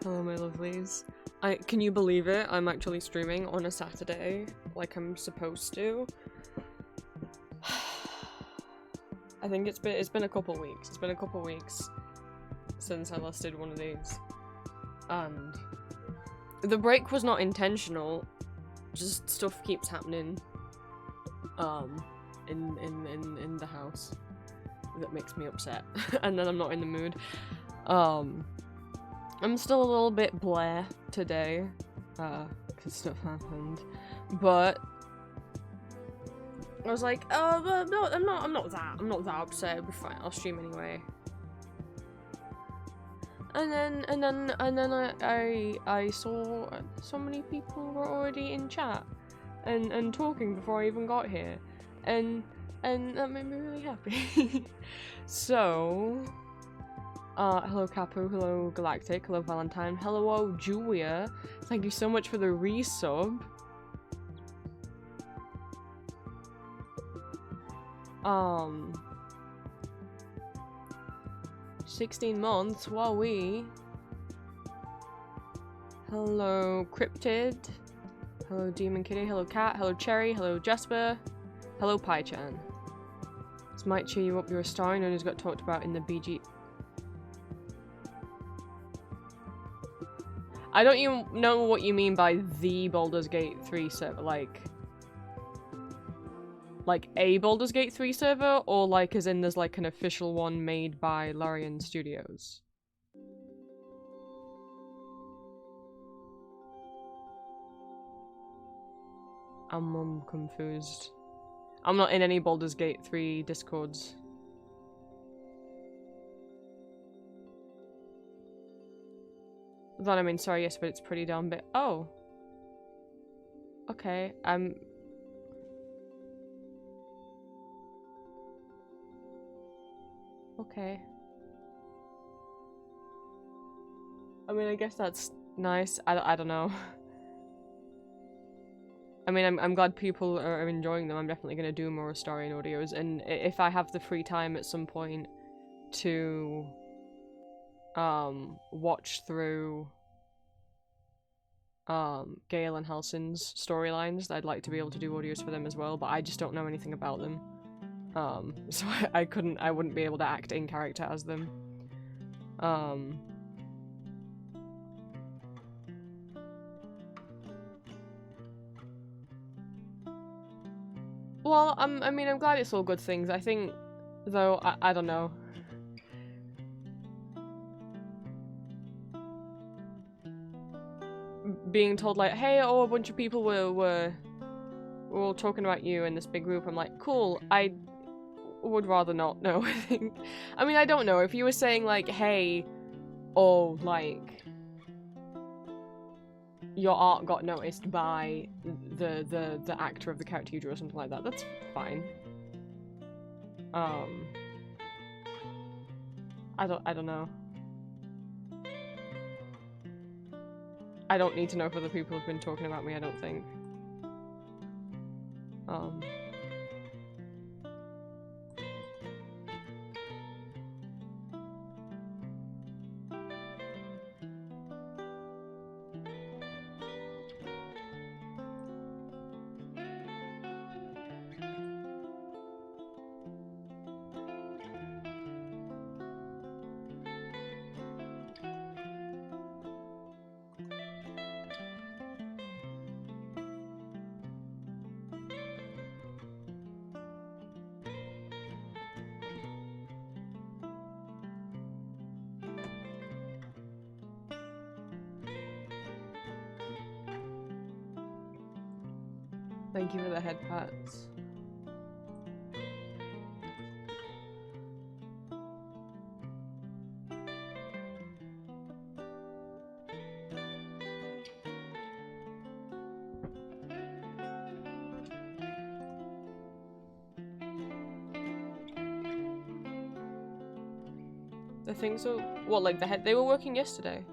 Hello, my lovelies. Can you believe it? I'm actually streaming on a Saturday, like I'm supposed to. I think it's been a couple weeks. It's been a couple weeks since I last did one of these, and the break was not intentional. Just stuff keeps happening, in the house that makes me upset, and then I'm not in the mood. I'm still a little bit bleh today, cause stuff happened, but I was like, oh, no, I'm not that upset. It'll be fine. I'll stream anyway. And then I saw so many people were already in chat and talking before I even got here, and that made me really happy. So, hello Capu, hello Galactic, hello Valentine, hello Julia. Thank you so much for the resub. 16 months, wowee. Hello Cryptid, hello Demon Kitty, hello Cat, hello Cherry, hello Jasper, hello Pi-chan. This might cheer you up, you're a star, and it got talked about in the BG. I don't even know what you mean by the Baldur's Gate 3 server, like a Baldur's Gate 3 server, or like as in there's like an official one made by Larian Studios? I'm confused. I'm not in any Baldur's Gate 3 discords. That I mean, sorry, yes, but it's pretty damn bit. Oh. Okay, okay. I mean, I guess that's nice. I don't know. I mean, I'm glad people are enjoying them. I'm definitely going to do more Astarian audios, and if I have the free time at some point to watch through Gale and Halsin's storylines, I'd like to be able to do audios for them as well, but I just don't know anything about them. So I wouldn't be able to act in character as them. Well, I mean, I'm glad it's all good things. I think, though, I don't know. Being told, like, hey, oh, a bunch of people were all talking about you in this big group, I'm like, cool, I would rather not know, I think. I mean, I don't know, if you were saying, like, hey, or, like, your art got noticed by the actor of the character you drew or something like that, that's fine. I don't know. I don't need to know if other people have been talking about me, I don't think. Thank you for the head pats. The things are what, like the head they were working yesterday.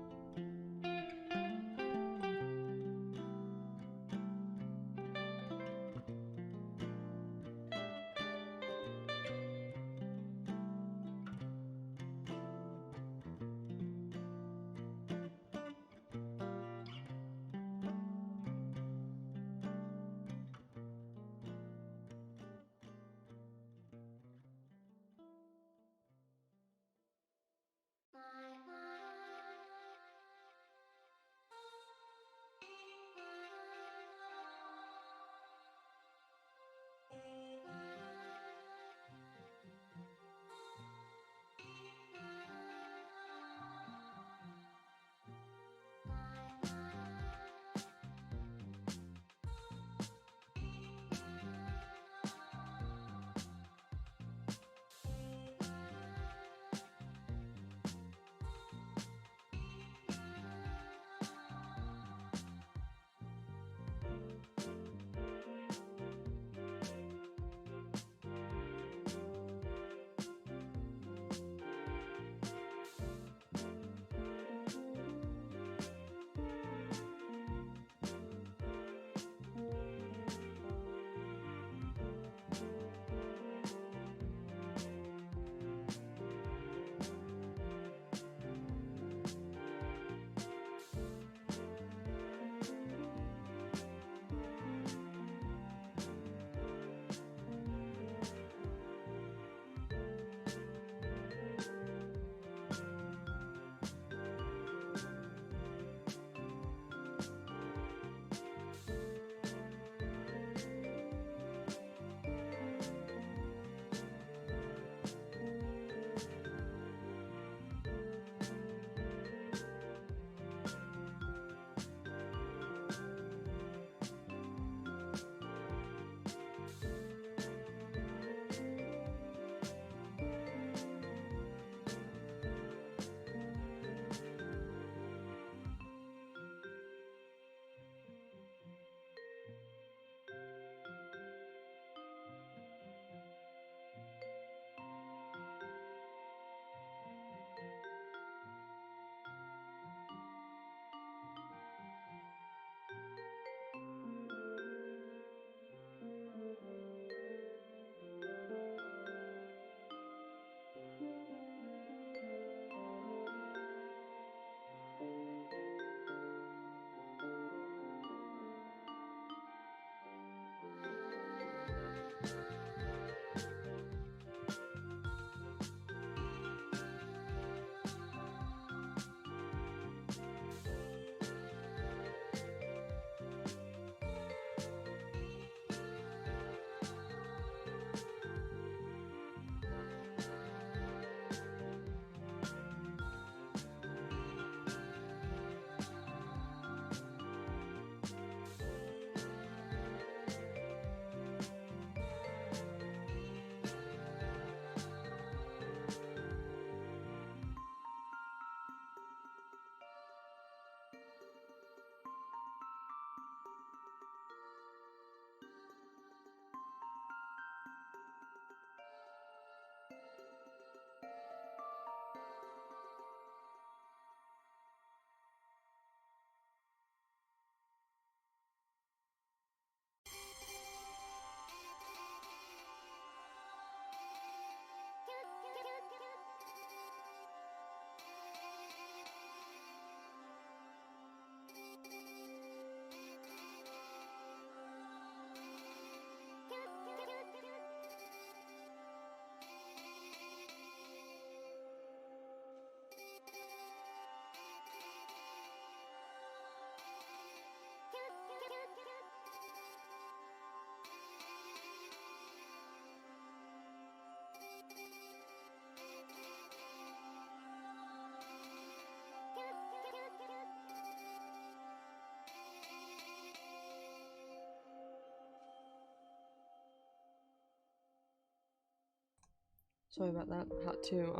Sorry about that. Had to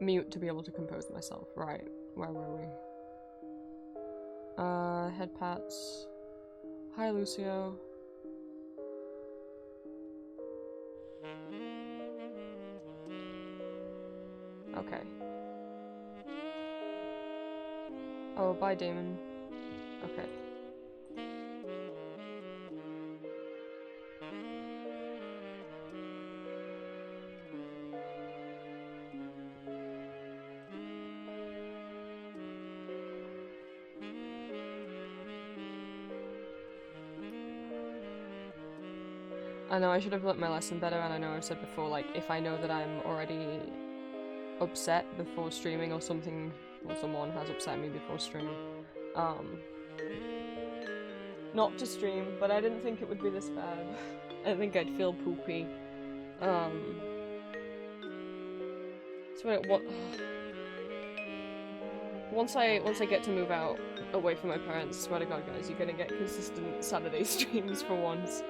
mute to be able to compose myself. Right, where were we? Head pats. Hi, Lucio. Okay. Oh, bye, Damon. Okay. I know I should have learnt my lesson better, and I know I've said before, like, if I know that I'm already upset before streaming or something, or someone has upset me before stream, not to stream, but I didn't think it would be this bad. I think I'd feel poopy. So wait, what? Once I get to move out away from my parents, I swear to God, guys, you're gonna get consistent Saturday streams for once.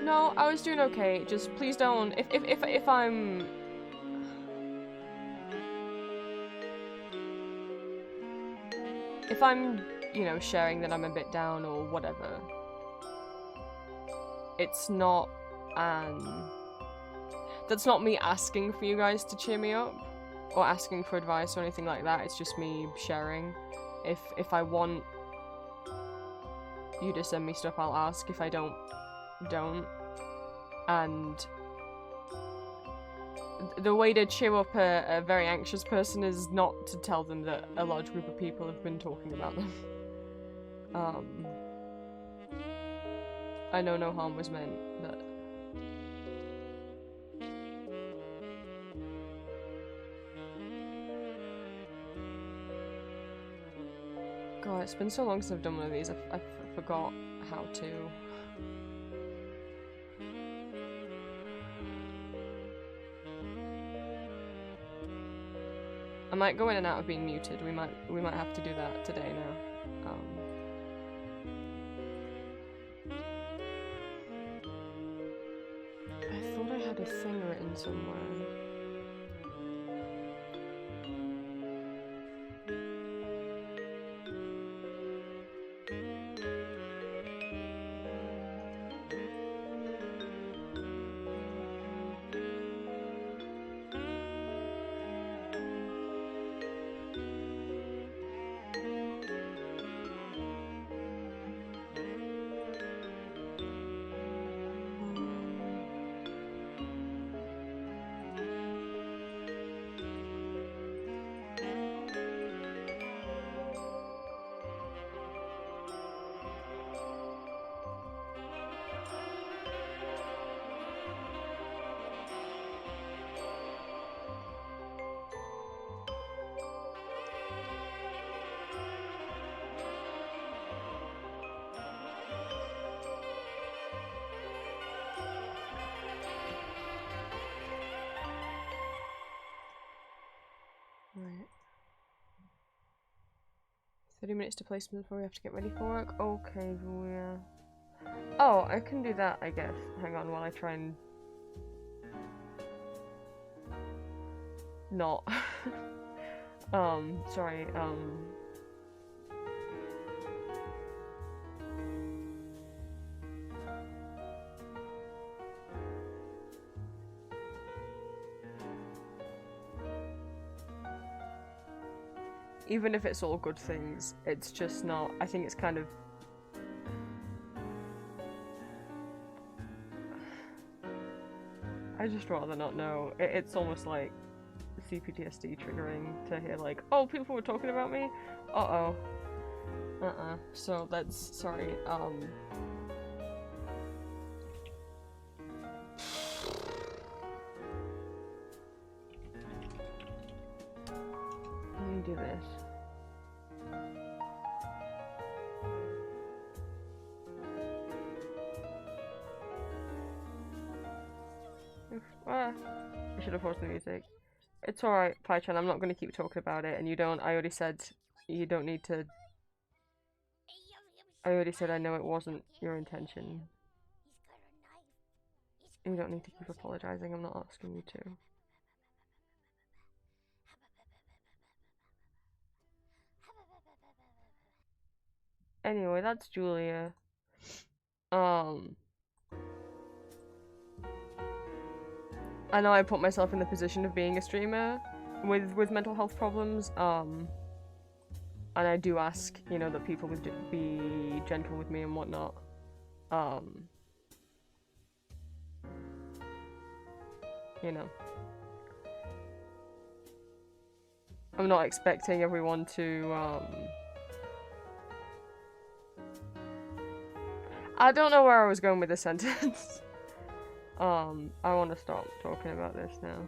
No, I was doing okay. Just please don't. If I'm. If I'm, you know, sharing that I'm a bit down or whatever, it's not, that's not me asking for you guys to cheer me up, or asking for advice or anything like that, it's just me sharing. If I want you to send me stuff, I'll ask. If I don't. And the way to cheer up a very anxious person is not to tell them that a large group of people have been talking about them. I know no harm was meant, but... God, it's been so long since I've done one of these, I forgot how to... I might go in and out of being muted. We might have to do that today now. I thought I had a thing written somewhere. Right. 30 minutes to placement before we have to get ready for work. Okay, Julia. Oh, I can do that, I guess. Hang on while I try and... not. Sorry, even if it's all good things, it's just not... I think it's kind of... I just rather not know. It's almost like CPTSD triggering to hear like, oh, people were talking about me? Uh-oh. So that's... sorry, Let me do this. I should have paused the music. It's alright, Pychan, I'm not going to keep talking about it, and you don't, I already said you don't need to I already said I know it wasn't your intention. You don't need to keep apologizing, I'm not asking you to. Anyway, that's Julia. I know I put myself in the position of being a streamer with mental health problems, and I do ask, you know, that people would be gentle with me and whatnot. You know. I'm not expecting everyone to, I don't know where I was going with this sentence. I want to stop talking about this now.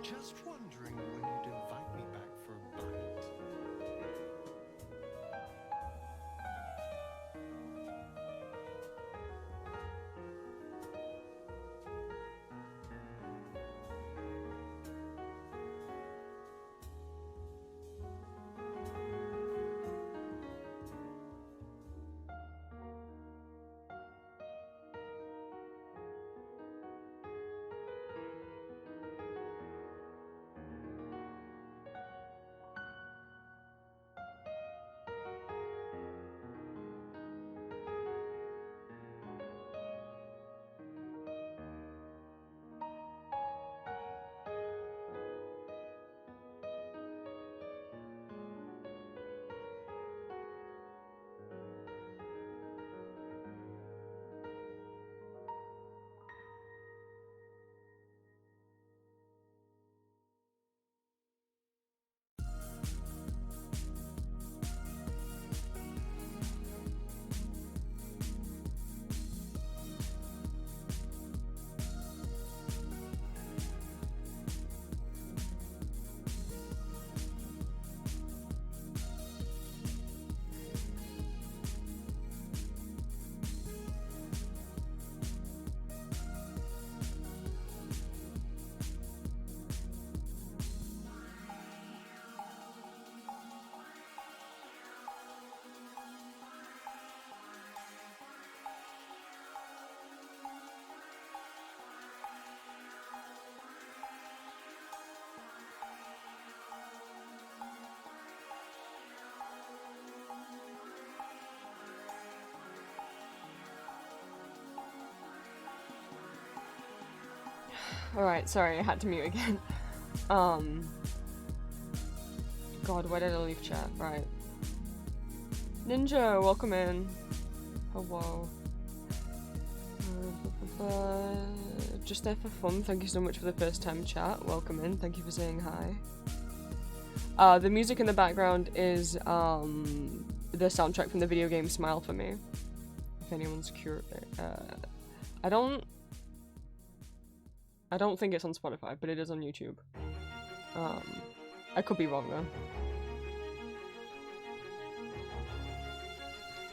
Just wondering when you'd invite me back for a bite. Alright, sorry, I had to mute again. God, why did I leave chat? Right. Ninja, welcome in. Hello. Just there for fun, thank you so much for the first time chat. Welcome in, thank you for saying hi. The music in the background is, the soundtrack from the video game Smile for Me. If anyone's curious. I don't think it's on Spotify, but it is on YouTube. I could be wrong though.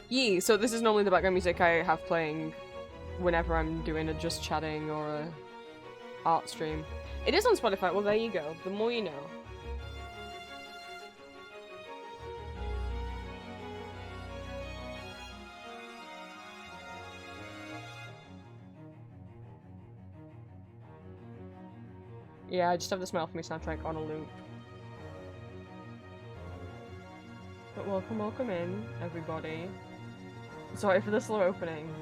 Yee, so this is normally the background music I have playing whenever I'm doing a just chatting or a art stream. It is on Spotify, well there you go, the more you know. Yeah, I just have the Smile For Me soundtrack on a loop. But welcome in, everybody. Sorry for the slow opening.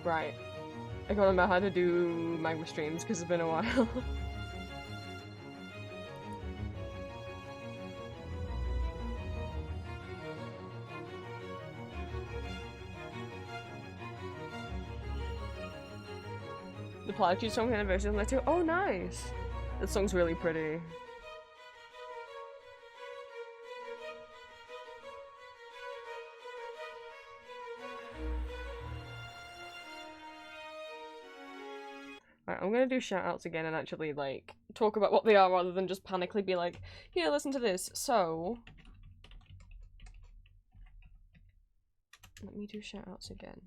Right. I gotta remember how to do Magma streams because it's been a while. The Platitude song anniversary on there too. Oh, nice! That song's really pretty. Right, I'm gonna do shoutouts again and actually, like, talk about what they are rather than just panically be like, here, listen to this. So, let me do shoutouts again.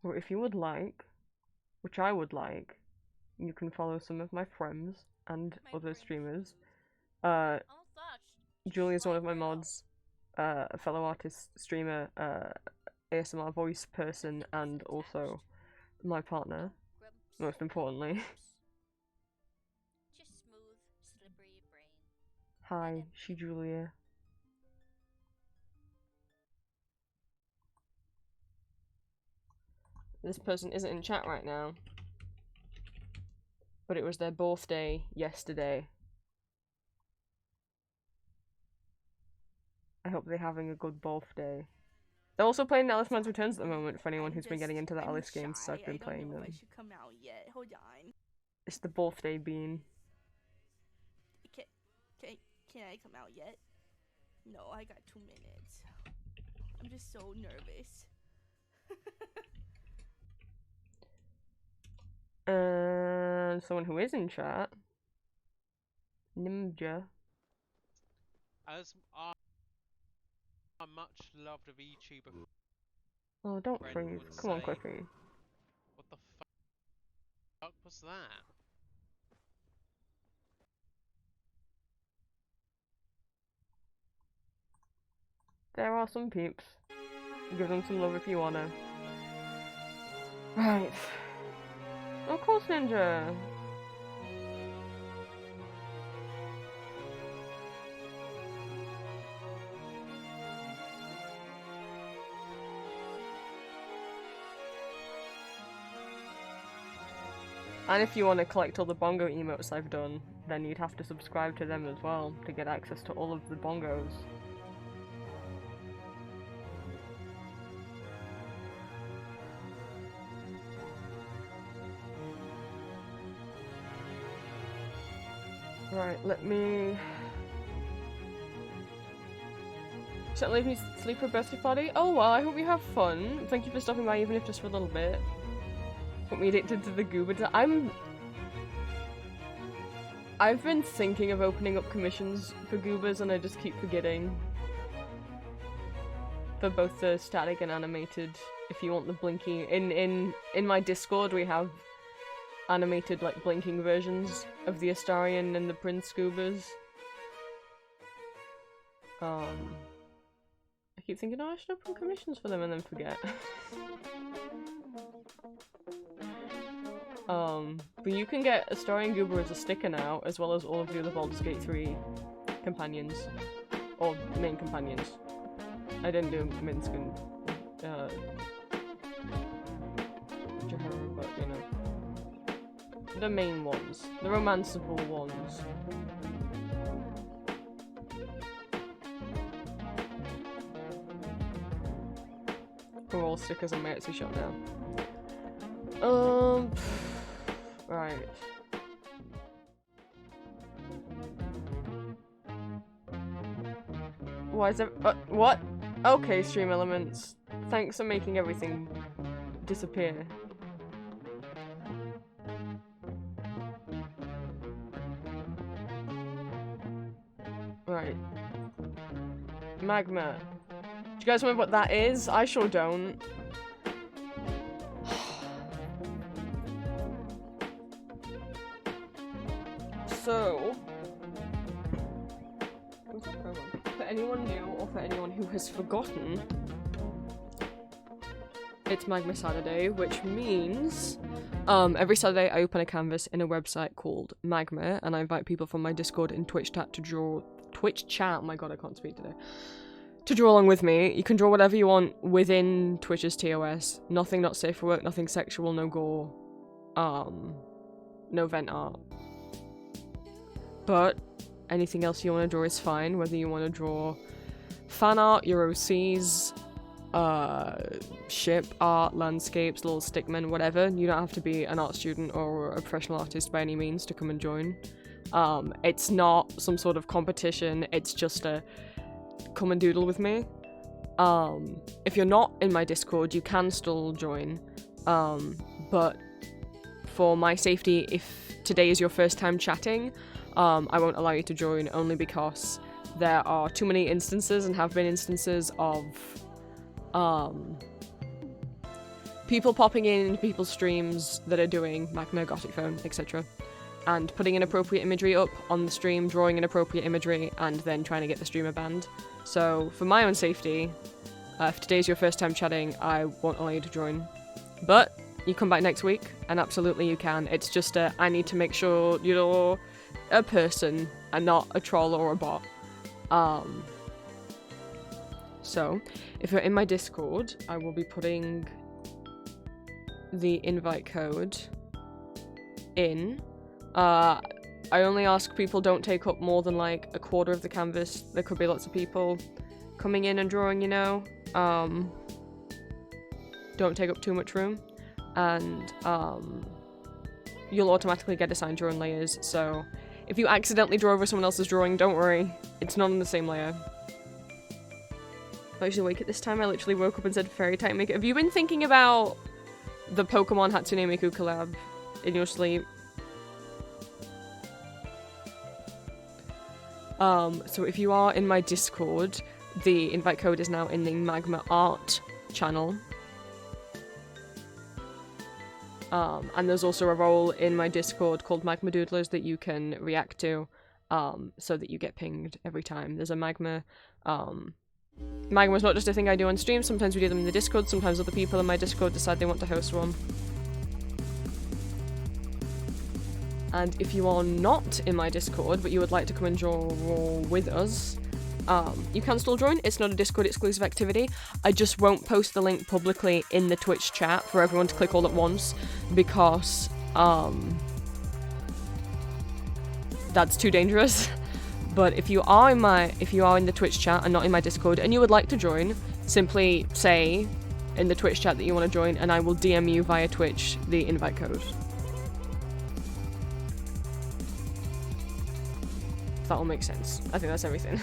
Or if you would like, which I would like, you can follow some of my friends and other streamers. Julie is one of my mods, a fellow artist, streamer, ASMR voice person, and also my partner, most importantly. Hi, she Julia. This person isn't in chat right now, but it was their birthday yesterday. I hope they're having a good birthday. They're also playing Alice Man's Returns at the moment, for anyone who's been getting into the Alice games, so I've been playing them. It's the birthday bean. Can I come out yet? No, I got 2 minutes. I'm just so nervous. Someone who is in chat. Ninja. As a much loved of ENVtuber. Oh, don't freeze. Come on, Cliffy. What the fuck was that? There are some peeps. Give them some love if you wanna. Right. Of course, Ninja! And if you want to collect all the bongo emotes I've done, then you'd have to subscribe to them as well to get access to all of the bongos. Right, let me... Shall I leave me sleep for a birthday party? Oh well, I hope you have fun. Thank you for stopping by, even if just for a little bit. Put me addicted to the goober. I've been thinking of opening up commissions for goobers and I just keep forgetting. For both the static and animated, if you want the blinking. In my Discord we have animated, like, blinking versions of the Astarian and the Prince Goobers. I keep thinking, oh, I should open commissions for them and then forget. But you can get Astarian Goober as a sticker now, as well as all of the other Baldur's Gate 3 companions. Or main companions. I didn't do Minsk and, Jahara, but, you know. The main ones. The romanceable ones. We're all stickers on my Etsy shop now. Right. Why is there- what? Okay, Stream Elements. Thanks for making everything disappear. Right. Magma. Do you guys remember what that is? I sure don't. So, for anyone new or for anyone who has forgotten, it's Magma Saturday, which means every Saturday I open a canvas in a website called Magma, and I invite people from my Discord and Twitch chat to draw. Twitch chat. Oh my god, I can't speak today. To draw along with me. You can draw whatever you want within Twitch's TOS. Nothing not safe for work. Nothing sexual. No gore. No vent art. But anything else you want to draw is fine, whether you want to draw fan art, your OCs, ship, art, landscapes, little stickmen, whatever. You don't have to be an art student or a professional artist by any means to come and join. It's not some sort of competition, it's just a come and doodle with me. If you're not in my Discord, you can still join, but for my safety, if today is your first time chatting, I won't allow you to join, only because there are too many instances, and have been instances, of people popping in people's streams that are doing Magma, Gothic Phone, etc. and putting inappropriate imagery up on the stream, drawing inappropriate imagery, and then trying to get the streamer banned. So, for my own safety, if today's your first time chatting, I won't allow you to join. But you come back next week, and absolutely you can. It's just I need to make sure you're a person and not a troll or a bot. So, if you're in my Discord, I will be putting the invite code in. I only ask people don't take up more than like a quarter of the canvas. There could be lots of people coming in and drawing, you know. Don't take up too much room. And you'll automatically get assigned your own layers. So if you accidentally draw over someone else's drawing, don't worry. It's not on the same layer. I was awake at this time. I literally woke up and said fairy type makeup. Have you been thinking about the Pokemon Hatsune Miku collab in your sleep? So if you are in my Discord, the invite code is now in the Magma art channel. And there's also a role in my Discord called Magma Doodlers that you can react to, so that you get pinged every time there's a Magma. Magma's not just a thing I do on stream, sometimes we do them in the Discord, sometimes other people in my Discord decide they want to host one. And if you are not in my Discord, but you would like to come and draw with us, you can still join. It's not a Discord exclusive activity. I just won't post the link publicly in the Twitch chat for everyone to click all at once, because that's too dangerous. But if you are in the Twitch chat and not in my Discord, and you would like to join, simply say in the Twitch chat that you want to join, and I will DM you via Twitch the invite code. If that all makes sense. I think that's everything.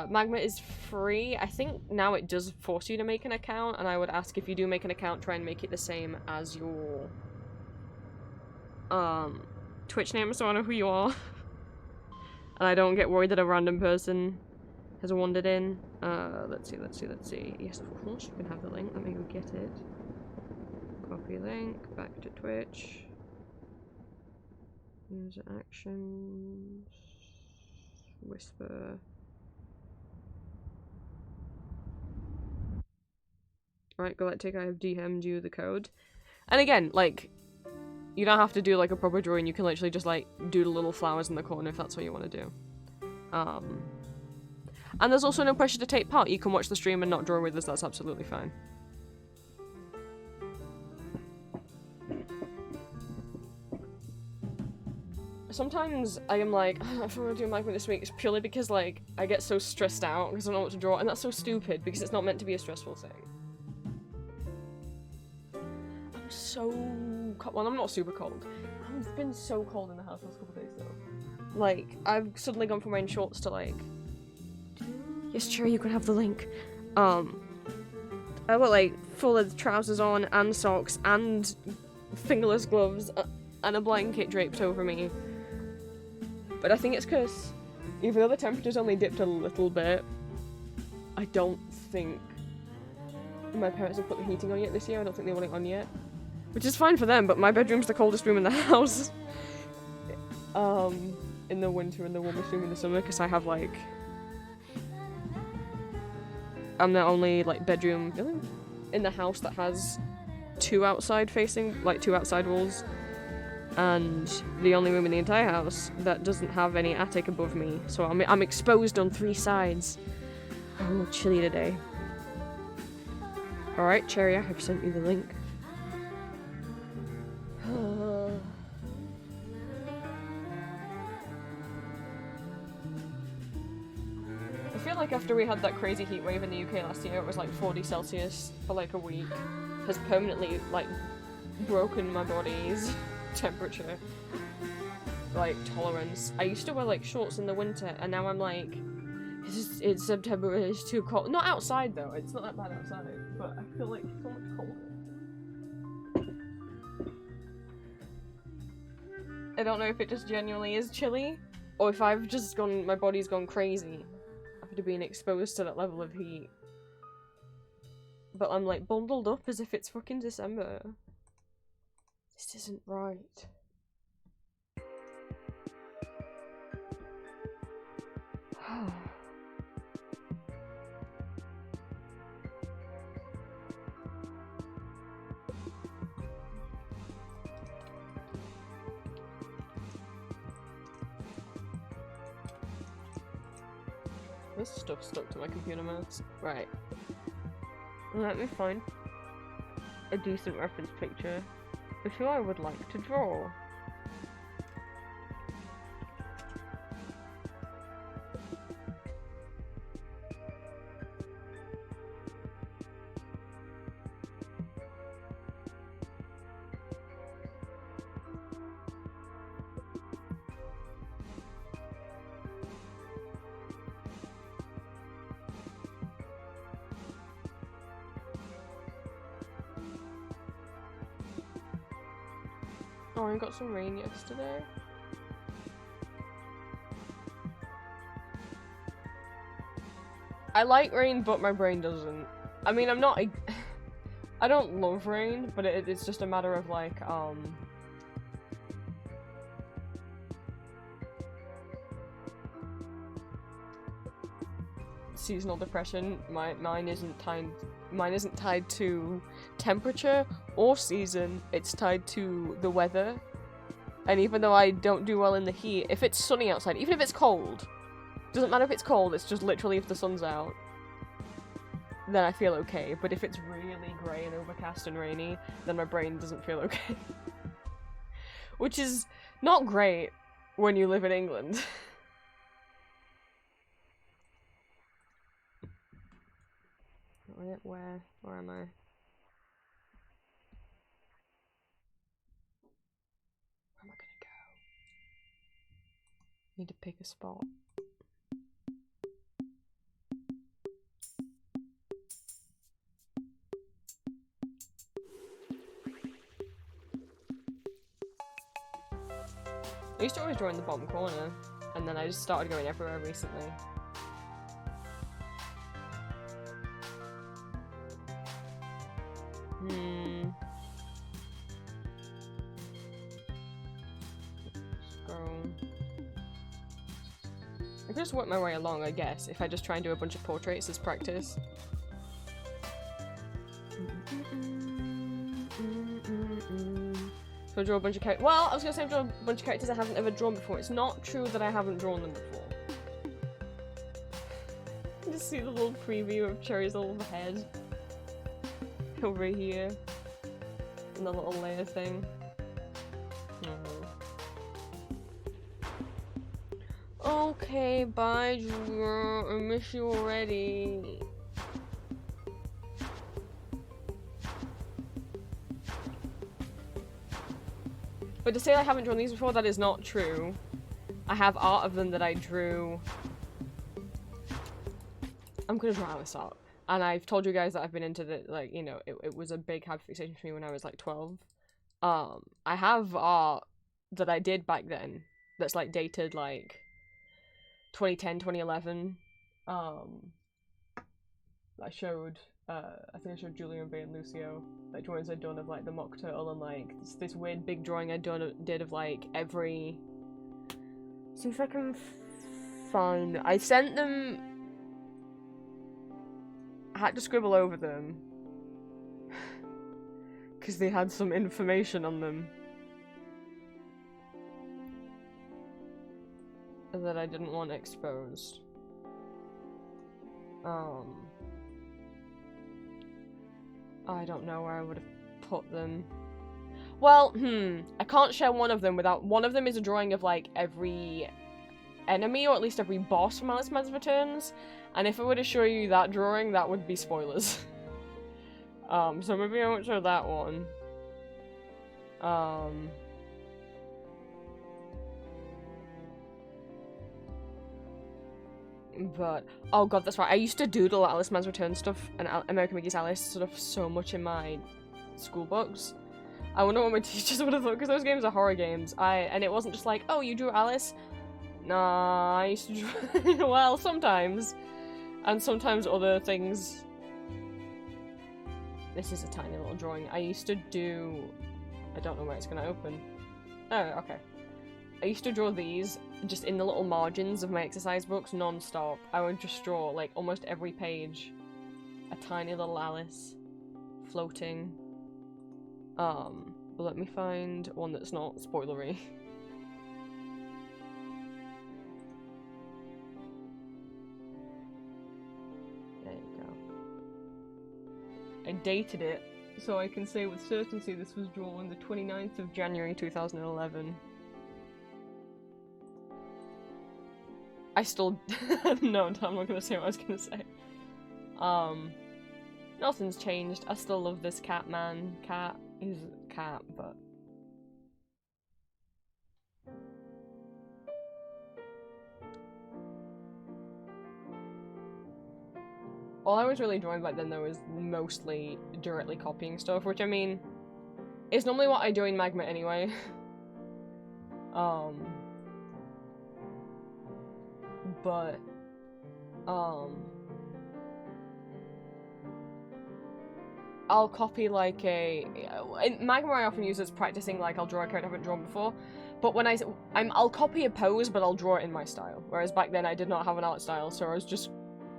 Magma is free. I think now it does force you to make an account, and I would ask, if you do make an account, try and make it the same as your Twitch name so I know who you are. And I don't get worried that a random person has wandered in. Let's see. Yes, of course you can have the link. Let me go get it. Copy link, back to Twitch. User actions. Whisper. Right, Galactic, I have DM'd you the code. And again, like, you don't have to do like a proper drawing, you can literally just like doodle little flowers in the corner if that's what you want to do. And there's also no pressure to take part. You can watch the stream and not draw with us, that's absolutely fine. Sometimes I am like, if I want to do Magma this week, it's purely because like, I get so stressed out because I don't know what to draw, and that's so stupid because it's not meant to be a stressful thing. I'm so cold. Well, I'm not super cold. I've been so cold in the house the last couple of days though. Like, I've suddenly gone from wearing shorts to like... Yes, Cherry, you can have the link. I got like full trousers on and socks and fingerless gloves and a blanket draped over me. But I think it's because even though the temperature's only dipped a little bit, I don't think my parents have put the heating on yet this year. I don't think they want it on yet. Which is fine for them, but my bedroom's the coldest room in the house. In the winter and the warmest room in the summer, because I have like... I'm the only like bedroom in the house that has two outside walls. And the only room in the entire house that doesn't have any attic above me. So I'm exposed on 3 sides. Oh, chilly today. Alright, Cherry, I have sent you the link. feel like after we had that crazy heat wave in the UK last year, it was like 40 Celsius for like a week, has permanently like broken my body's temperature, like, tolerance. I used to wear like shorts in the winter, and now I'm like, it's September, it's too cold. Not outside though, it's not that bad outside, but I feel like so much colder. I don't know if it just genuinely is chilly, or if I've just gone, my body's gone crazy after being exposed to that level of heat. But I'm like bundled up as if it's fucking December. This isn't right. This stuff's stuck to my computer mouse. Right. Let me find a decent reference picture of who I would like to draw. Oh, I got some rain yesterday. I like rain, but my brain doesn't. I mean, I'm not. I don't love rain, but it's just a matter of like, seasonal depression. Mine isn't tied to temperature or season. It's tied to the weather. And even though I don't do well in the heat, if it's sunny outside, even if it's cold, doesn't matter if it's cold, it's just literally if the sun's out, then I feel okay. But if it's really grey and overcast and rainy, then my brain doesn't feel okay. Which is not great when you live in England. Where am I? Where am I gonna go? Need to pick a spot. I used to always draw in the bottom corner, and then I just started going everywhere recently. I can just work my way along, I guess, if I just try and do a bunch of portraits as practice. So I draw a bunch of characters. Well, I was gonna say I draw a bunch of characters I haven't ever drawn before. It's not true that I haven't drawn them before. Just see the little preview of Cherry's little head over here, and the little layer thing. Okay, bye, Julia. I miss you already. But to say I haven't drawn these before, that is not true. I have art of them that I drew. I'm gonna draw Alice art. And I've told you guys that I've been into the, like, you know, it was a big hyperfixation for me when I was like 12. I have art that I did back then that's like dated like 2010, 2011. I showed, I think I showed Julia and Bay and Lucio, like drawings I'd done of like the mock turtle and like this weird big drawing I'd did of like every, see if I can find, I sent them, I had to scribble over them because they had some information on them that I didn't want exposed. I don't know where I would have put them. Well, I can't share one of them without, one of them is a drawing of like every enemy, or at least every boss from Alice Mad's Returns. And if I were to show you that drawing, that would be spoilers. So maybe I won't show that one. But, oh god, that's right. I used to doodle Alice Mad's Return stuff and American McGee's Alice stuff so much in my school books. I wonder what my teachers would have thought, because those games are horror games. And it wasn't just like, oh, you drew Alice? Nah, I used to draw, well, sometimes. And sometimes other things. This is a tiny little drawing. I used to do, I don't know where it's gonna open. Oh, okay. I used to draw these just in the little margins of my exercise books non-stop. I would just draw, like, almost every page a tiny little Alice floating. But let me find one that's not spoilery. There you go. I dated it, so I can say with certainty this was drawn the 29th of January 2011. I still no, I'm not gonna say what I was gonna say. Nothing's changed. I still love this cat man. Cat is a cat, but all I was really drawing back then though was mostly directly copying stuff, which I mean is normally what I do in Magma anyway. But I'll copy like in Magma I often use as practicing, like I'll draw a character I haven't drawn before, but when I'll copy a pose but I'll draw it in my style, whereas back then I did not have an art style, so I was just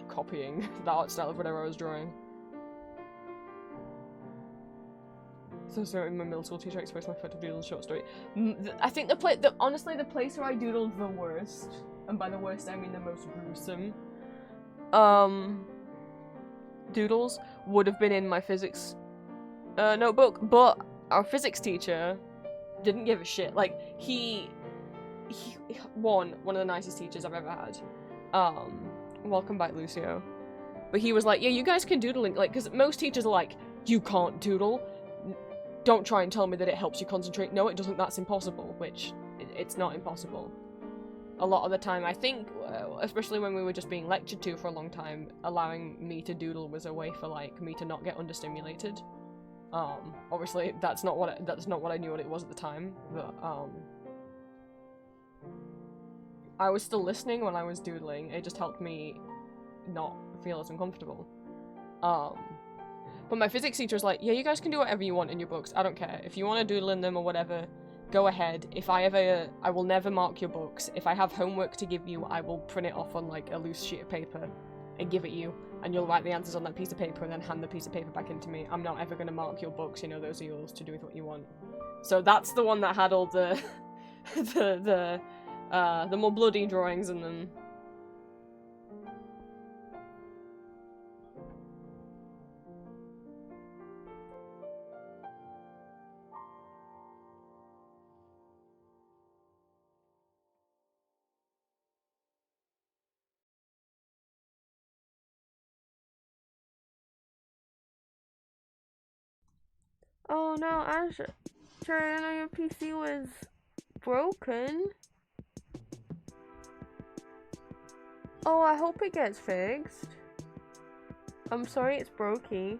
copying the art style of whatever I was drawing. So in my middle school teacher expressed my foot to doodle short story. I think honestly the place where I doodled the worst, and by the worst I mean the most gruesome, doodles would have been in my physics notebook, but our physics teacher didn't give a shit. Like, he one of the nicest teachers I've ever had. Welcome back, Lucio. But he was like, yeah, you guys can doodle, like, because most teachers are like, you can't doodle. Don't try and tell me that it helps you concentrate. No, it doesn't. That's impossible, which it's not impossible. A lot of the time, I think, especially when we were just being lectured to for a long time, allowing me to doodle was a way for, like, me to not get understimulated. Obviously, that's not what I knew what it was at the time, but, I was still listening when I was doodling. It just helped me not feel as uncomfortable. But my physics teacher was like, yeah, you guys can do whatever you want in your books. I don't care. If you want to doodle in them or whatever, go ahead. I will never mark your books. If I have homework to give you, I will print it off on, like, a loose sheet of paper and give it you, and you'll write the answers on that piece of paper and then hand the piece of paper back into me. I'm not ever going to mark your books, you know, those are yours to do with what you want. So that's the one that had all the the more bloody drawings in them. Oh no, Ash, sorry, I know your PC was broken. Oh, I hope it gets fixed. I'm sorry it's brokey.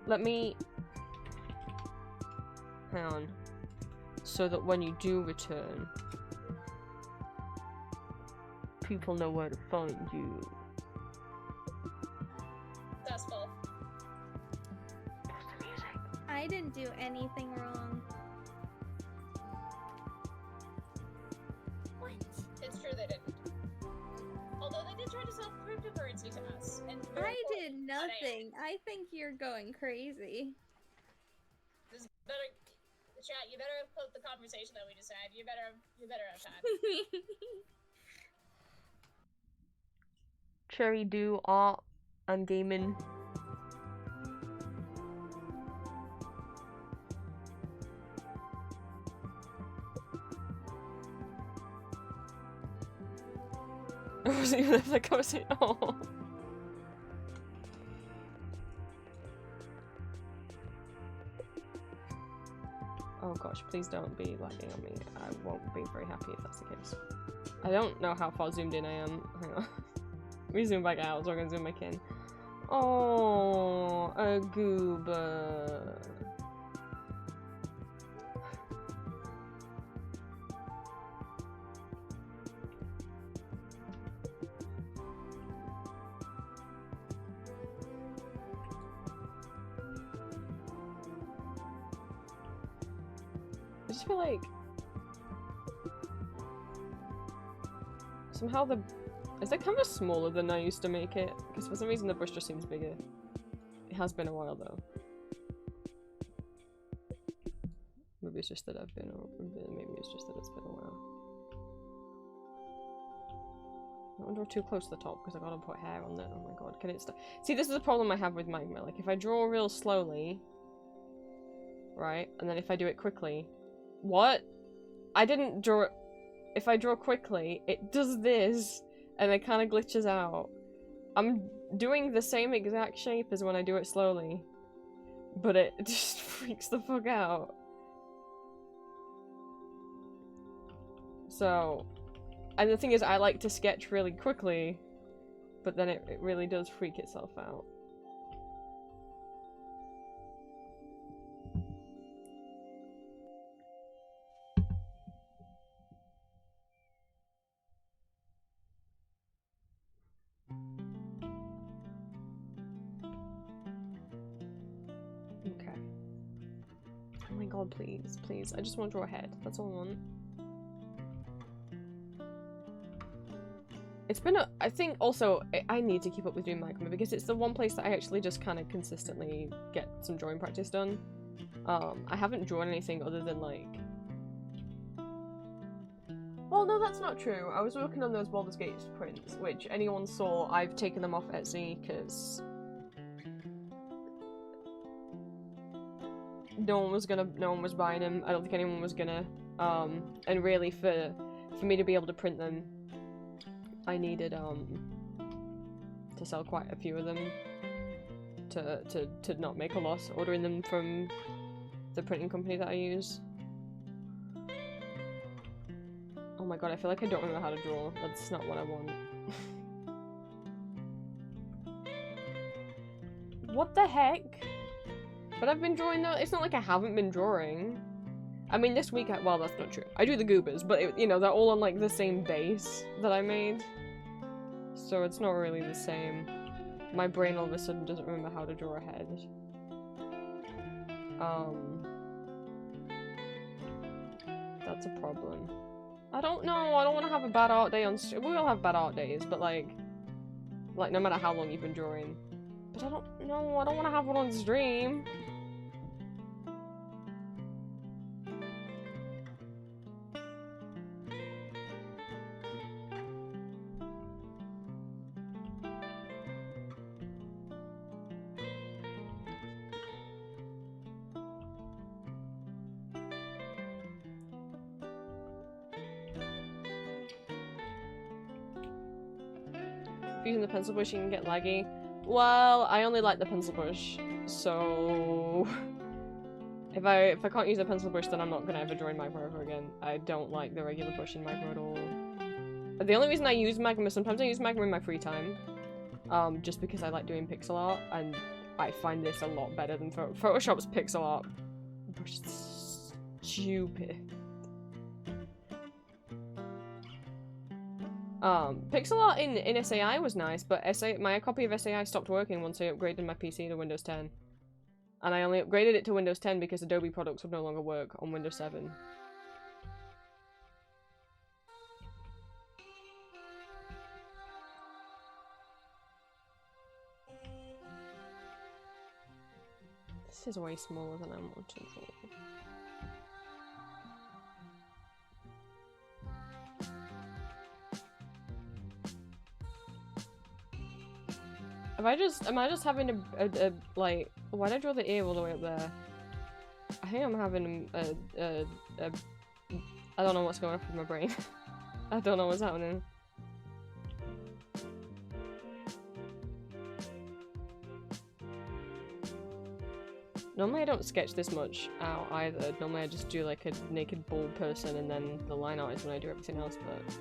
Let me... hang on. So that when you do return, people know where to find you. Successful. What's the music? I didn't do anything wrong. What? It's true they didn't. Although they did try to sell cryptocurrency to us. And I did nothing. I think you're going crazy. This better, chat. You better quote the conversation that we just had. You better have time. Cherry do art and gaming. I wasn't even like I was in. Oh. Oh gosh, please don't be lagging on me. I won't be very happy if that's the case. I don't know how far zoomed in I am. Hang on. Let me zoom back out so I can zoom back in. Oh, a goober. I just feel like somehow is that camera smaller than I used to make it? Because for some reason the brush just seems bigger. It has been a while though. Maybe it's just that maybe it's just that it's been a while. I don't draw too close to the top because I gotta put hair on it. Oh my god, can it stop? See, this is the problem I have with Magma. Like, if I draw real slowly, right, and then if I do it quickly, what? I didn't draw it. If I draw quickly, it does this, and it kind of glitches out. I'm doing the same exact shape as when I do it slowly, but it just freaks the fuck out. So, and the thing is, I like to sketch really quickly, but then it really does freak itself out. Okay. Oh my god, please, please. I just want to draw a head. That's all I want. It's been a- I think also, I need to keep up with doing Magma because it's the one place that I actually just kind of consistently get some drawing practice done. I haven't drawn anything other than like... Well, no, that's not true. I was working on those Baldur's Gate prints, which anyone saw, I've taken them off Etsy because... no one was buying them. I don't think anyone was gonna. And really for me to be able to print them, I needed to sell quite a few of them to not make a loss ordering them from the printing company that I use. Oh my god, I feel like I don't remember how to draw. That's not what I want. What the heck? But I've been drawing though. It's not like I haven't been drawing. I mean, this week, well, that's not true. I do the goobers, but you know, they're all on like the same base that I made. So it's not really the same. My brain all of a sudden doesn't remember how to draw a head. That's a problem. I don't know. I don't want to have a bad art day on stream. We all have bad art days, but like no matter how long you've been drawing. But I don't know. I don't want to have one on stream. Using the pencil brush, you can get laggy. Well, I only like the pencil brush, so if I can't use the pencil brush, then I'm not gonna ever draw in Magma ever again. I don't like the regular brush in Magma at all. The only reason I use Magma, sometimes I use Magma in my free time, just because I like doing pixel art, and I find this a lot better than Photoshop's pixel art brush. Is stupid. Pixel art in SAI was nice, but my copy of SAI stopped working once I upgraded my PC to Windows 10. And I only upgraded it to Windows 10 because Adobe products would no longer work on Windows 7. This is way smaller than I wanted for. Am I just having a like, why did I draw the ear all the way up there? I think I'm having I don't know what's going on with my brain. I don't know what's happening. Normally I don't sketch this much out either. Normally I just do like a naked bald person and then the line art is when I do everything else, but...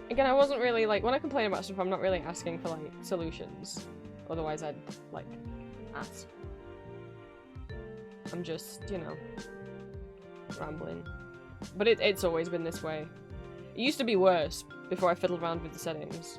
Again, I wasn't really like, when I complain about stuff, I'm not really asking for like solutions. Otherwise I'd like ask. I'm just, you know, rambling. But it's always been this way. It used to be worse before I fiddled around with the settings.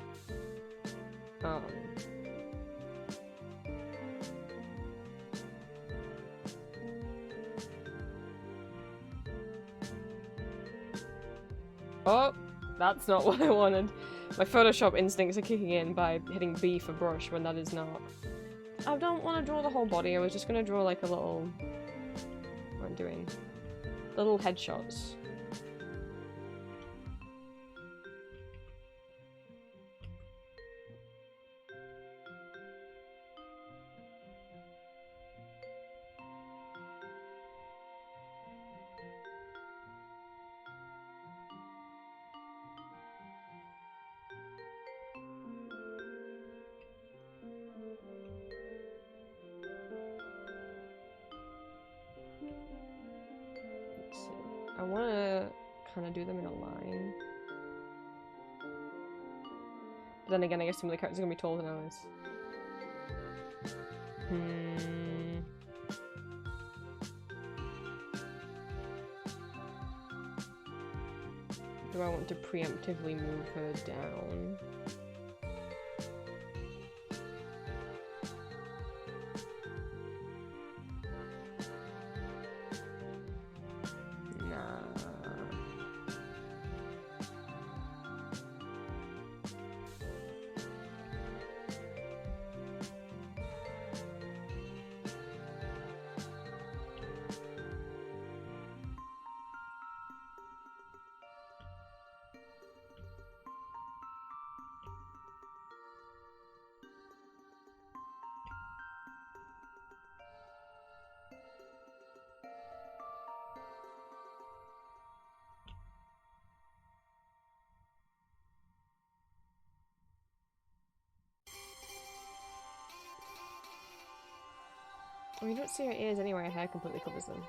Oh, that's not what I wanted. My Photoshop instincts are kicking in by hitting B for brush when that is not. I don't want to draw the whole body, I was just going to draw like a little... What am I doing? Little headshots. Let's see. I want to kind of do them in a line. But then again, I guess some of the characters are going to be taller than ours. Do I want to preemptively move her down? Nah. Well, you don't see her ears anyway, her hair completely covers them.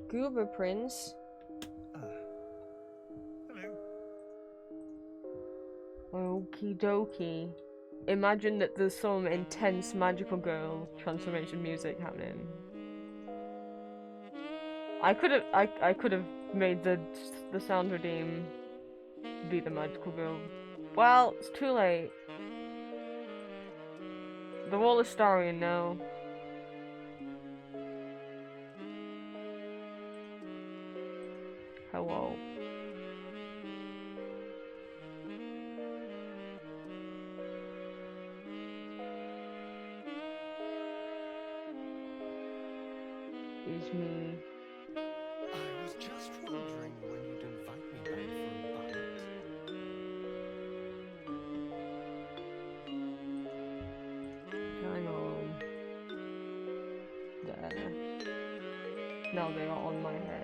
Goober Prince. Hello. Okie dokie. Imagine that there's some intense magical girl transformation music happening. I could have made the sound redeem be the magical girl. Well, it's too late. The wall is starry now. Hello. It's me. I was just wondering when you'd invite me back for a bite. Hang on. There. Now they are on my head.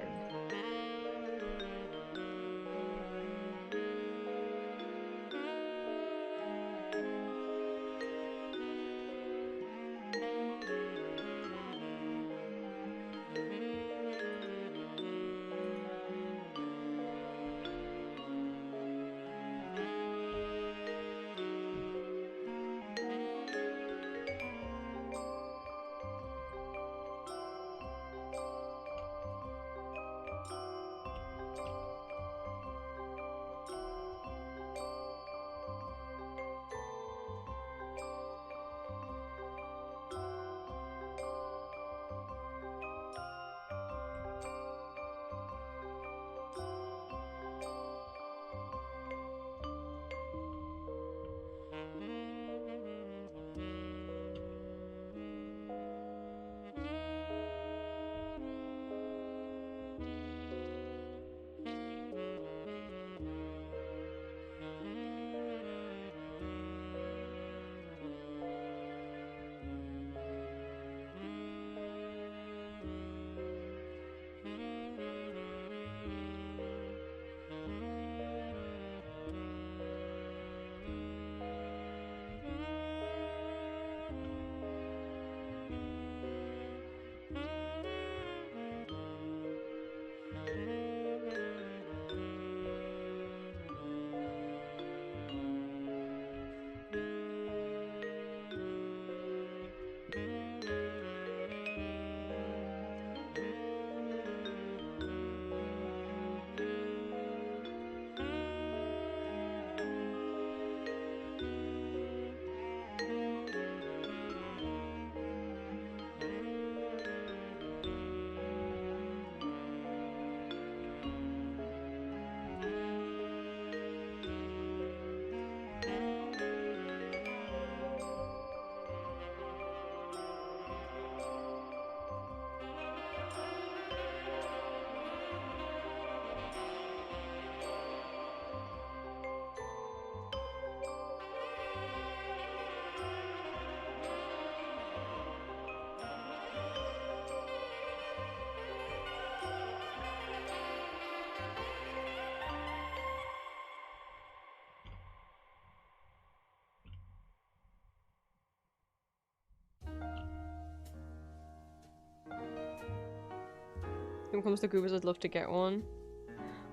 When it comes to goobers, I'd love to get one.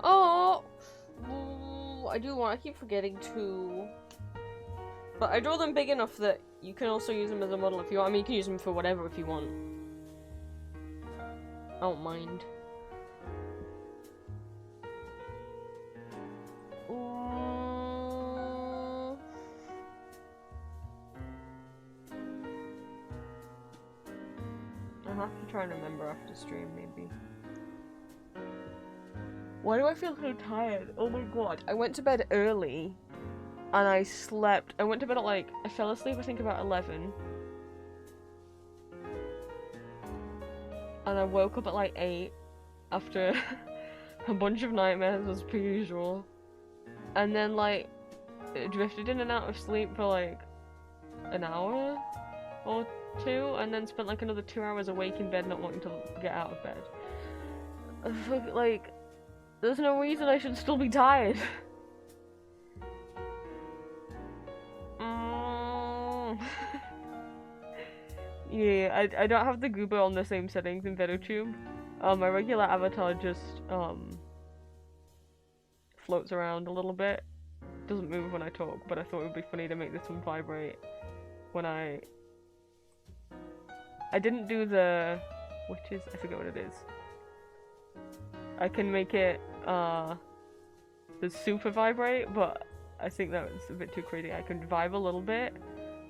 Oh! I do want. I keep forgetting to. But I draw them big enough that you can also use them as a model if you want. I mean, you can use them for whatever if you want. I don't mind. I'll have to try and remember after stream, maybe. Why do I feel so tired? Oh my god. I went to bed early. And I slept. I went to bed at like... I fell asleep I think about 11. And I woke up at like 8. After a bunch of nightmares as per usual. And then like... drifted in and out of sleep for like... an hour? Or 2? And then spent like another 2 hours awake in bed not wanting to get out of bed. Like... There's no reason I should still be tired. Yeah, I don't have the goober on the same settings in ENVtuber. My regular avatar just, floats around a little bit. Doesn't move when I talk, but I thought it would be funny to make this one vibrate when I didn't do the... which is... I forget what it is. I can make it, the super vibrate, but I think that's a bit too crazy. I can vibe a little bit,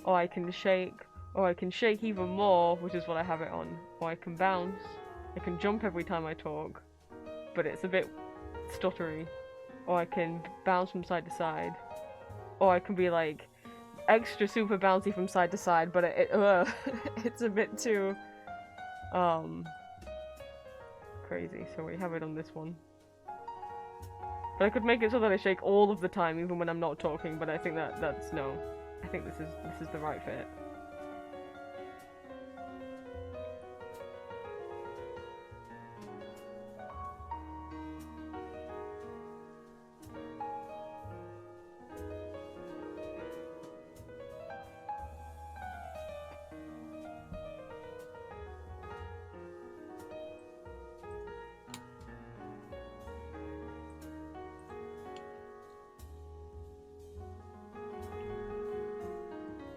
or I can shake, or I can shake even more, which is what I have it on. Or I can bounce. I can jump every time I talk, but it's a bit stuttery. Or I can bounce from side to side. Or I can be like extra super bouncy from side to side, but it's a bit too crazy. So we have it on this one. But I could make it so that I shake all of the time, even when I'm not talking. But I think that's no. I think this is the right fit.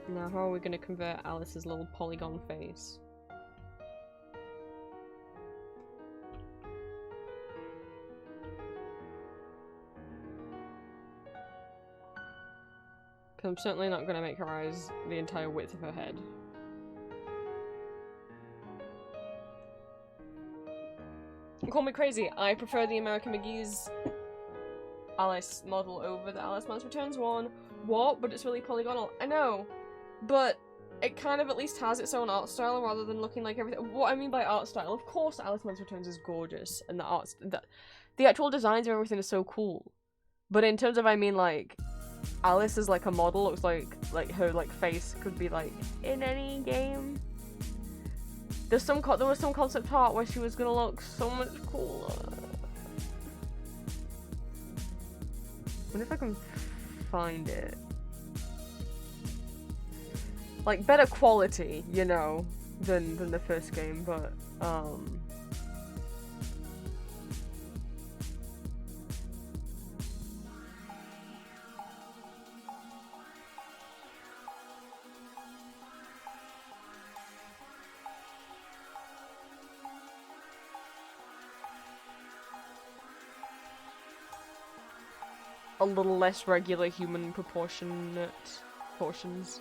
Now, how are we going to convert Alice's little polygon face? Because I'm certainly not going to make her eyes the entire width of her head. Call me crazy, I prefer the American McGee's Alice model over the Alice Mans Returns one. What? But it's really polygonal. I know! But it kind of at least has its own art style rather than looking like everything. What I mean by art style, of course Alice Mans Returns is gorgeous and the actual designs of everything is so cool. But in terms of, I mean, like, Alice is like a model, looks like her like face could be like in any game. There was some concept art where she was gonna look so much cooler. I wonder if I can find it. Like, better quality, you know, than the first game, but, a little less regular human proportionate portions.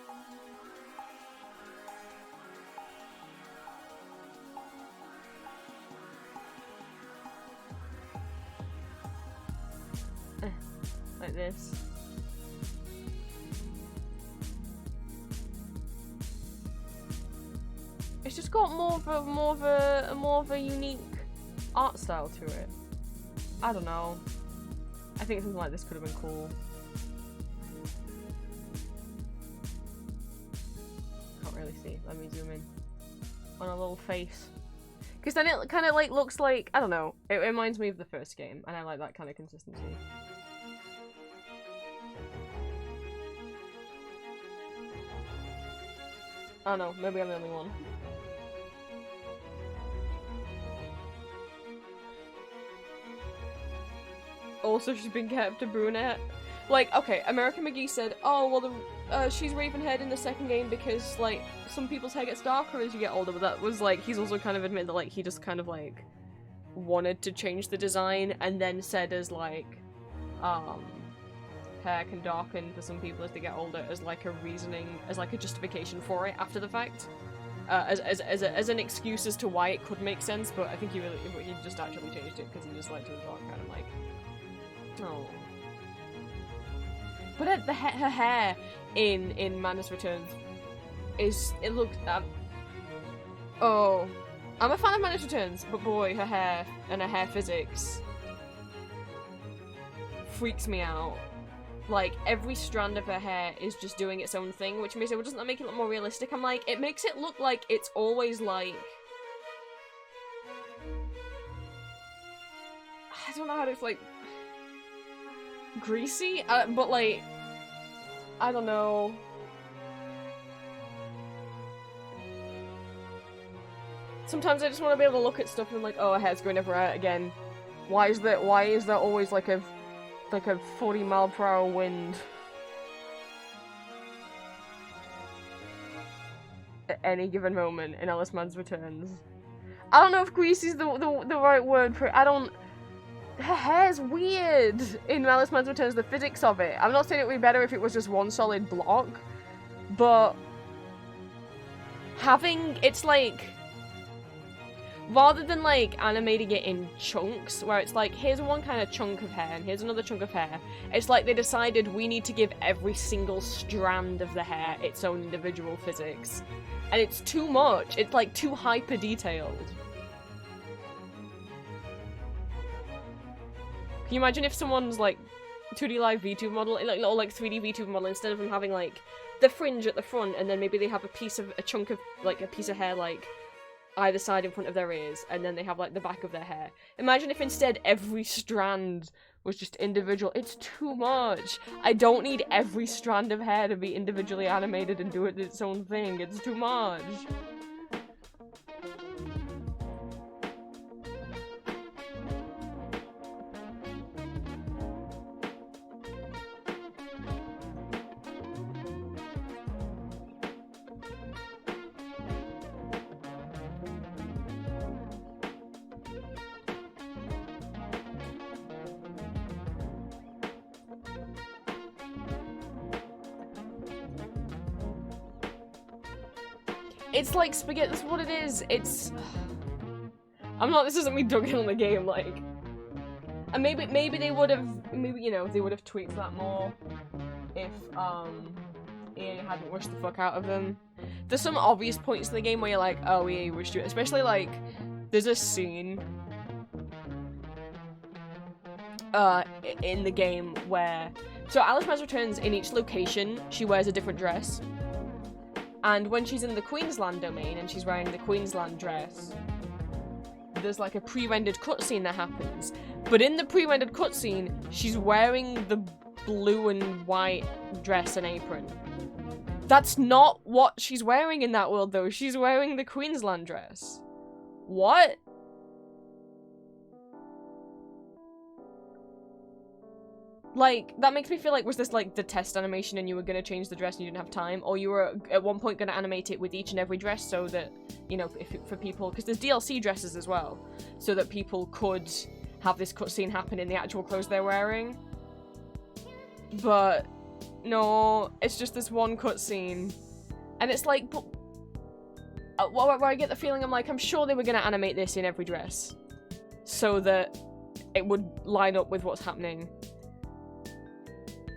Like this. It's just got more of a unique art style to it. I don't know. I think something like this could have been cool. Can't really see. Let me zoom in on a little face. Because then it kind of like looks like, I don't know. It reminds me of the first game, and I like that kind of consistency. Oh no, maybe I'm the only one. also she's been kept a brunette. Like, okay, American McGee said, oh, well, she's raven-haired in the second game because, like, some people's hair gets darker as you get older, but that was, like, he's also kind of admitted that, like, he just kind of, like, wanted to change the design, and then said as, like, hair can darken for some people as they get older as, like, a reasoning, as, like, a justification for it after the fact. As an excuse as to why it could make sense, but I think he just actually changed it because he just liked it dark, kind of like, oh. But her hair in Madness Returns it looks, oh, I'm a fan of Madness Returns, but boy, her hair and her hair physics freaks me out. Like, every strand of her hair is just doing its own thing, which makes it, well, doesn't that make it look more realistic? I'm like, it makes it look like it's always, like, I don't know how to, like, greasy? But, like, I don't know. Sometimes I just want to be able to look at stuff and I'm like, oh, her hair's going everywhere again. Why is there always, like a 40-mile-per-hour wind at any given moment in Alice Madness Returns? I don't know if greasy's the right word for it. Her hair's weird in Alice Madness Returns, the physics of it. I'm not saying it would be better if it was just one solid block, but it's like, rather than, like, animating it in chunks, where it's like, here's one kind of chunk of hair, and here's another chunk of hair, it's like they decided we need to give every single strand of the hair its own individual physics. And it's too much. It's, like, too hyper-detailed. Can you imagine if someone's, like, 2D Live VTuber model, or, like, 3D VTuber model, instead of them having, like, the fringe at the front, and then maybe they have a chunk of, like, a piece of hair, like, either side in front of their ears, and then they have, like, the back of their hair. Imagine if instead every strand was just individual. It's too much. I don't need every strand of hair to be individually animated and do its own thing. It's too much. It's like spaghetti, that's what it is. It's... this isn't me dunking on the game, like... And maybe they would've, you know, they would've tweaked that more if, EA hadn't rushed the fuck out of them. There's some obvious points in the game where you're like, oh, EA rushed you, especially, like, there's a scene in the game where... So Alice Madness Returns, in each location, she wears a different dress. And when she's in the Queensland domain and she's wearing the Queensland dress, there's like a pre-rendered cutscene that happens. But in the pre-rendered cutscene, she's wearing the blue and white dress and apron. That's not what she's wearing in that world, though. She's wearing the Queensland dress. What? Like, that makes me feel like, was this, like, the test animation and you were gonna change the dress and you didn't have time? Or you were, at one point, gonna animate it with each and every dress so that, you know, for people... Because there's DLC dresses as well. So that people could have this cutscene happen in the actual clothes they're wearing. But, no, it's just this one cutscene. And it's like, but... where I get the feeling, I'm like, I'm sure they were gonna animate this in every dress. So that it would line up with what's happening.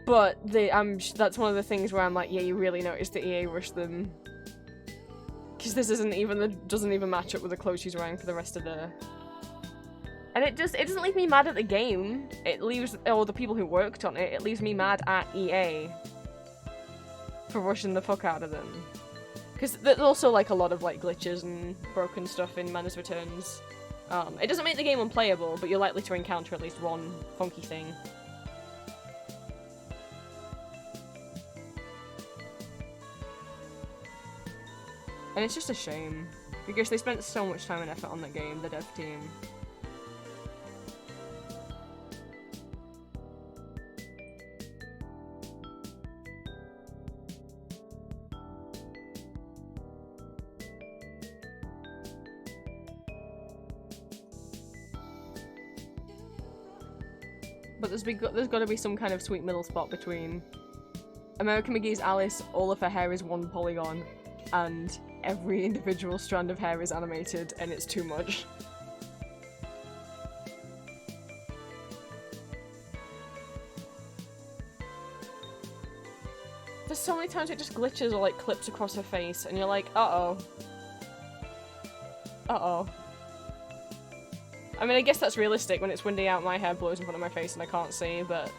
But that's one of the things where I'm like, yeah, you really notice that EA rushed them. Because this doesn't even match up with the clothes she's wearing for the rest of the... And it doesn't leave me mad at the game. It leaves, or the people who worked on it, it leaves me mad at EA. For rushing the fuck out of them. Because there's also, like, a lot of, like, glitches and broken stuff in Madness Returns. It doesn't make the game unplayable, but you're likely to encounter at least one funky thing. And it's just a shame, because they spent so much time and effort on that game, the dev team. But there's got to be some kind of sweet middle spot between American McGee's Alice, all of her hair is one polygon, and every individual strand of hair is animated, and it's too much. There's so many times it just glitches or like clips across her face, and you're like, uh-oh. Uh-oh. I mean, I guess that's realistic. When it's windy out, my hair blows in front of my face and I can't see, but...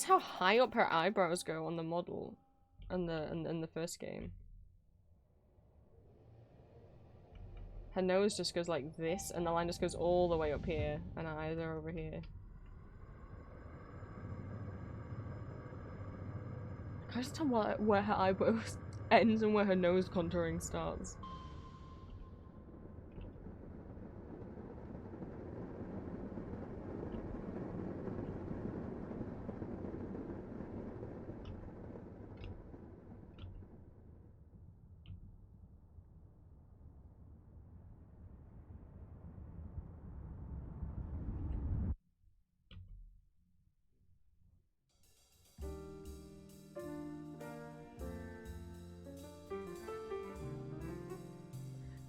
How high up her eyebrows go on the model in the first game. Her nose just goes like this, and the line just goes all the way up here, and her eyes are over here. I can't just tell where her eyebrows ends and where her nose contouring starts.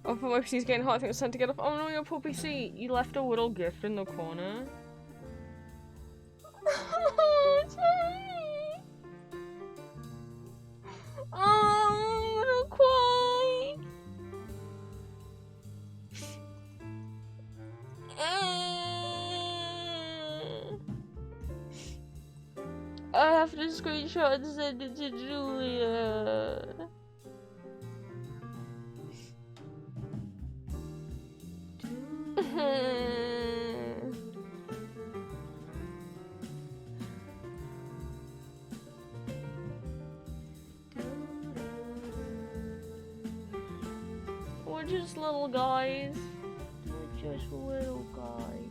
Oh, but my PC's getting hot. I think it's time to get off. Oh no, your poor PC! You left a little gift in the corner. Oh, sorry. Oh, I'm gonna cry. I have to screenshot and send it to Julia. We're just little guys. We're just little guys.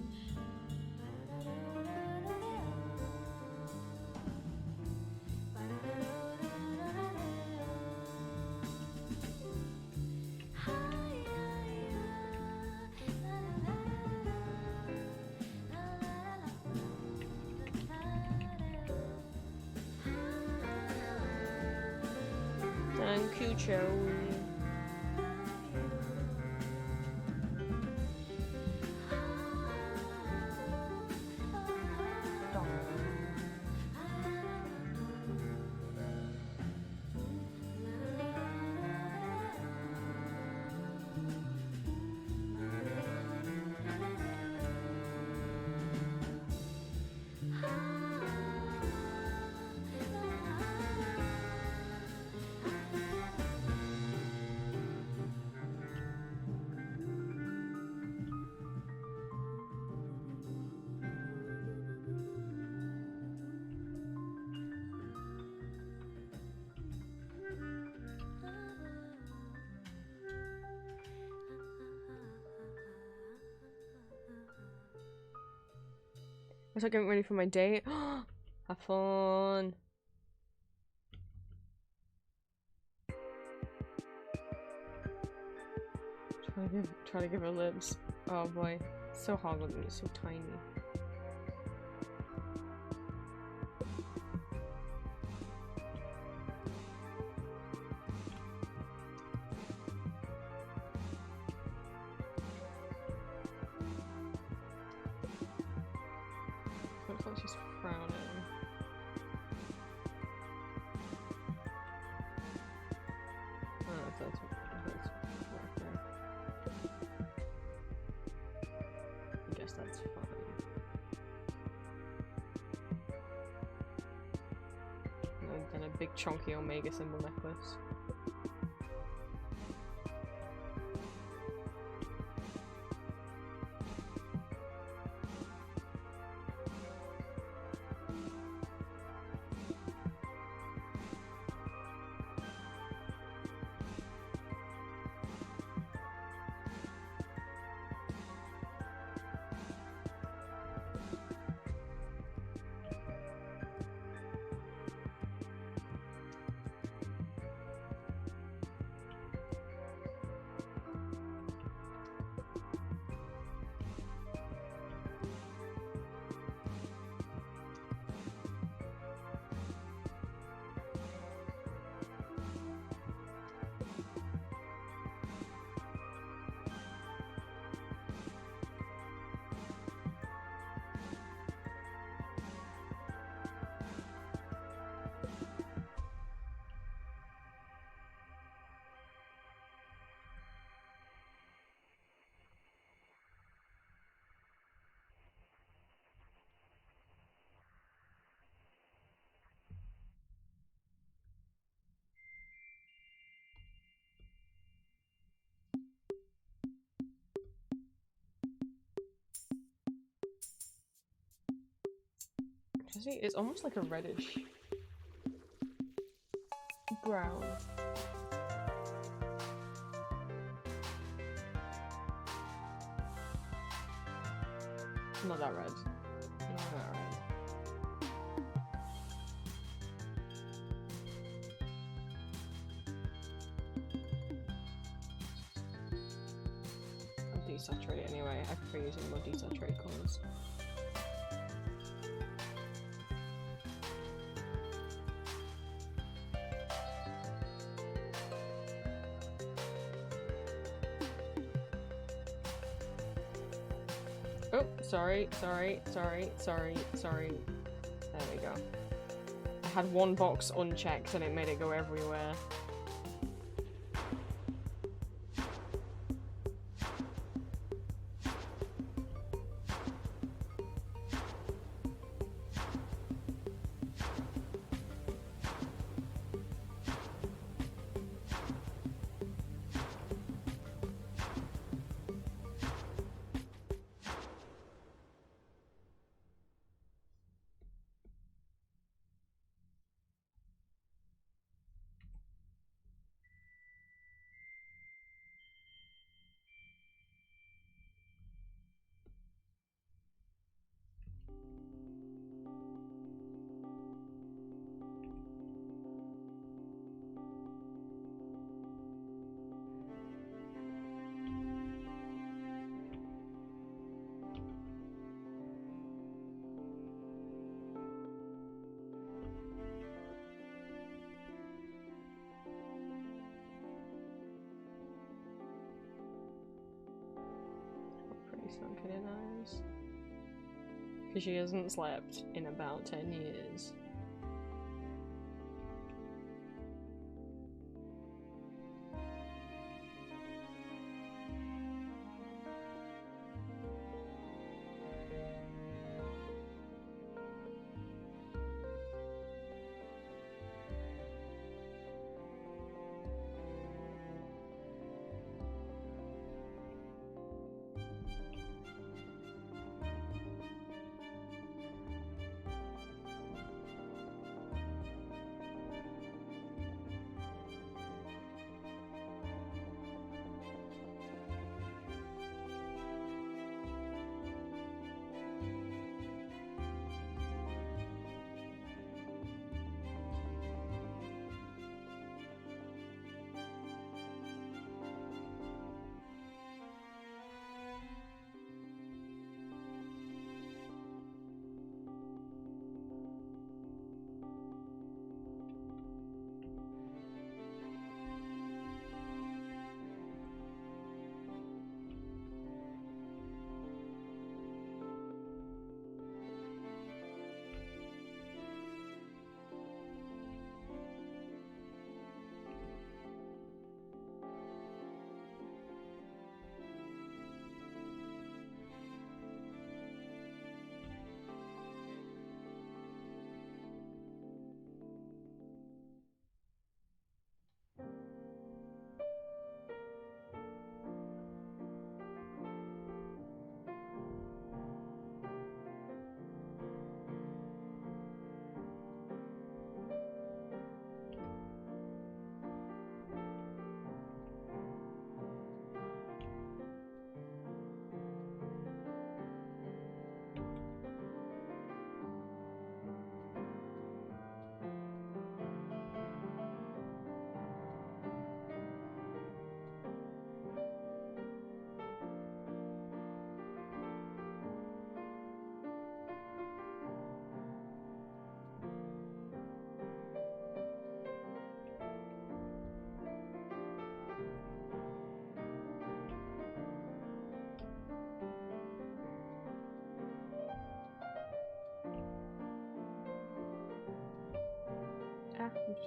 Thank you, Joey. I was like getting ready for my date. Have fun. Try to give her lips. Oh boy, it's so hard looking. It's so tiny. Looks like she's frowning. big chunky Omega symbol necklace. See, it's almost like a reddish brown. Not that red. Not that red. I'll desaturate it anyway. I prefer using more desaturated colours. Oh, sorry. There we go. I had one box unchecked and it made it go everywhere. Sunken in eyes. Because she hasn't slept in about 10 years.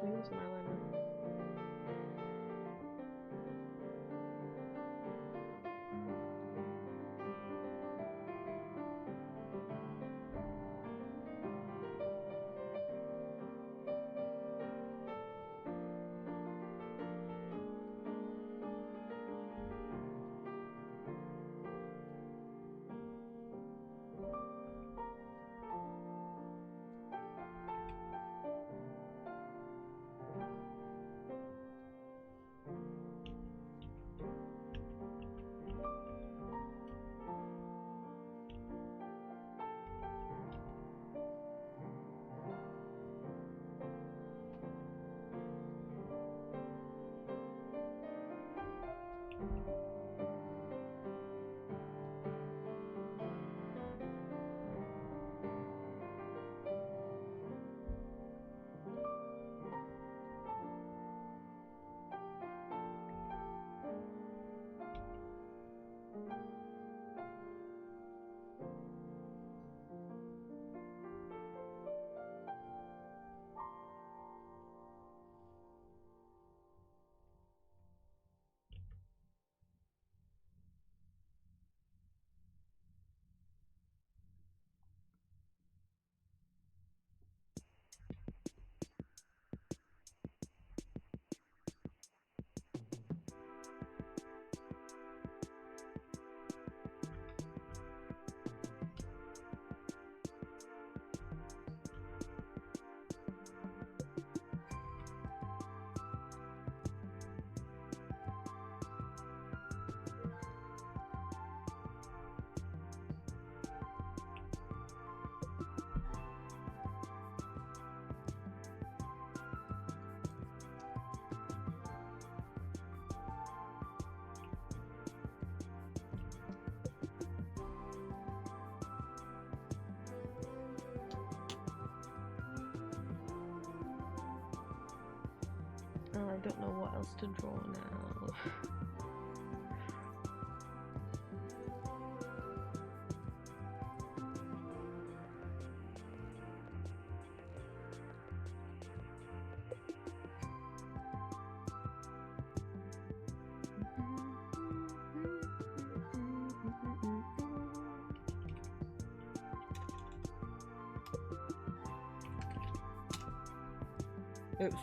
Cheers, Melon. Oh, I don't know what else to draw now. Oops.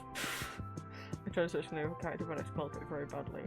I chose such an over character, but I spelled it very badly.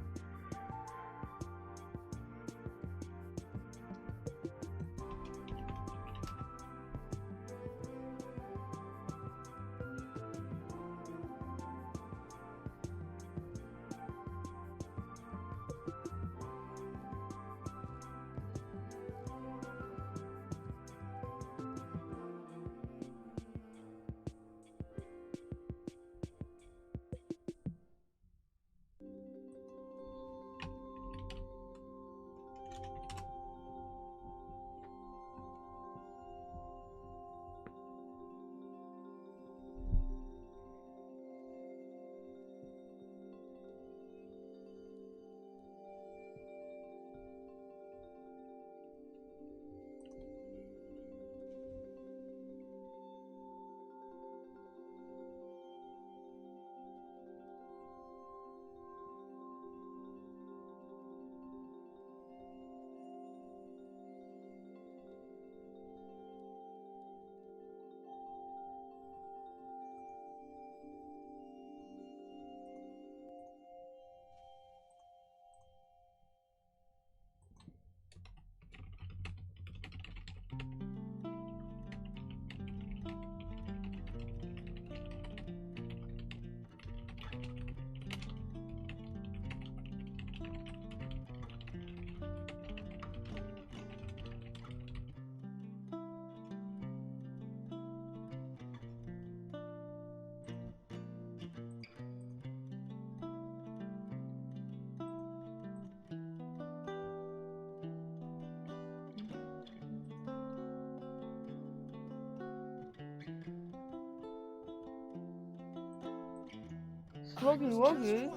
Sluggy Wuggy?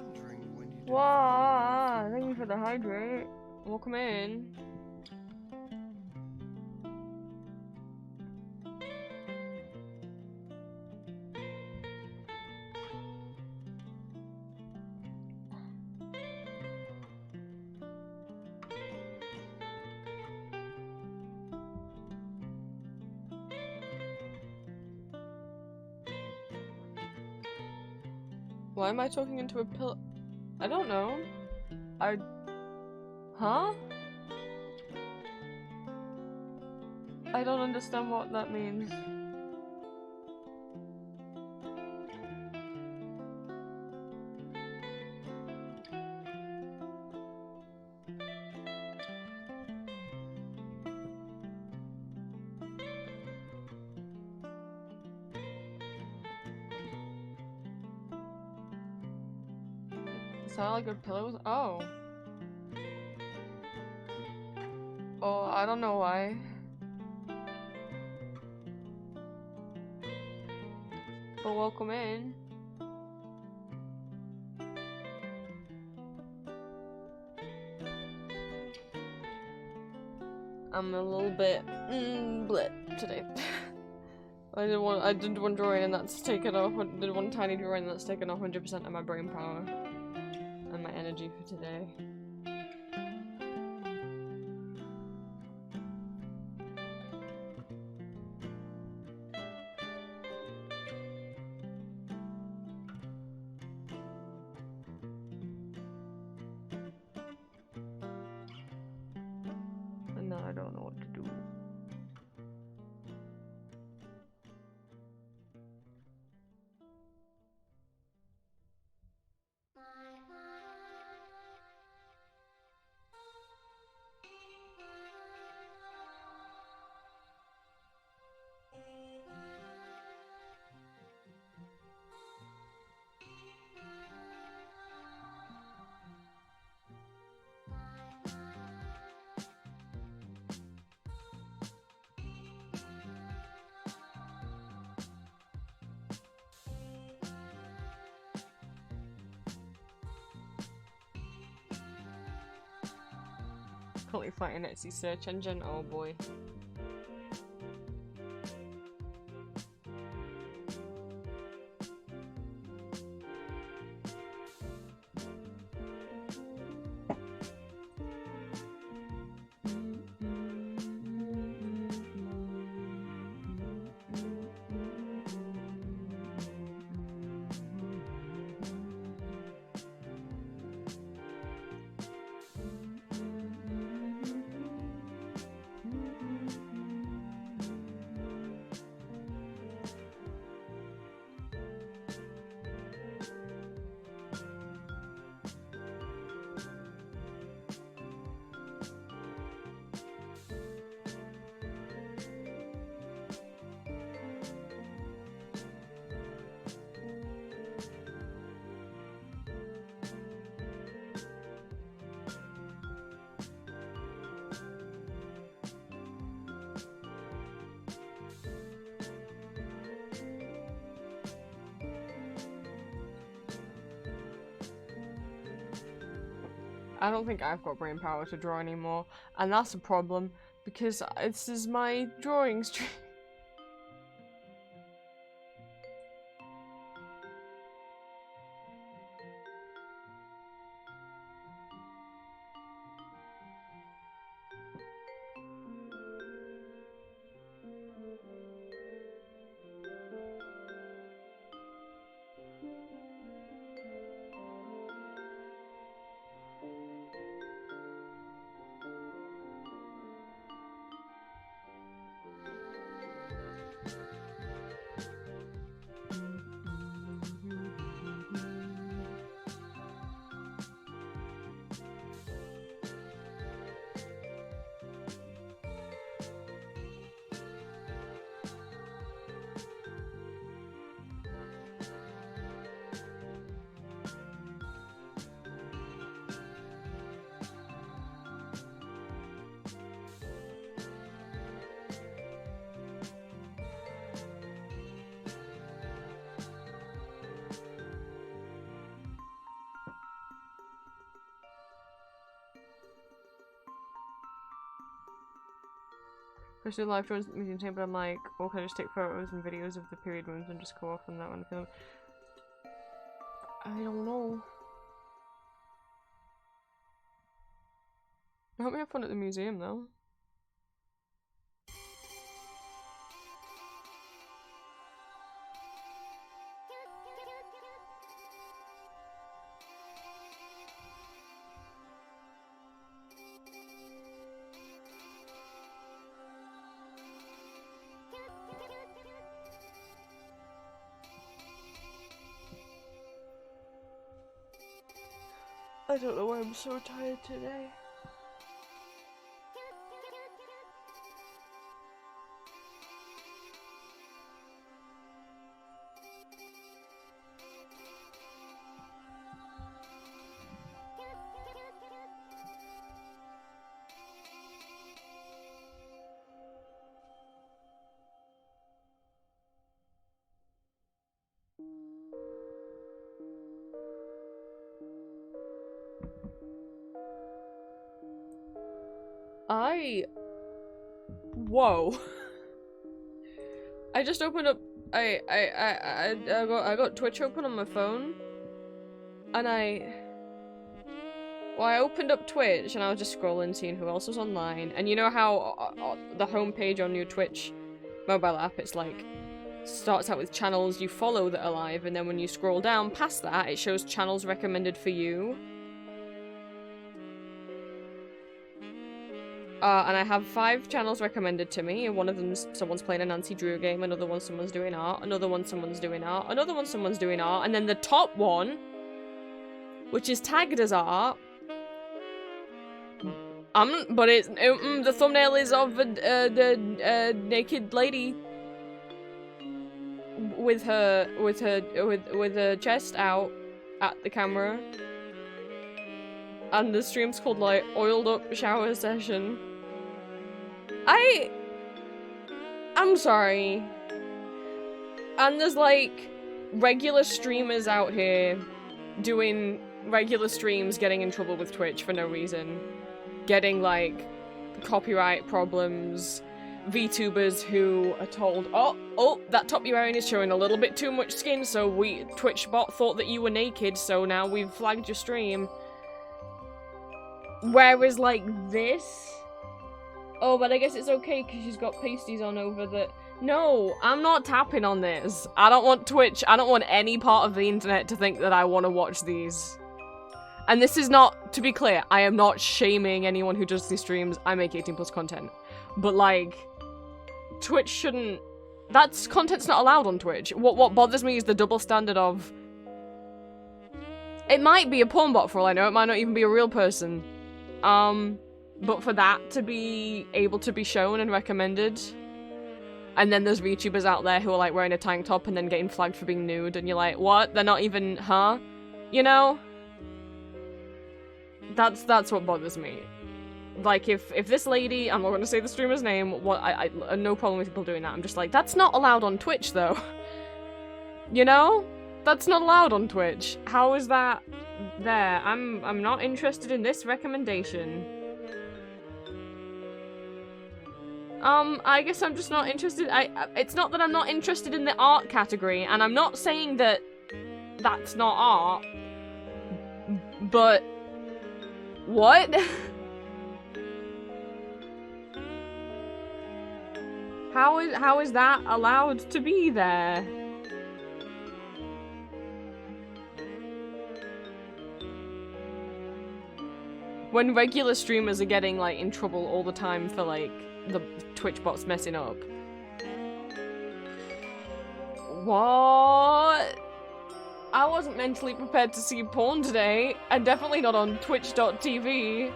Wow, thank you for the hydrate. Welcome in. Why am I talking into a pillow? I don't know. Huh? I don't understand what that means. Sound like good pillows? Oh. Oh, I don't know why. But welcome in. I'm a little bit bleh today. I did one drawing and that's taken off. Did one tiny drawing that's taken off 100% of my brain power and my energy for today. And now I don't know what to do. Currently fighting Etsy search engine, oh boy. I don't think I've got brain power to draw anymore, and that's a problem because this is my drawing stream. Especially live drawings at the museum table, I'm like, or can I just take photos and videos of the period rooms and just go off on that one film? I don't know. I hope we have fun at the museum though. I don't know why I'm so tired today. Whoa. I just opened up I got Twitch open on my phone and I opened up Twitch and I was just scrolling seeing who else was online, and you know how the homepage on your Twitch mobile app, it's like starts out with channels you follow that are live, and then when you scroll down past that it shows channels recommended for you. And I have 5 channels recommended to me, and one of them's someone's playing a Nancy Drew game, another one someone's doing art, another one someone's doing art, another one someone's doing art, and then the top one, which is tagged as art, but it's the thumbnail is of the naked lady with her chest out at the camera. And the stream's called, like, Oiled Up Shower Session. I'm sorry. And there's, like, regular streamers out here doing regular streams getting in trouble with Twitch for no reason. Getting, like, copyright problems. VTubers who are told, oh, that top you're wearing is showing a little bit too much skin, so Twitch bot thought that you were naked, so now we've flagged your stream. Whereas, like, this... Oh, but I guess it's okay because she's got pasties on over the... No, I'm not tapping on this. I don't want Twitch, I don't want any part of the internet to think that I want to watch these. And this is not, to be clear, I am not shaming anyone who does these streams. I make 18+ content. But, like, Twitch shouldn't... That's content's not allowed on Twitch. What bothers me is the double standard of... It might be a porn bot for all I know, it might not even be a real person. But for that to be able to be shown and recommended, and then there's VTubers out there who are like wearing a tank top and then getting flagged for being nude, and you're like, what? They're not even, huh? You know? That's what bothers me. Like, if this lady, I'm not gonna say the streamer's name, I no problem with people doing that, I'm just like, that's not allowed on Twitch, though. You know? That's not allowed on Twitch. How is that there? I'm not interested in this recommendation. I guess I'm just not interested. It's not that I'm not interested in the art category, and I'm not saying that that's not art. But what? How is that allowed to be there? When regular streamers are getting, like, in trouble all the time for, like, the Twitch bots messing up. What? I wasn't mentally prepared to see porn today, and definitely not on twitch.tv.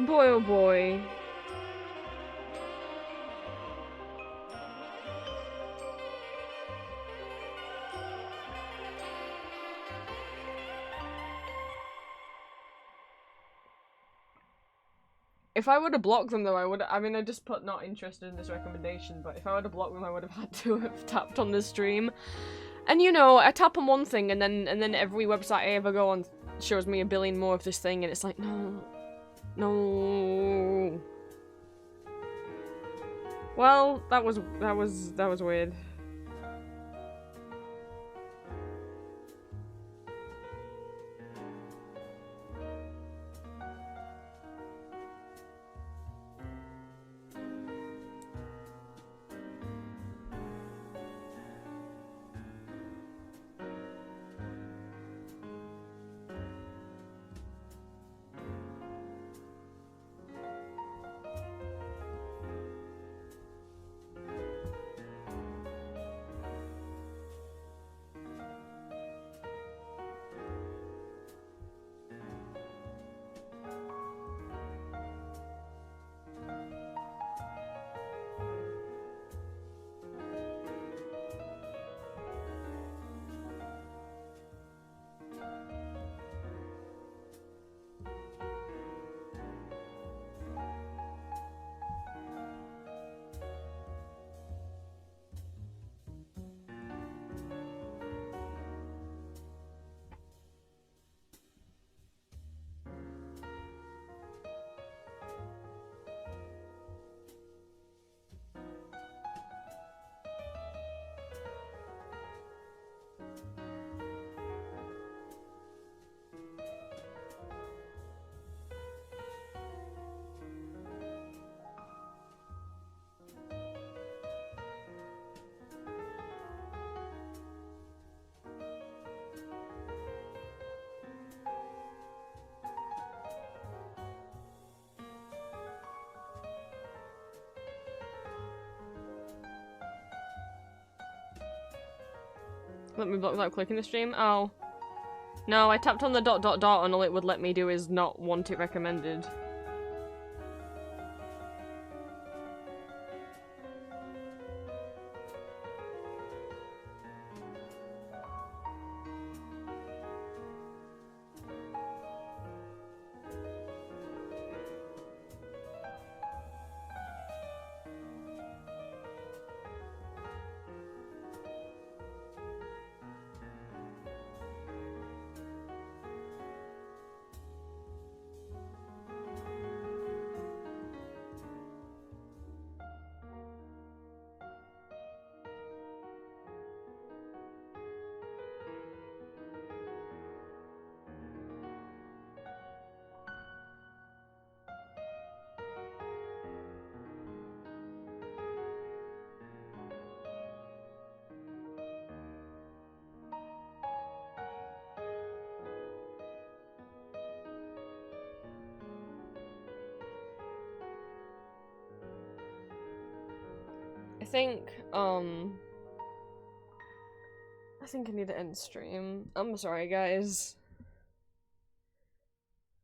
Boy oh boy. If I were to block them, though, I mean, I just put not interested in this recommendation, but if I were to block them, I would have had to have tapped on the stream. And, you know, I tap on one thing, and then every website I ever go on shows me a billion more of this thing, and it's like, no. No. Well, that was weird. Let me block without clicking the stream. Oh. No, I tapped on the ... and all it would let me do is not want it recommended. I think I need to end stream. I'm sorry, guys.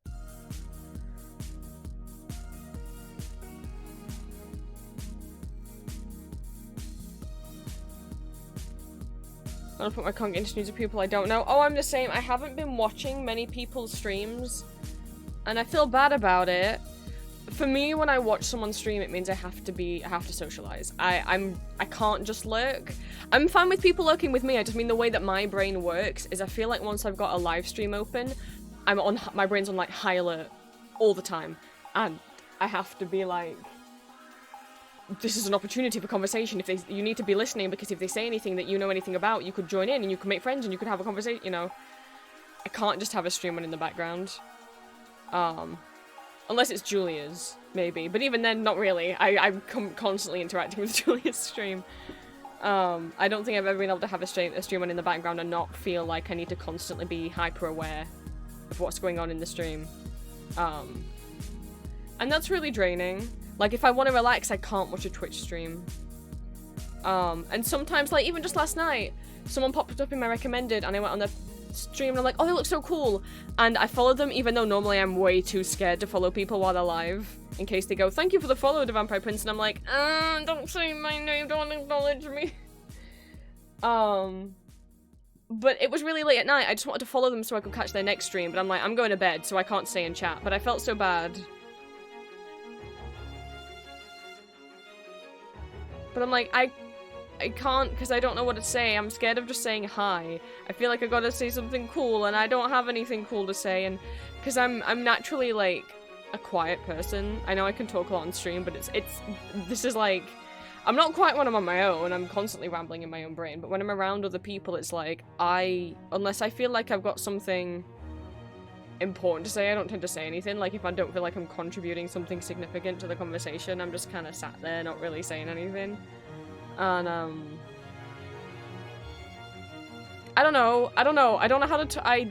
I'm gonna put my content into news of people I don't know. Oh, I'm the same. I haven't been watching many people's streams, and I feel bad about it. For me, when I watch someone stream, it means I have to socialize. I can't just lurk. I'm fine with people lurking with me. I just mean the way that my brain works is I feel like once I've got a live stream open, my brain's on like high alert all the time, and I have to be like, this is an opportunity for conversation. You need to be listening, because if they say anything that you know anything about, you could join in and you could make friends and you could have a conversation. You know, I can't just have a stream on in the background. Unless it's Julia's, maybe. But even then, not really. I'm constantly interacting with Julia's stream. I don't think I've ever been able to have a stream on in the background and not feel like I need to constantly be hyper-aware of what's going on in the stream. And that's really draining. Like, if I want to relax, I can't watch a Twitch stream. And sometimes, like, even just last night, someone popped up in my recommended and I went on the stream and I'm like, oh, they look so cool, and I followed them even though normally I'm way too scared to follow people while they're live in case they go, thank you for the follow, the Vampire Prince, and I'm like, don't say my name, don't acknowledge me. But it was really late at night. I just wanted to follow them so I could catch their next stream, but I'm like, I'm going to bed so I can't stay and chat, but I felt so bad. But I'm like, I can't, because I don't know what to say. I'm scared of just saying hi. I feel like I gotta say something cool, and I don't have anything cool to say, and because I'm naturally, like, a quiet person. I know I can talk a lot on stream, but this is like, I'm not quiet when I'm on my own. I'm constantly rambling in my own brain, but when I'm around other people, it's like, unless I feel like I've got something important to say, I don't tend to say anything. Like, if I don't feel like I'm contributing something significant to the conversation, I'm just kind of sat there not really saying anything. And I don't know how to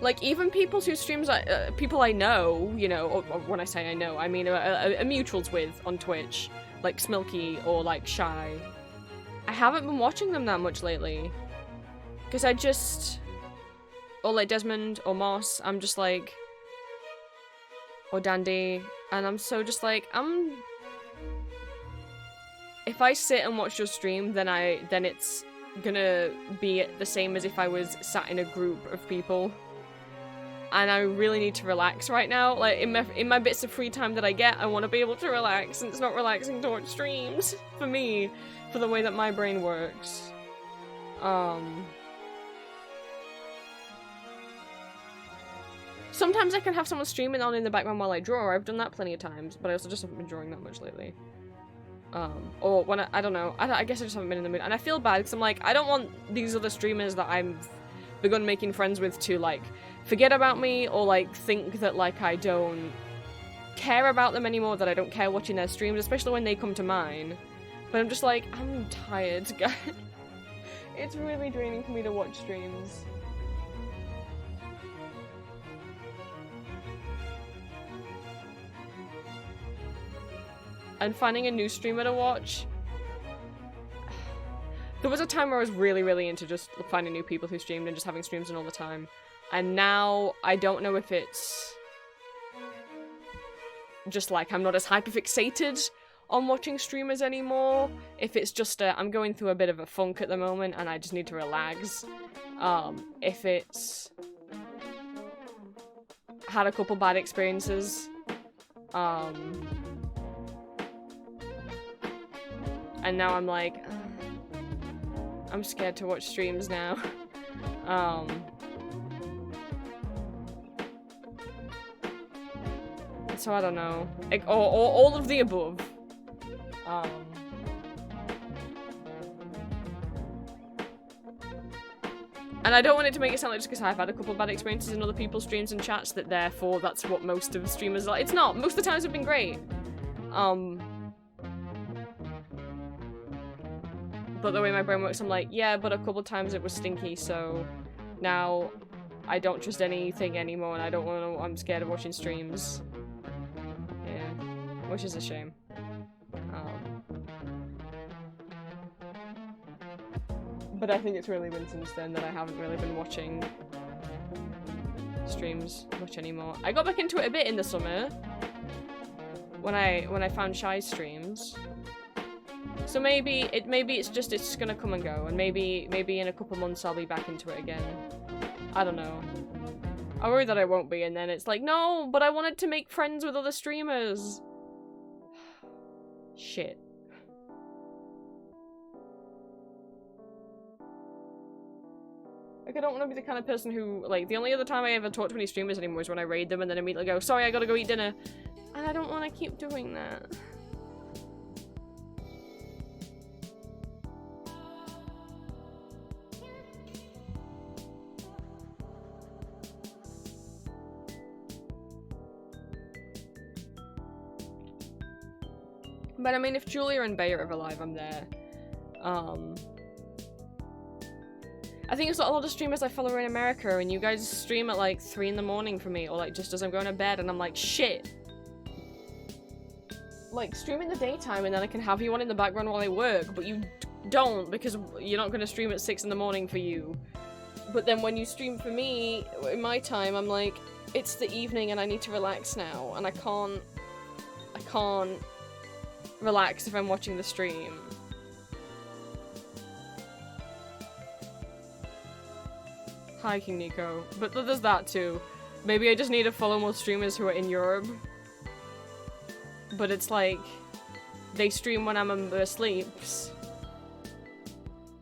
like, even people whose streams people I know, you know, or when I say I know, I mean a mutuals with on Twitch, like Smilky or like Shy. I haven't been watching them that much lately, because or like Desmond or Moss, I'm just like, or Dandy, and I'm so just like, if I sit and watch your stream, then it's gonna be the same as if I was sat in a group of people, and I really need to relax right now. Like, in my bits of free time that I get, I want to be able to relax, and it's not relaxing to watch streams for me, for the way that my brain works. Sometimes I can have someone streaming on in the background while I draw. I've done that plenty of times, but I also just haven't been drawing that much lately. Or when I don't know. I guess I just haven't been in the mood. And I feel bad because I'm like, I don't want these other streamers that I've begun making friends with to, like, forget about me or, like, think that, like, I don't care about them anymore, that I don't care watching their streams, especially when they come to mine. But I'm just like, I'm tired, guys. It's really draining for me to watch streams. and finding a new streamer to watch. There was a time where I was really into just finding new people who streamed and just having streams on all the time. And now, I don't know if it's just like I'm not as hyperfixated on watching streamers anymore. If it's just I'm going through a bit of a funk at the moment and I just need to relax. If it's had a couple bad experiences. And now I'm like, I'm scared to watch streams now. So I don't know. Like, all of the above. And I don't want it to make it sound like just because I've had a couple of bad experiences in other people's streams and chats that therefore that's what most of streamers are. It's not. Most of the times have been great. But the way my brain works, I'm like, yeah, but a couple of times it was stinky, so now I don't trust anything anymore and I don't want to, I'm scared of watching streams. Yeah, which is a shame. But I think it's really been since then that I haven't really been watching streams much anymore. I got back into it a bit in the summer when I found Shy's streams. So maybe it's just gonna come and go, and maybe in a couple months I'll be back into it again. I don't know. I worry that I won't be, and then it's like, no, but I wanted to make friends with other streamers. Shit. Like, I don't want to be the kind of person who, like, the only other time I ever talk to any streamers anymore is when I raid them and then immediately go, sorry, I gotta go eat dinner. And I don't want to keep doing that. But I mean, if Julia and Bay are ever live, I'm there. I think it's a lot of streamers I follow in America, and you guys stream at like 3 in the morning for me, or like just as I'm going to bed, and I'm like, shit. Like, stream in the daytime, and then I can have you on in the background while I work, but you don't, because you're not going to stream at 6 in the morning for you. But then when you stream for me, in my time, I'm like, it's the evening and I need to relax now, and I can't relax if I'm watching the stream. Hi, King Nico. But there's that too. Maybe I just need to follow more streamers who are in Europe. But it's like, they stream when I'm asleep.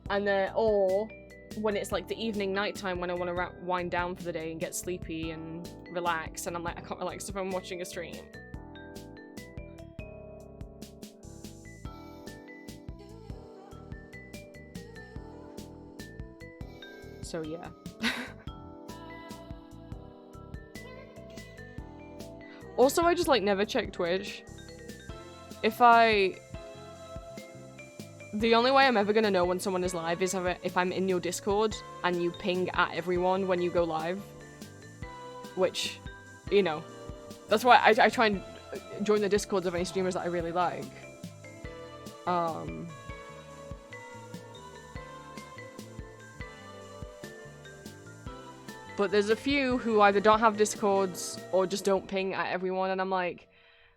And then, or when it's like the evening, nighttime, when I want to wind down for the day and get sleepy and relax. And I'm like, I can't relax if I'm watching a stream. So yeah. Also, I just like never check Twitch. The only way I'm ever gonna know when someone is live is if I'm in your Discord and you ping at everyone when you go live. Which, you know, that's why I try and join the Discords of any streamers that I really like. But there's a few who either don't have Discords or just don't ping at everyone, and I'm like,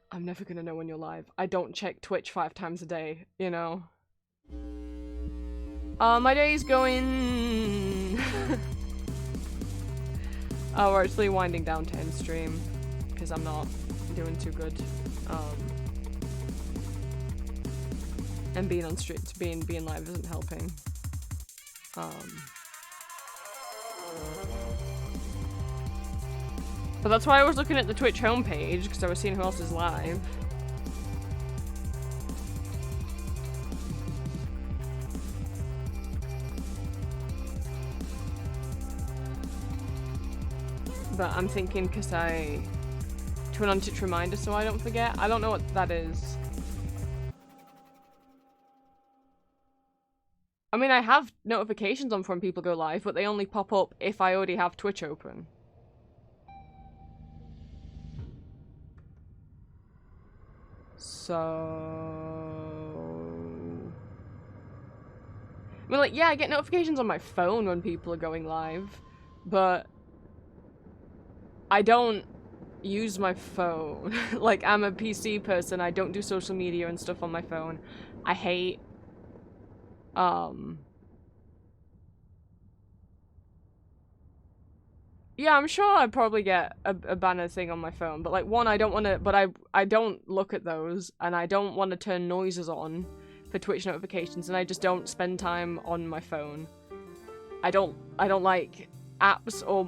I'm never gonna know when you're live. I don't check Twitch 5 times a day, you know? My day's going... Oh, we're actually winding down to end stream, because I'm not doing too good. And being on stream, being live isn't helping. But that's why I was looking at the Twitch homepage, because I was seeing who else is live. But I'm thinking because I turn on Twitch Reminder so I don't forget. I don't know what that is. I mean, I have notifications on from people go live, but they only pop up if I already have Twitch open. So... I mean, like, yeah, I get notifications on my phone when people are going live, but I don't use my phone. Like, I'm a PC person, I don't do social media and stuff on my phone. I hate, yeah, I'm sure I'd probably get a banner thing on my phone, but like, one, I don't want to, but I don't look at those, and I don't want to turn noises on for Twitch notifications, and I just don't spend time on my phone. I don't like apps or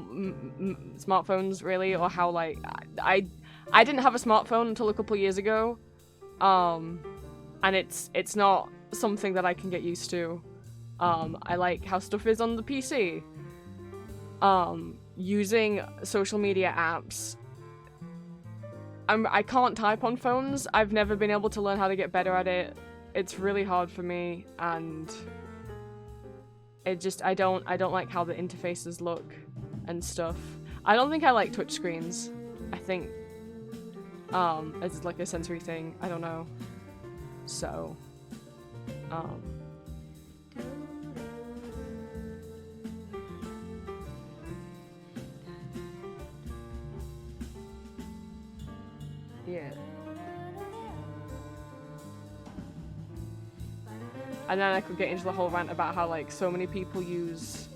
smartphones really, or how like, I didn't have a smartphone until a couple of years ago, and it's not something that I can get used to. I like how stuff is on the PC. Using social media apps. I can't type on phones. I've never been able to learn how to get better at it. It's really hard for me, and it just, I don't like how the interfaces look and stuff. I don't think I like touch screens. I think it's like a sensory thing. I don't know. So yeah. And then I could get into the whole rant about how, like, so many people use...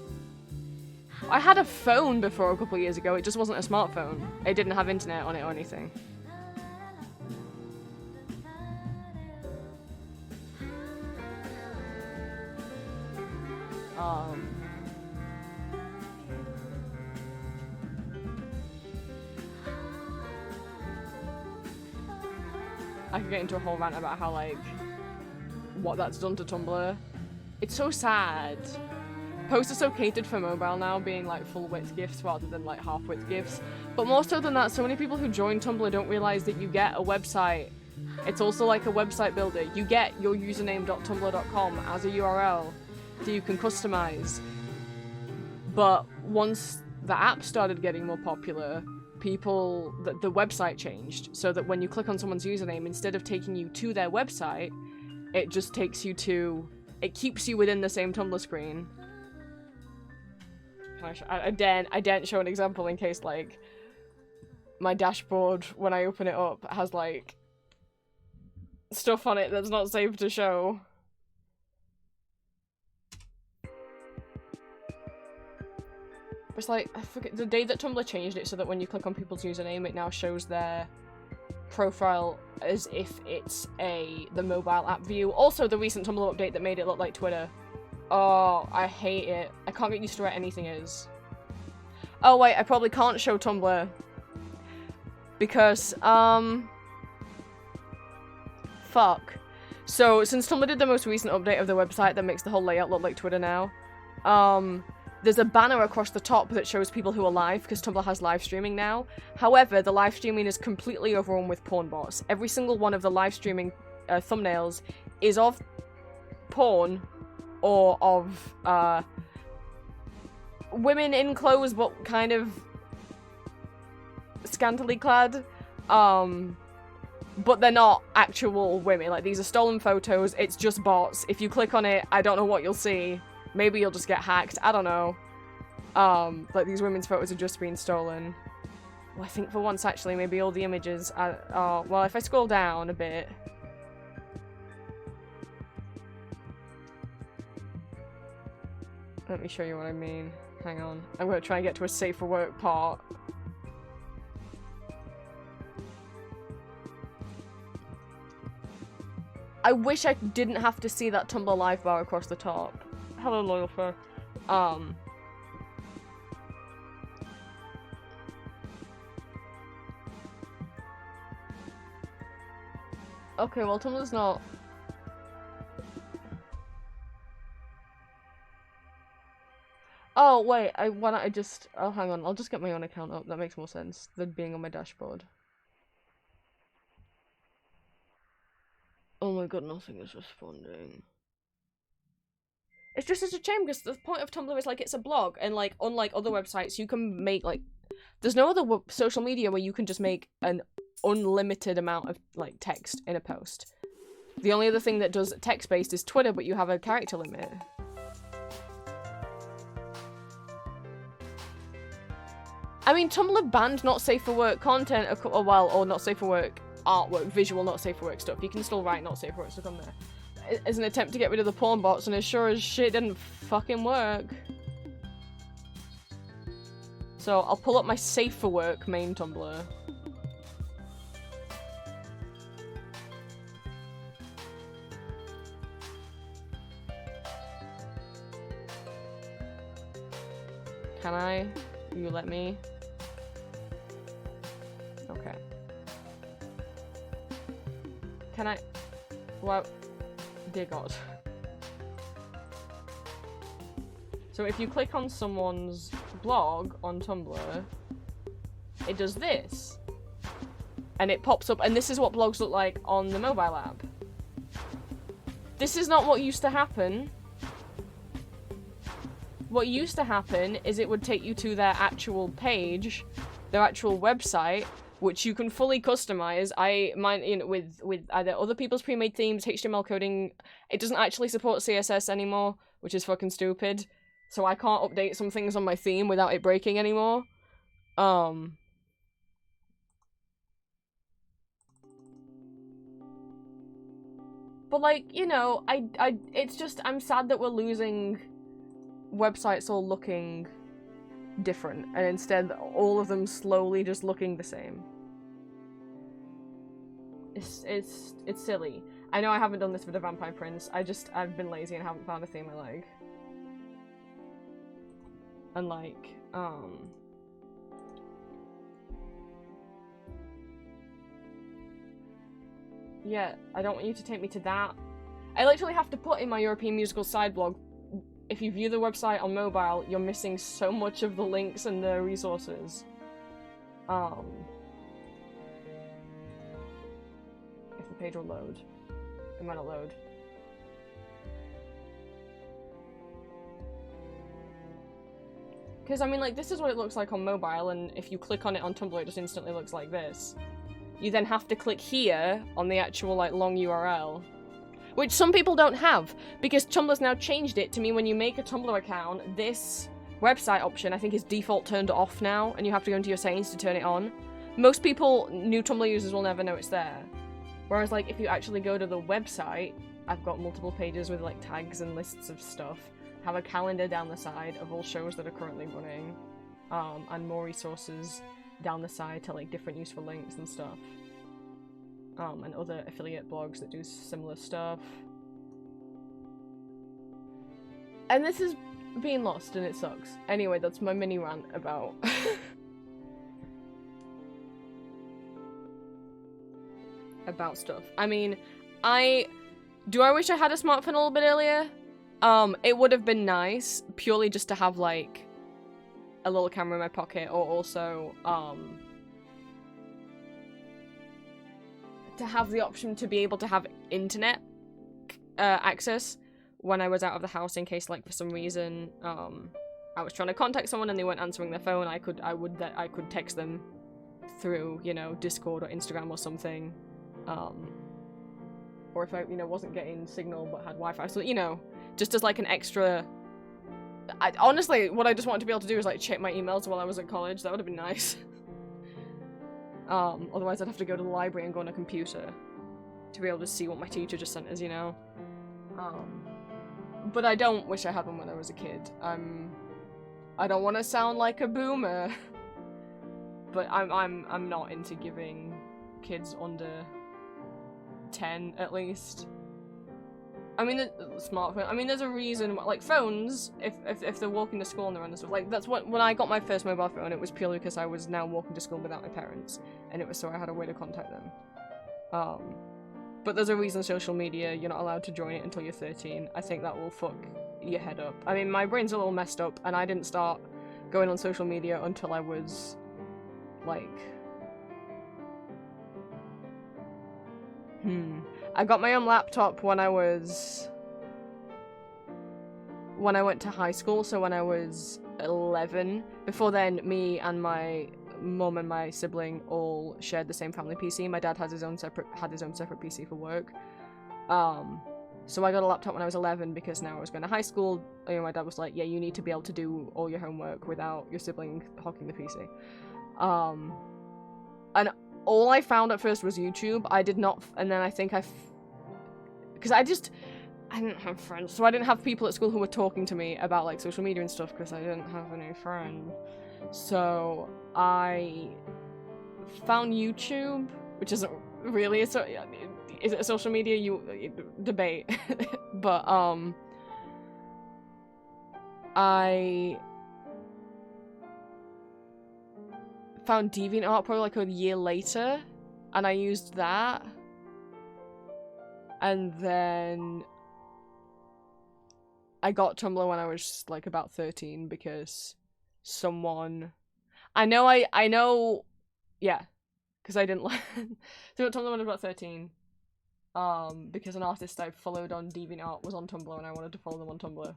I had a phone before a couple of years ago, it just wasn't a smartphone. It didn't have internet on it or anything. I could get into a whole rant about how, like, what that's done to Tumblr. It's so sad. Posts are so catered for mobile now, being like full-width GIFs rather than like half-width GIFs. But more so than that, so many people who join Tumblr don't realize that you get a website. It's also like a website builder. You get your username.tumblr.com as a URL that you can customize. But once the app started getting more popular, the website changed, so that when you click on someone's username, instead of taking you to their website, it just takes you to... It keeps you within the same Tumblr screen. I daren't show an example in case, like, my dashboard, when I open it up, has, like, stuff on it that's not safe to show. It's like, I forget, the day that Tumblr changed it so that when you click on people's username, it now shows their profile as if it's the mobile app view. Also, the recent Tumblr update that made it look like Twitter. Oh, I hate it. I can't get used to where anything is. Oh wait, I probably can't show Tumblr. Because, fuck. So, since Tumblr did the most recent update of the website that makes the whole layout look like Twitter now, there's a banner across the top that shows people who are live, because Tumblr has live streaming now. However, the live streaming is completely overrun with porn bots. Every single one of the live streaming thumbnails is of porn, or of women in clothes but kind of scantily clad. But they're not actual women. Like, these are stolen photos, it's just bots. If you click on it, I don't know what you'll see. Maybe you'll just get hacked, I don't know. Like, these women's photos have just been stolen. Well, I think for once, actually, maybe all the images are... well, if I scroll down a bit... Let me show you what I mean. Hang on. I'm gonna try and get to a safer work part. I wish I didn't have to see that Tumblr live bar across the top. Hello, Loyal Fur. Okay, well, Tumblr's not... Oh, wait, why don't I just... Oh, hang on, I'll just get my own account up. That makes more sense than being on my dashboard. Oh my god, nothing is responding. It's just such a shame, because the point of Tumblr is, like, it's a blog, and, like, unlike other websites, you can make, like... There's no other social media where you can just make an unlimited amount of like text in a post. The only other thing that does text-based is Twitter, but you have a character limit. I mean, Tumblr banned not safe for work content or not safe for work artwork, visual not safe for work stuff. You can still write not safe for work stuff on there. As an attempt to get rid of the porn bots, and as sure as shit didn't fucking work. So I'll pull up my safe for work main Tumblr. Can I? Will you let me? Okay. Can I? Well, dear God. So if you click on someone's blog on Tumblr, it does this. And it pops up, and this is what blogs look like on the mobile app. This is not what used to happen. What used to happen is it would take you to their actual page, their actual website, which you can fully customize. With either other people's pre-made themes, HTML coding. It doesn't actually support CSS anymore, which is fucking stupid. So I can't update some things on my theme without it breaking anymore. But like, you know, it's just, I'm sad that we're losing websites all looking different, and instead all of them slowly just looking the same. It's silly. I know I haven't done this for the Vampire Prince. I've been lazy and haven't found a theme I like. And like, yeah, I don't want you to take me to that. I literally have to put in my European musical side blog, if you view the website on mobile, you're missing so much of the links and the resources. If the page will load. It might not load. Because, I mean, like, this is what it looks like on mobile, and if you click on it on Tumblr, it just instantly looks like this. You then have to click here on the actual, like, long URL. Which some people don't have, because Tumblr's now changed it to mean when you make a Tumblr account, this website option, I think, is default turned off now, and you have to go into your settings to turn it on. Most people, new Tumblr users, will never know it's there. Whereas, like, if you actually go to the website, I've got multiple pages with, like, tags and lists of stuff, have a calendar down the side of all shows that are currently running, and more resources down the side to, like, different useful links and stuff. And other affiliate blogs that do similar stuff. And this is being lost and it sucks. Anyway, that's my mini rant about about stuff. I mean, I wish I had a smartphone a little bit earlier? It would have been nice, purely just to have, like, a little camera in my pocket, or also, to have the option to be able to have internet access when I was out of the house, in case, like, for some reason I was trying to contact someone and they weren't answering their phone. I could text them through, you know, Discord or Instagram or something, or if I, you know, wasn't getting signal but had Wi-Fi, so, you know, just as like an extra. Honestly, what I just wanted to be able to do is, like, check my emails while I was at college. That would have been nice. Otherwise I'd have to go to the library and go on a computer to be able to see what my teacher just sent us, you know? But I don't wish I had one when I was a kid. I don't want to sound like a boomer, but I'm not into giving kids under 10, at least. I mean, smartphone. I mean, there's a reason. Like, phones, if they're walking to school and they're on the stuff, like, that's what, when I got my first mobile phone, it was purely because I was now walking to school without my parents, and it was so I had a way to contact them. But there's a reason social media, you're not allowed to join it until you're 13. I think that will fuck your head up. I mean, my brain's a little messed up, and I didn't start going on social media until I was, like, I got my own laptop when I went to high school, so when I was 11. Before then, me and my mum and my sibling all shared the same family PC. My dad had his own separate PC for work. So I got a laptop when I was 11 because now I was going to high school. You know, my dad was like, yeah, you need to be able to do all your homework without your sibling hogging the PC. And all I found at first was YouTube. I did not, and then I think because I didn't have friends, so I didn't have people at school who were talking to me about like social media and stuff because I didn't have any friends. So I found YouTube, which isn't really is it a social media? You debate, but I found DeviantArt probably like a year later, and I used that, and then I got Tumblr when I was like about 13 because someone I know yeah, because I didn't learn. So I got Tumblr when I was about 13 because an artist I followed on DeviantArt was on Tumblr and I wanted to follow them on Tumblr.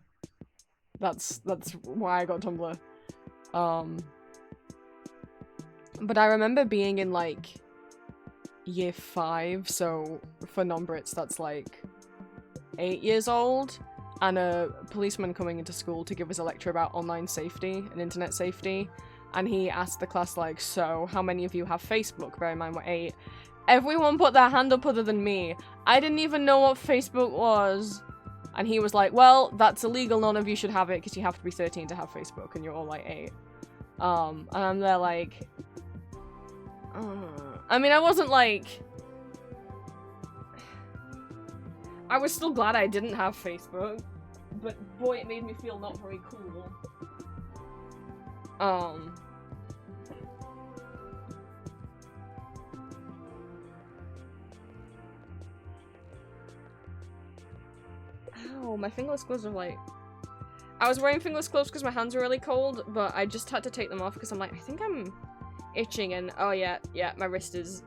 That's why I got Tumblr. But I remember being in like year 5, so for non-Brits that's like 8 years old, and a policeman coming into school to give us a lecture about online safety and internet safety, and he asked the class like, so how many of you have Facebook? Bear in mind we're 8. Everyone put their hand up other than me. I didn't even know what Facebook was. And he was like, well, that's illegal, none of you should have it because you have to be 13 to have Facebook, and you're all like 8. And I'm there like, I mean, I wasn't like, I was still glad I didn't have Facebook, but boy, it made me feel not very cool. Ow, my fingerless gloves are like... I was wearing fingerless gloves because my hands were really cold, but I just had to take them off because I'm like, I think I'm itching, and oh yeah, my wrist is...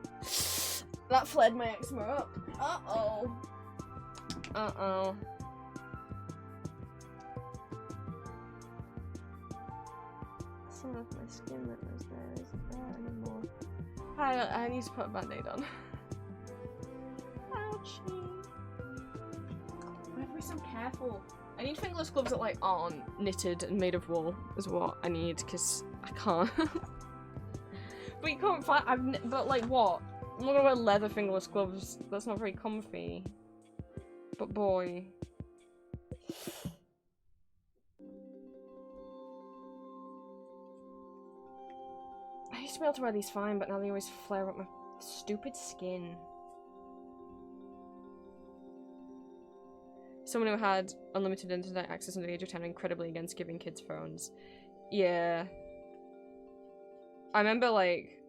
That flared my eczema up. Uh-oh. Uh-oh. Some of my skin that was there isn't there anymore. I need to put a band-aid on. Ouchie. I have to be so careful. I need fingerless gloves that like aren't knitted and made of wool is what I need, because I can't. But you can't find- but like what? I'm not gonna wear leather fingerless gloves, that's not very comfy. But boy. I used to be able to wear these fine, but now they always flare up my stupid skin. Someone who had unlimited internet access under the age of 10 incredibly against giving kids phones. Yeah. I remember, like...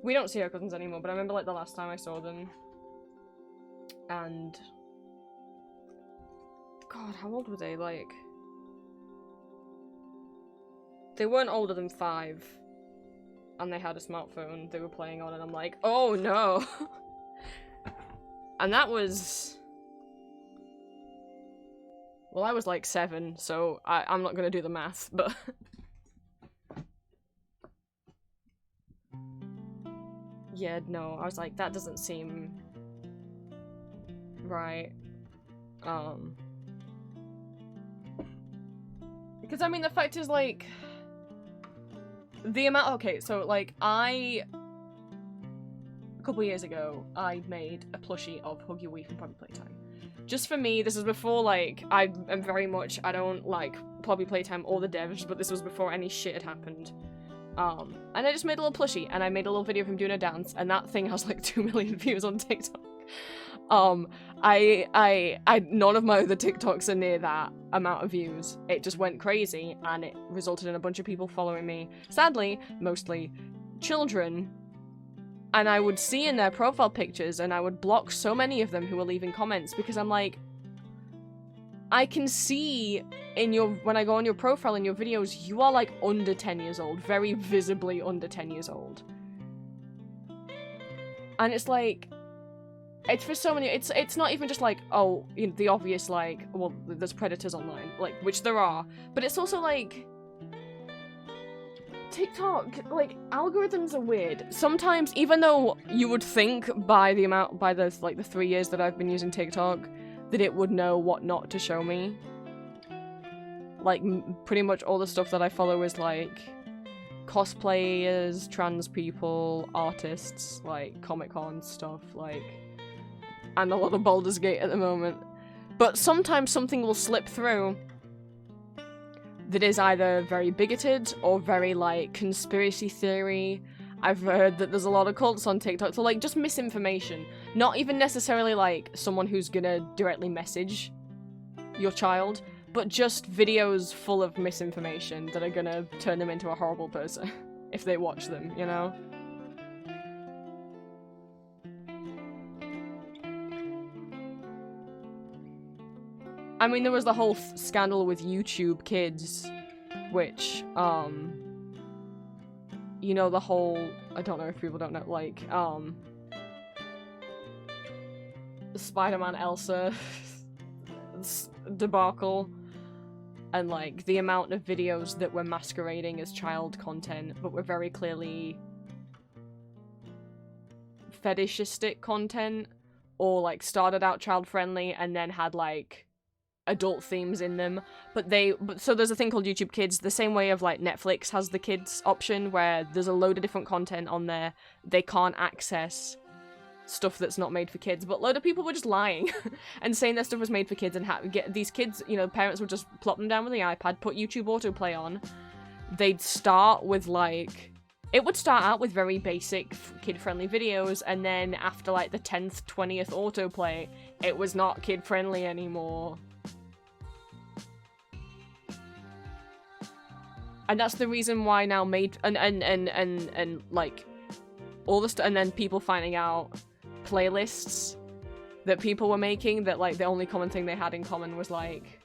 We don't see our cousins anymore, but I remember, like, the last time I saw them. And... God, how old were they? Like... They weren't older than 5. And they had a smartphone they were playing on, and I'm like, oh no! And that was... Well, I was like 7, so I'm not gonna do the math, but... Yeah, no, I was like, that doesn't seem... right. Because, I mean, the fact is, like... The amount- okay, so, like, a couple years ago, I made a plushie of Hug Your Wii from Poppy Playtime. Just for me, this was before, like, I am very much, I don't like Poppy Playtime or the devs, but this was before any shit had happened. And I just made a little plushie, and I made a little video of him doing a dance, and that thing has like 2 million views on TikTok. None of my other TikToks are near that amount of views. It just went crazy, and it resulted in a bunch of people following me. Sadly, mostly children. And I would see in their profile pictures, and I would block so many of them who were leaving comments, because I'm like, I can see in your, when I go on your profile in your videos, you are like under 10 years old, very visibly under 10 years old. And it's like, it's for so many, it's not even just like, oh, you know, the obvious like, well, there's predators online, like, which there are, but it's also like, TikTok, like, algorithms are weird. Sometimes, even though you would think by the 3 years that I've been using TikTok, that it would know what not to show me. Like, pretty much all the stuff that I follow is, like, cosplayers, trans people, artists, like, Comic-Con stuff, like, and a lot of Baldur's Gate at the moment. But sometimes something will slip through that is either very bigoted or very, like, conspiracy theory. I've heard that there's a lot of cults on TikTok, so, like, just misinformation. Not even necessarily, like, someone who's gonna directly message your child, but just videos full of misinformation that are gonna turn them into a horrible person if they watch them, you know? I mean, there was the whole scandal with YouTube Kids, which, you know, the whole, I don't know if people don't know, like, Spider-Man Elsa debacle, and, like, the amount of videos that were masquerading as child content, but were very clearly fetishistic content, or, like, started out child-friendly and then had, like, adult themes in them, so there's a thing called YouTube Kids, the same way of, like, Netflix has the kids option, where there's a load of different content on there. They can't access stuff that's not made for kids, but a load of people were just lying and saying that stuff was made for kids, and get these kids, you know, parents would just plop them down with the iPad, put YouTube autoplay on. They'd start with, like, it would start out with very basic kid-friendly videos, and then after, like, the 10th, 20th autoplay, it was not kid-friendly anymore. And that's the reason why now and like, all the stuff, and then people finding out playlists that people were making that, like, the only common thing they had in common was, like,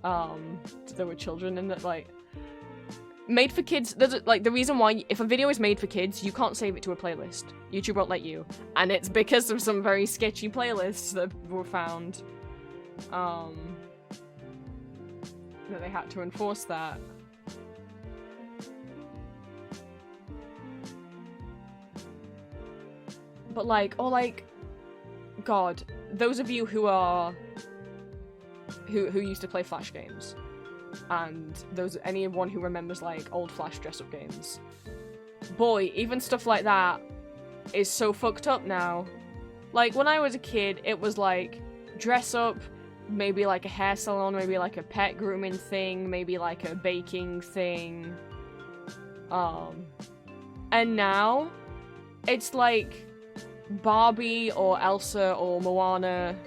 there were children in that, like, made for kids. There's, like, the reason why, if a video is made for kids, you can't save it to a playlist. YouTube won't let you. And it's because of some very sketchy playlists that were found, that they had to enforce that. But, like, or, like, God, those of you who used to play Flash games, and anyone who remembers, like, old Flash dress-up games, boy, even stuff like that is so fucked up now. Like, when I was a kid, it was, like, dress up, maybe, like, a hair salon, maybe, like, a pet grooming thing, maybe, like, a baking thing, and now, it's, like, Barbie or Elsa or Moana,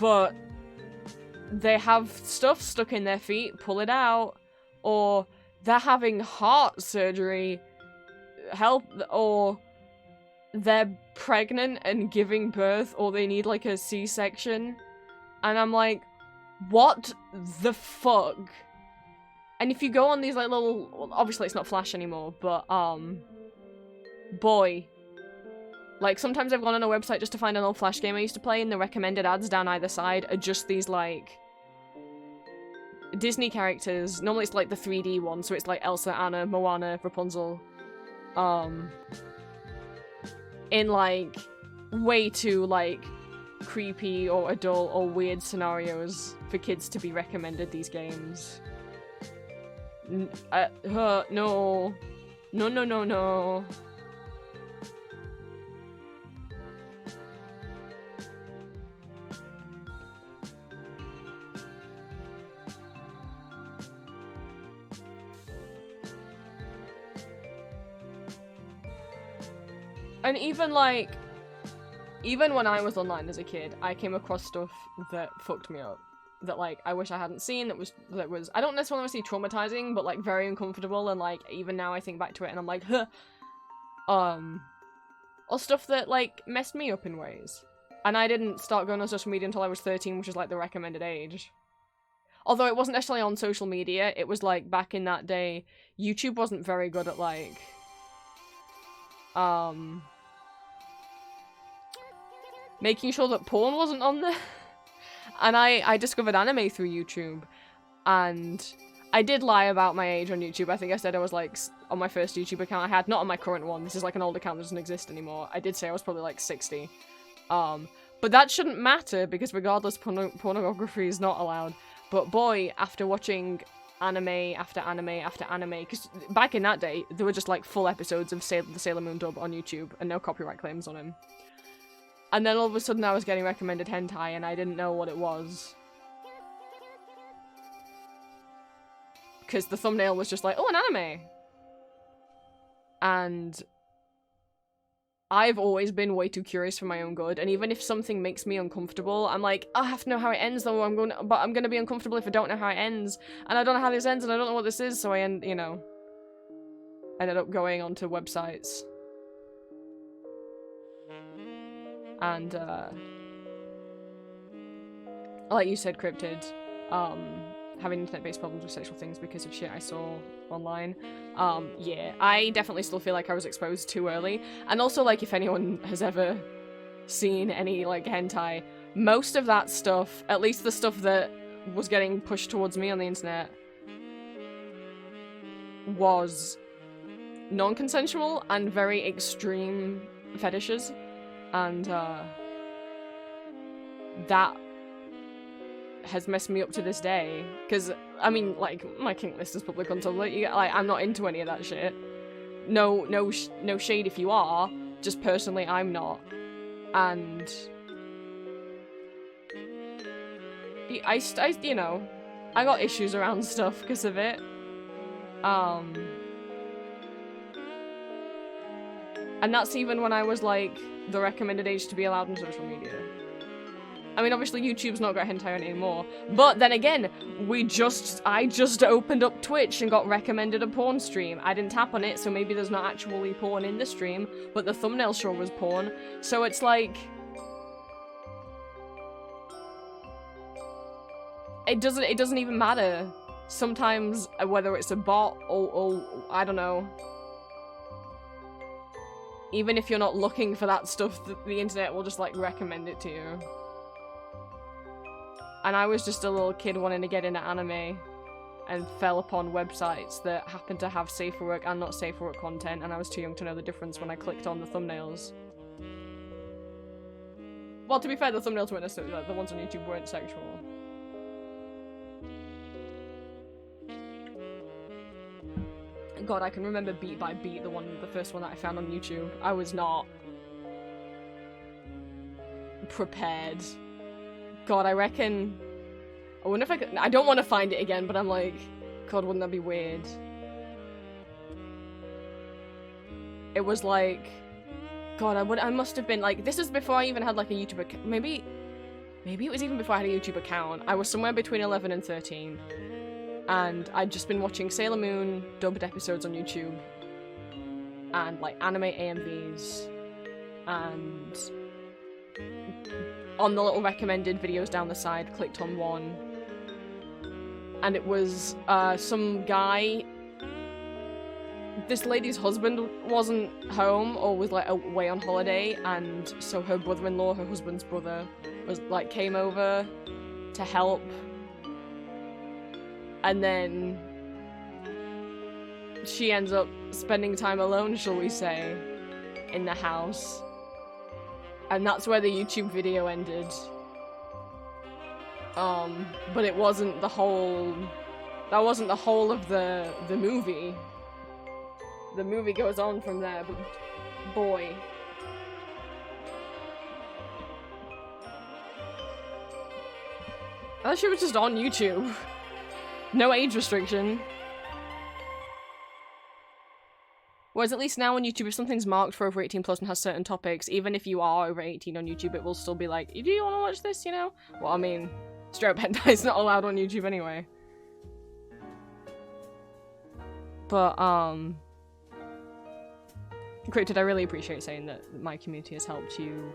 but they have stuff stuck in their feet, pull it out, or they're having heart surgery, help, or they're pregnant and giving birth, or they need, like, a C-section, and I'm like, what the fuck? And if you go on these, like, little, obviously it's not Flash anymore, but, boy. Like, sometimes I've gone on a website just to find an old Flash game I used to play, and the recommended ads down either side are just these, like, Disney characters. Normally it's, like, the 3D one, so it's, like, Elsa, Anna, Moana, Rapunzel. In, like, way too, like, creepy or adult or weird scenarios for kids to be recommended these games. No. No, no, no, no. And even, like, even when I was online as a kid, I came across stuff that fucked me up. That, like, I wish I hadn't seen, that was, I don't necessarily want to say traumatizing, but, like, very uncomfortable, and, like, even now I think back to it and I'm like, huh. Or stuff that, like, messed me up in ways. And I didn't start going on social media until I was 13, which is, like, the recommended age. Although it wasn't necessarily on social media, it was, like, back in that day, YouTube wasn't very good at, like, making sure that porn wasn't on there. And I discovered anime through YouTube, and I did lie about my age on YouTube. I think I said I was like, on my first YouTube account I had, not on my current one. This is like an old account that doesn't exist anymore. I did say I was probably like 60. But that shouldn't matter because regardless, pornography is not allowed. But boy, after watching anime after anime after anime, because back in that day, there were just like full episodes of the Sailor Moon dub on YouTube and no copyright claims on him. And then all of a sudden I was getting recommended hentai and I didn't know what it was. Because the thumbnail was just like, oh, an anime! And I've always been way too curious for my own good, and even if something makes me uncomfortable, I'm like, I have to know how it ends though, but I'm gonna be uncomfortable if I don't know how it ends. And I don't know how this ends and I don't know what this is, so I ended up going onto websites. And, like you said, Cryptid, having internet-based problems with sexual things because of shit I saw online. Yeah, I definitely still feel like I was exposed too early. And also, like, if anyone has ever seen any, like, hentai, most of that stuff, at least the stuff that was getting pushed towards me on the internet, was non-consensual and very extreme fetishes. And, that has messed me up to this day. Because, I mean, like, my kink list is public on Tumblr. I'm not into any of that shit. No shade if you are. Just personally, I'm not. And I got issues around stuff because of it. And that's even when I was, like, the recommended age to be allowed on social media. I mean, obviously YouTube's not got hentai on it anymore, but then again, I just opened up Twitch and got recommended a porn stream. I didn't tap on it, so maybe there's not actually porn in the stream, but the thumbnail sure was porn, so it's like... It doesn't even matter. Sometimes, whether it's a bot or I don't know. Even if you're not looking for that stuff, the internet will just, like, recommend it to you. And I was just a little kid wanting to get into anime and fell upon websites that happened to have safe for work and not safe for work content, and I was too young to know the difference when I clicked on the thumbnails. Well, to be fair, the thumbnails weren't necessarily, the ones on YouTube weren't sexual. God, I can remember beat by beat the first one that I found on YouTube. I was not prepared. God, I reckon... I wonder if I could... I don't want to find it again, but I'm like... God, wouldn't that be weird? It was like... God, I must have been like... This is before I even had like a YouTube account. Maybe it was even before I had a YouTube account. I was somewhere between 11 and 13. And I'd just been watching Sailor Moon dubbed episodes on YouTube. And like anime AMVs. And... on the little recommended videos down the side, clicked on one. And it was, some guy... This lady's husband wasn't home, or was, like, away on holiday, and so her brother-in-law, her husband's brother, was, like, came over to help. And then... she ends up spending time alone, shall we say, in the house. And that's where the YouTube video ended. But it wasn't the whole... That wasn't the whole of the movie. The movie goes on from there, but boy. That shit was just on YouTube. No age restriction. Whereas at least now on YouTube, if something's marked for over 18 plus and has certain topics, even if you are over 18 on YouTube, it will still be like, do you want to watch this, you know? Well, I mean, straight up hentai's not allowed on YouTube anyway. But, Cryptid, I really appreciate saying that my community has helped you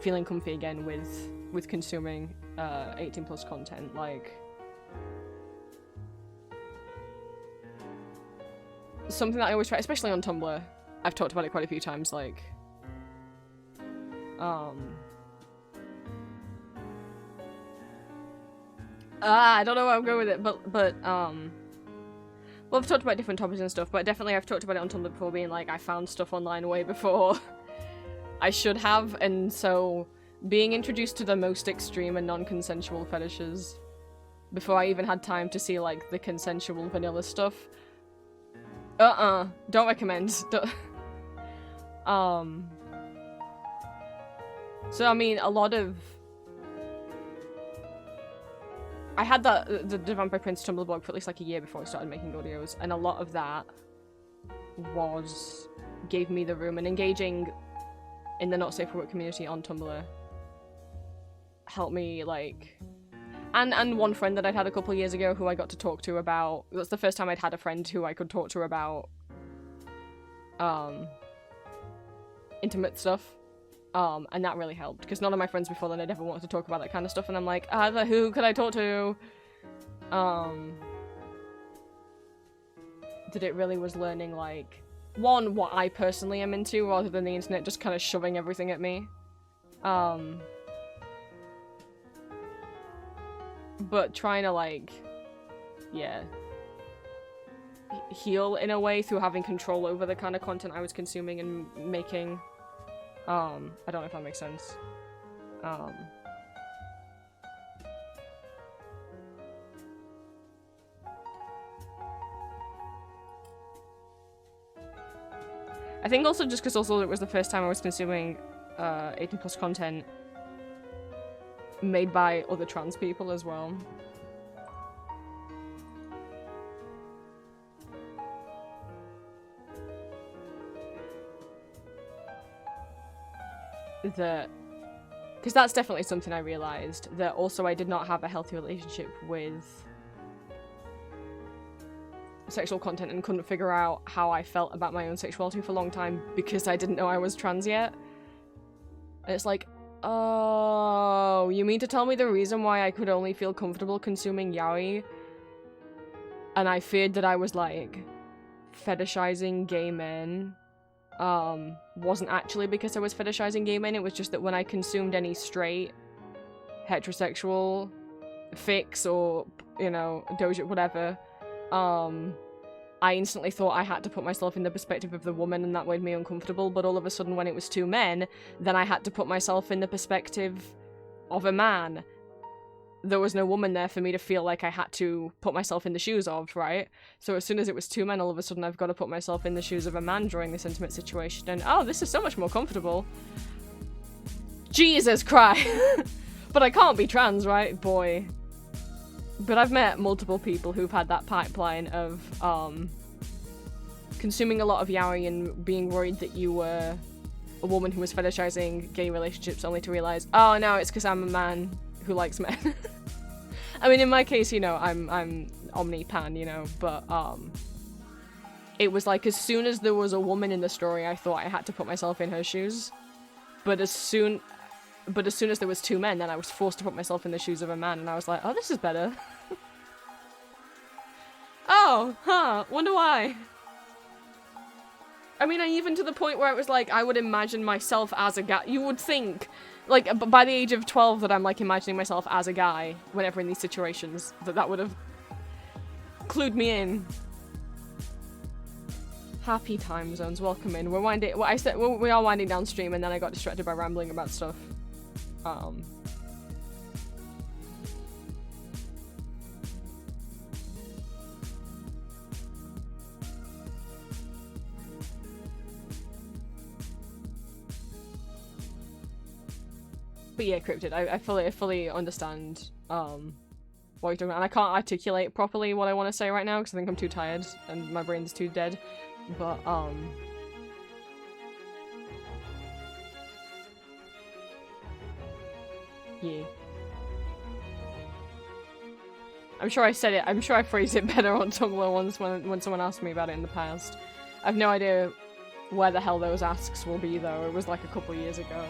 feeling comfy again with consuming 18 plus content, like... Something that I always try, especially on Tumblr, I've talked about it quite a few times, like... I don't know where I'm going with it, but Well, I've talked about different topics and stuff, but definitely I've talked about it on Tumblr before, being like, I found stuff online way before I should have, and so being introduced to the most extreme and non-consensual fetishes before I even had time to see, like, the consensual vanilla stuff. Don't recommend. Don't. So, I mean, a lot of... I had the Vampire Prince Tumblr blog for at least like a year before I started making audios, and a lot of that gave me the room, and engaging in the Not Safe for Work community on Tumblr helped me, like... And one friend that I'd had a couple of years ago who I got to talk to about... That's the first time I'd had a friend who I could talk to about intimate stuff. And that really helped, because none of my friends before then had ever wanted to talk about that kind of stuff, and I'm like, who could I talk to? That it really was learning, like, one, what I personally am into, rather than the internet just kind of shoving everything at me. But trying to, like, yeah, heal in a way through having control over the kind of content I was consuming and making. I don't know if that makes sense. I think also just because also it was the first time I was consuming 18+ content made by other trans people as well. Because that's definitely something I realized, that also I did not have a healthy relationship with sexual content and couldn't figure out how I felt about my own sexuality for a long time because I didn't know I was trans yet. And it's like, oh, you mean to tell me the reason why I could only feel comfortable consuming yaoi and I feared that I was, like, fetishizing gay men, wasn't actually because I was fetishizing gay men, it was just that when I consumed any straight, heterosexual, fix, or, you know, doja, whatever, I instantly thought I had to put myself in the perspective of the woman, and that made me uncomfortable, but all of a sudden when it was two men, then I had to put myself in the perspective of a man. There was no woman there for me to feel like I had to put myself in the shoes of, right? So as soon as it was two men, all of a sudden I've got to put myself in the shoes of a man during this intimate situation, and oh, this is so much more comfortable. Jesus Christ! But I can't be trans, right? Boy. But I've met multiple people who've had that pipeline of, consuming a lot of yaoi and being worried that you were a woman who was fetishizing gay relationships, only to realize, oh no, it's because I'm a man who likes men. I mean, in my case, you know, I'm omni-pan, you know, but, it was like, as soon as there was a woman in the story, I thought I had to put myself in her shoes. But as soon as there was two men, then I was forced to put myself in the shoes of a man, and I was like, oh, this is better. Oh, huh, wonder why. I mean, even to the point where it was like, I would imagine myself as a guy. You would think, like, by the age of 12 that I'm, like, imagining myself as a guy whenever in these situations, that would have clued me in. Happy time zones, welcome in. We're winding, well, I said, we are winding downstream, and then I got distracted by rambling about stuff. But yeah, Cryptid, I fully understand, what you're talking about, and I can't articulate properly what I want to say right now, because I think I'm too tired, and my brain's too dead, but, yeah. I'm sure I said it, I'm sure I phrased it better on Tumblr once when someone asked me about it in the past. I have no idea where the hell those asks will be, though. It was like a couple years ago.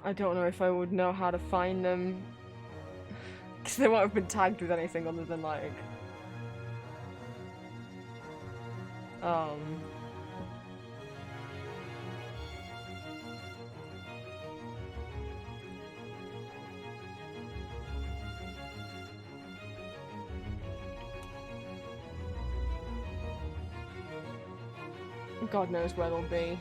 I don't know if I would know how to find them. Because they won't have been tagged with anything other than, like... God knows where they'll be.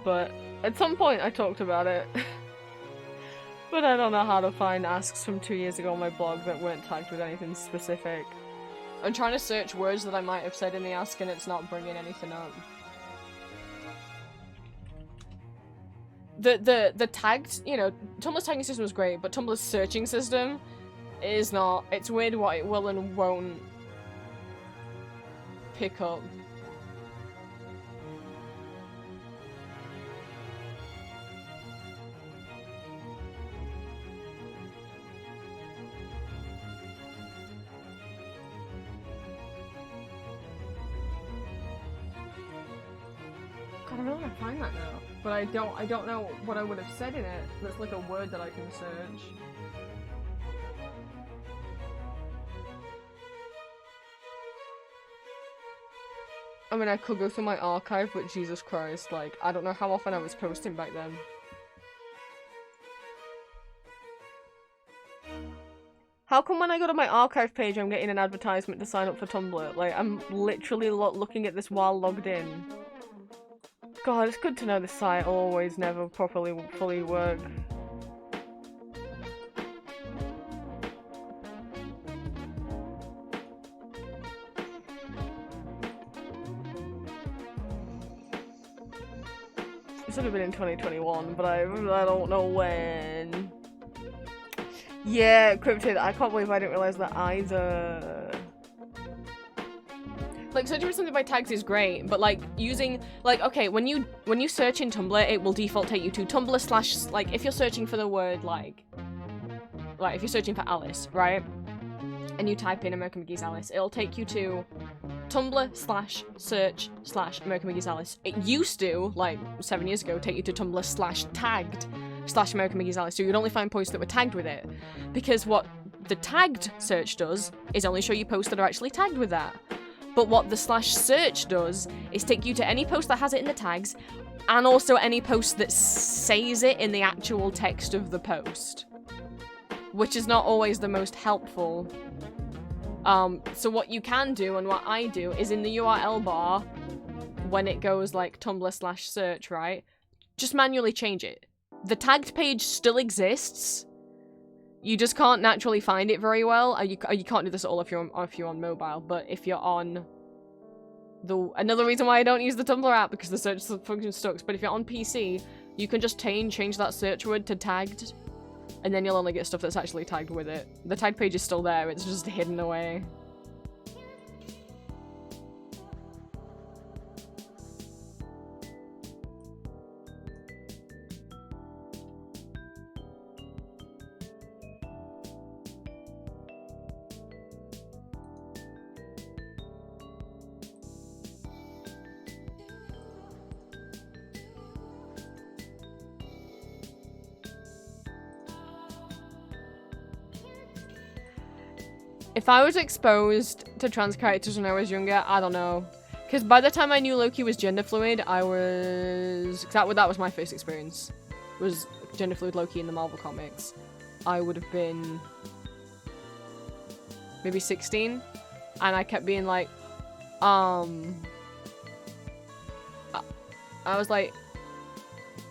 But at some point I talked about it. But I don't know how to find asks from 2 years ago on my blog that weren't tagged with anything specific. I'm trying to search words that I might have said in the ask and it's not bringing anything up. The tagged, you know, Tumblr's tagging system was great, but Tumblr's searching system is not. It's weird what it will and won't pick up. God, I really want to find that now, but I don't know what I would have said in it. That's like a word that I can search. I mean, I could go through my archive, but Jesus Christ, like, I don't know how often I was posting back then. How come when I go to my archive page, I'm getting an advertisement to sign up for Tumblr? Like, I'm literally looking at this while logged in. God, it's good to know the site will always never properly fully work. It should have been in 2021, but I don't know when. Yeah, Cryptid, I can't believe I didn't realize that either. Like, searching for something by tags is great, but like using, like, okay, when you search in Tumblr, it will default take you to Tumblr / like, if you're searching for the word like if you're searching for Alice, right? And you type in American McGee's Alice, it'll take you to Tumblr /search / American McGee's Alice. It used to, like 7 years ago, take you to Tumblr /tagged / American McGee's Alice, so you'd only find posts that were tagged with it. Because what the tagged search does is only show you posts that are actually tagged with that. But what the /search does is take you to any post that has it in the tags, and also any post that says it in the actual text of the post. Which is not always the most helpful. So what you can do, and what I do, is in the URL bar, when it goes like Tumblr /search, right? Just manually change it. The tagged page still exists. You just can't naturally find it very well. You can't do this at all if you're on mobile, but if you're on another reason why I don't use the Tumblr app, because the search function sucks, but if you're on PC, you can just change that search word to tagged, and then you'll only get stuff that's actually tagged with it. The tagged page is still there, it's just hidden away. If I was exposed to trans characters when I was younger, I don't know. Because by the time I knew Loki was gender fluid, I was... That was my first experience. Was gender fluid Loki in the Marvel comics. I would have been... maybe 16. And I kept being like... I was like...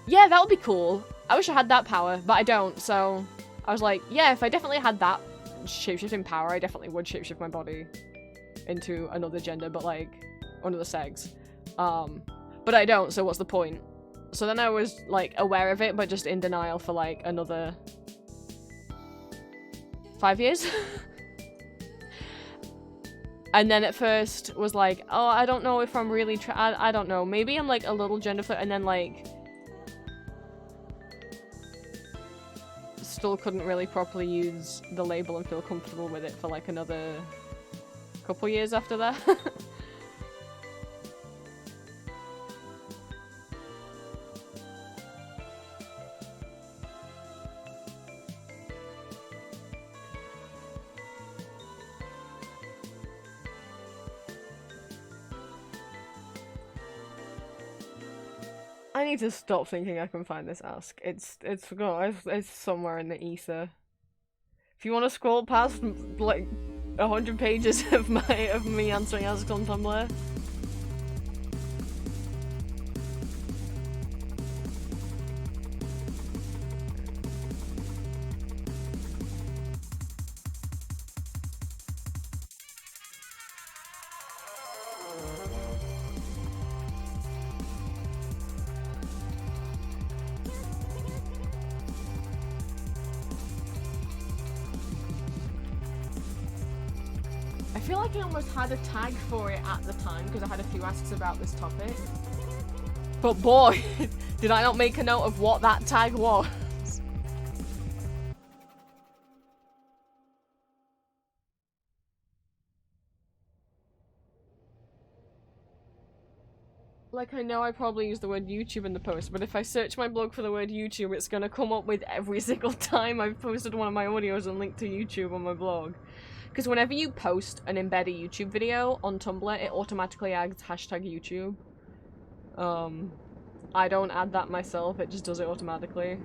yeah, that would be cool. I wish I had that power, but I don't, so... I was like, yeah, if I definitely had that shapeshifting power, I definitely would shapeshift my body into another gender, but like another sex. But I don't, so what's the point? So then I was like aware of it, but just in denial for like another 5 years. And then at first was like, oh, I don't know if I'm really I don't know, maybe I'm like a little gender fluid, and then like still couldn't really properly use the label and feel comfortable with it for like another couple years after that. I need to stop thinking I can find this ask. It's forgot. It's somewhere in the ether. If you want to scroll past like 100 pages of me answering asks on Tumblr. I feel like I almost had a tag for it at the time because I had a few asks about this topic. But boy, did I not make a note of what that tag was. Like, I know I probably used the word YouTube in the post, but if I search my blog for the word YouTube, it's gonna come up with every single time I've posted one of my audios and linked to YouTube on my blog. Because whenever you post an embedded YouTube video on Tumblr, it automatically adds hashtag YouTube. I don't add that myself, it just does it automatically.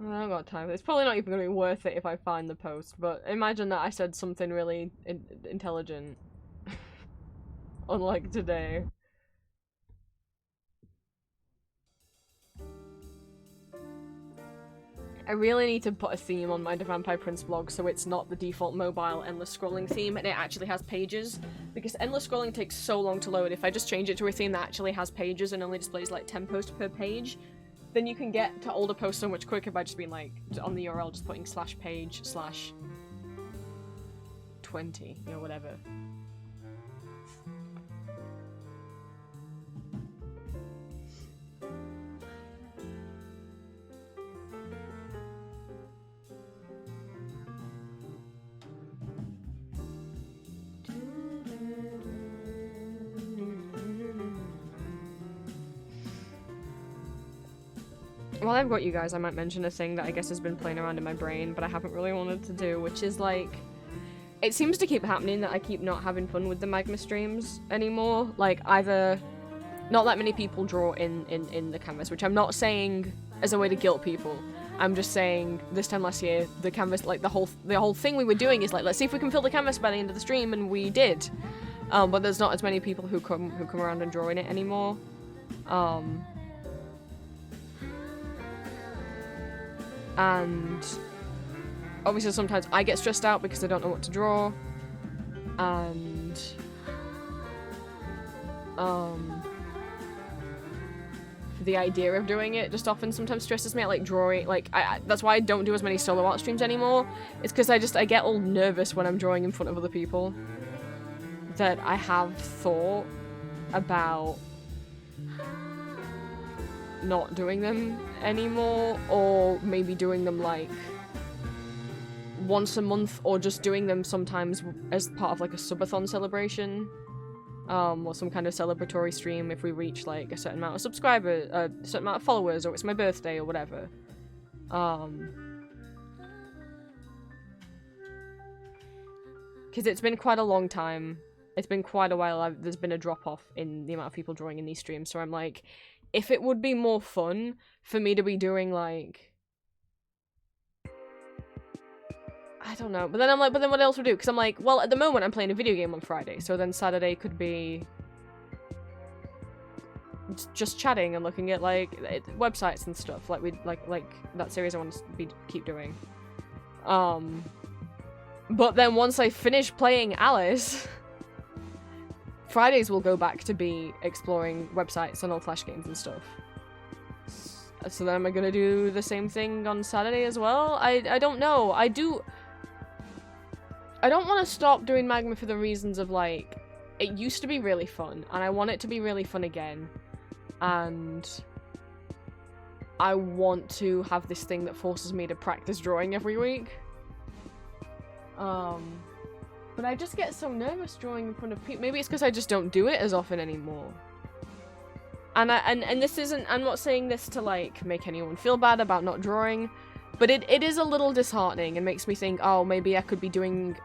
I don't got time. It's probably not even going to be worth it if I find the post, but imagine that I said something really intelligent. Unlike today. I really need to put a theme on my The Vampire Prince blog so it's not the default mobile endless scrolling theme and it actually has pages, because endless scrolling takes so long to load. If I just change it to a theme that actually has pages and only displays like 10 posts per page, then you can get to older posts so much quicker by just being like, on the URL just putting /page/20, you know, whatever. While I've got you guys, I might mention a thing that I guess has been playing around in my brain, but I haven't really wanted to do, which is like, it seems to keep happening that I keep not having fun with the Magma streams anymore. Like, either not that many people draw in the canvas, which I'm not saying as a way to guilt people. I'm just saying this time last year, the canvas, like the whole thing we were doing is like, let's see if we can fill the canvas by the end of the stream, and we did. But there's not as many people who come around and draw in it anymore. And obviously sometimes I get stressed out because I don't know what to draw, and the idea of doing it just often sometimes stresses me out, like drawing, like that's why I don't do as many solo art streams anymore. It's because I get all nervous when I'm drawing in front of other people, that I have thought about not doing them anymore, or maybe doing them like once a month, or just doing them sometimes as part of like a subathon celebration, or some kind of celebratory stream if we reach like a certain amount of subscribers, a certain amount of followers, or it's my birthday or whatever. Because it's been quite a long time, it's been quite a while, there's been a drop off in the amount of people drawing in these streams, so I'm like, if it would be more fun for me to be doing, like, I don't know, but then I'm like, but then what else would do? Because I'm like, well, at the moment I'm playing a video game on Friday, so then Saturday could be just chatting and looking at, like, websites and stuff, like like that series I want to keep doing. But then once I finish playing Alice, Fridays will go back to be exploring websites and old Flash games and stuff. So then am I gonna do the same thing on Saturday as well? I don't know. I don't want to stop doing Magma for the reasons of, like, it used to be really fun, and I want it to be really fun again. And I want to have this thing that forces me to practice drawing every week. But I just get so nervous drawing in front of people. Maybe it's because I just don't do it as often anymore. And this isn't, I'm not saying this to, like, make anyone feel bad about not drawing, but it is a little disheartening and makes me think, oh, maybe I could be doing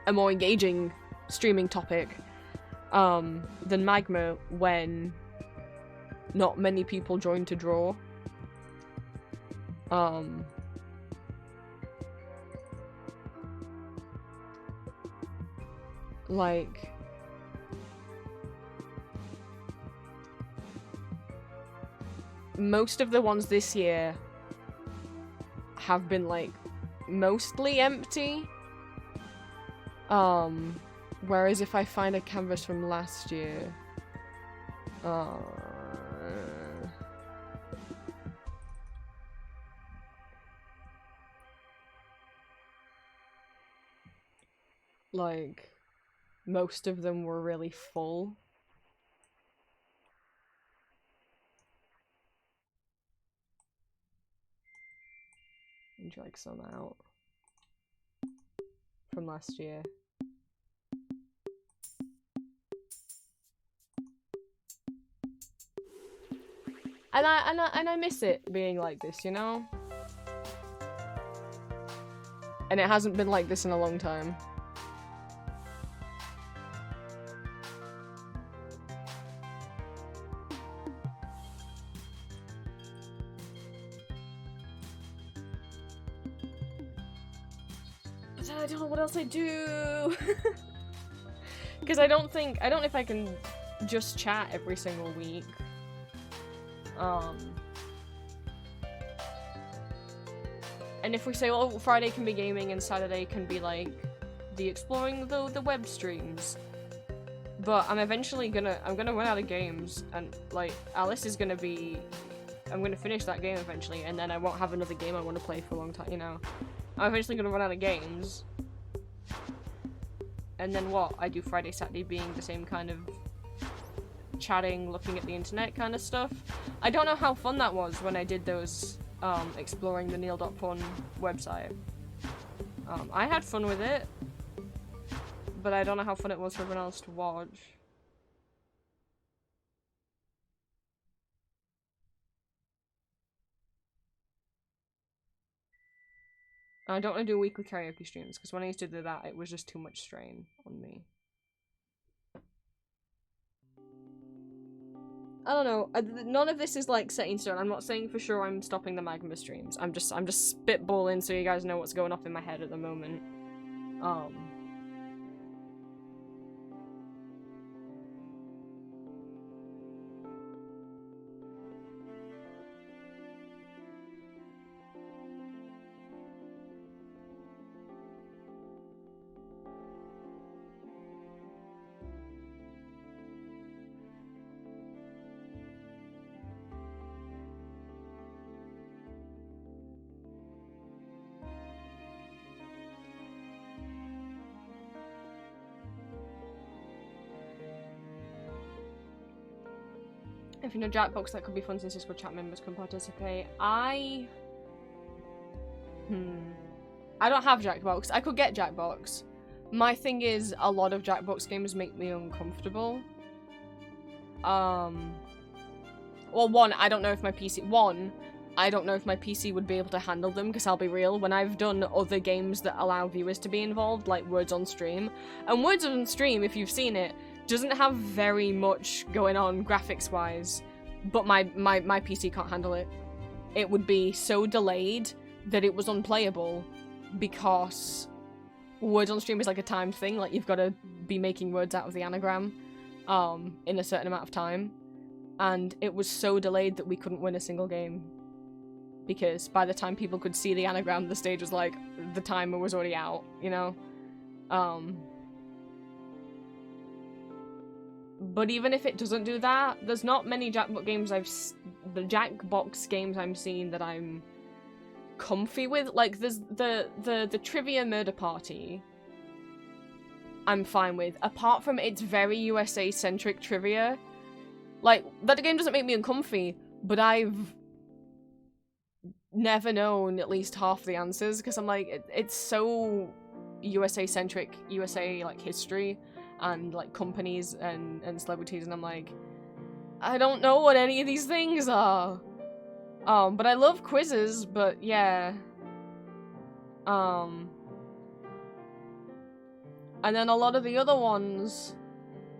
a more engaging streaming topic than Magma when not many people join to draw. Like, most of the ones this year have been like mostly empty. Whereas if I find a canvas from last year, like, most of them were really full. And drag some out from last year. And I miss it being like this, you know? And it hasn't been like this in a long time. I don't know what else I do. Because I don't know if I can just chat every single week. And if we say, well, Friday can be gaming and Saturday can be like the exploring the web streams, but I'm gonna run out of games, and like Alice is gonna be, I'm gonna finish that game eventually, and then I won't have another game I want to play for a long time, you know. I'm eventually gonna run out of games, and then what? I do Friday, Saturday being the same kind of chatting, looking at the internet kind of stuff. I don't know how fun that was when I did those exploring the Neil.fun website. I had fun with it, but I don't know how fun it was for everyone else to watch. I don't want to do weekly karaoke streams, because when I used to do that, it was just too much strain on me. I don't know. None of this is like set in stone. I'm not saying for sure I'm stopping the Magma streams. I'm just spitballing so you guys know what's going off in my head at the moment. If you know Jackbox, that could be fun since Discord chat members can participate. I don't have Jackbox. I could get Jackbox. My thing is, a lot of Jackbox games make me uncomfortable. Well, one, I don't know if my PC would be able to handle them, because I'll be real, when I've done other games that allow viewers to be involved, like Words on Stream, and Words on Stream, if you've seen it, doesn't have very much going on graphics-wise, but my PC can't handle it. It would be so delayed that it was unplayable, because Words on Stream is like a timed thing, like you've got to be making words out of the anagram in a certain amount of time, and it was so delayed that we couldn't win a single game, because by the time people could see the anagram, the stage was like, the timer was already out, you know? But even if it doesn't do that, there's not many Jackbox games I'm seeing that I'm comfy with. Like, there's the Trivia Murder Party, I'm fine with. Apart from its very USA-centric trivia. Like, that game doesn't make me uncomfy, but I've never known at least half the answers, because I'm like, it's so USA-centric, USA, like, history, and, like, companies and celebrities, and I'm like, I don't know what any of these things are. But I love quizzes, but yeah. I And then a lot of the other ones,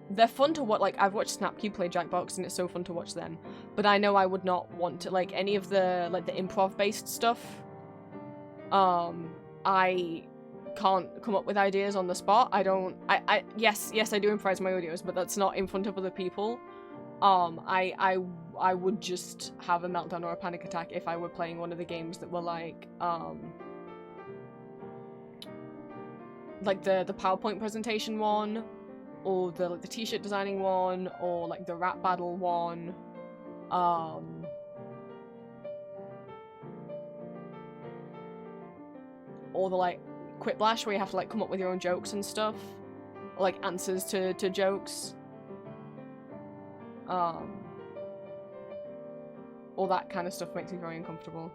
they're fun to watch. Like, I've watched Snapcube play Jackbox, and it's so fun to watch them. But I know I would not want to, like, any of the, like, the improv-based stuff. I can't come up with ideas on the spot. Yes, I do improvise my audios, but that's not in front of other people. I would just have a meltdown or a panic attack if I were playing one of the games that were like the PowerPoint presentation one, or the t-shirt designing one, or like the rap battle one, or the like Quiplash where you have to like come up with your own jokes and stuff, or like answers to jokes. All that kind of stuff makes me very uncomfortable.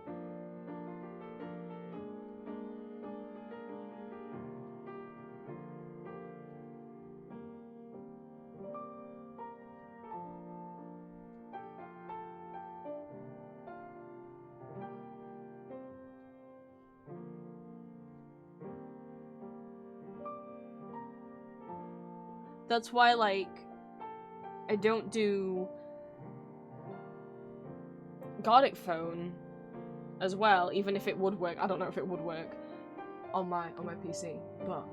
That's why, like, I don't do Gardic phone as well, even if it would work. I don't know if it would work on my PC, but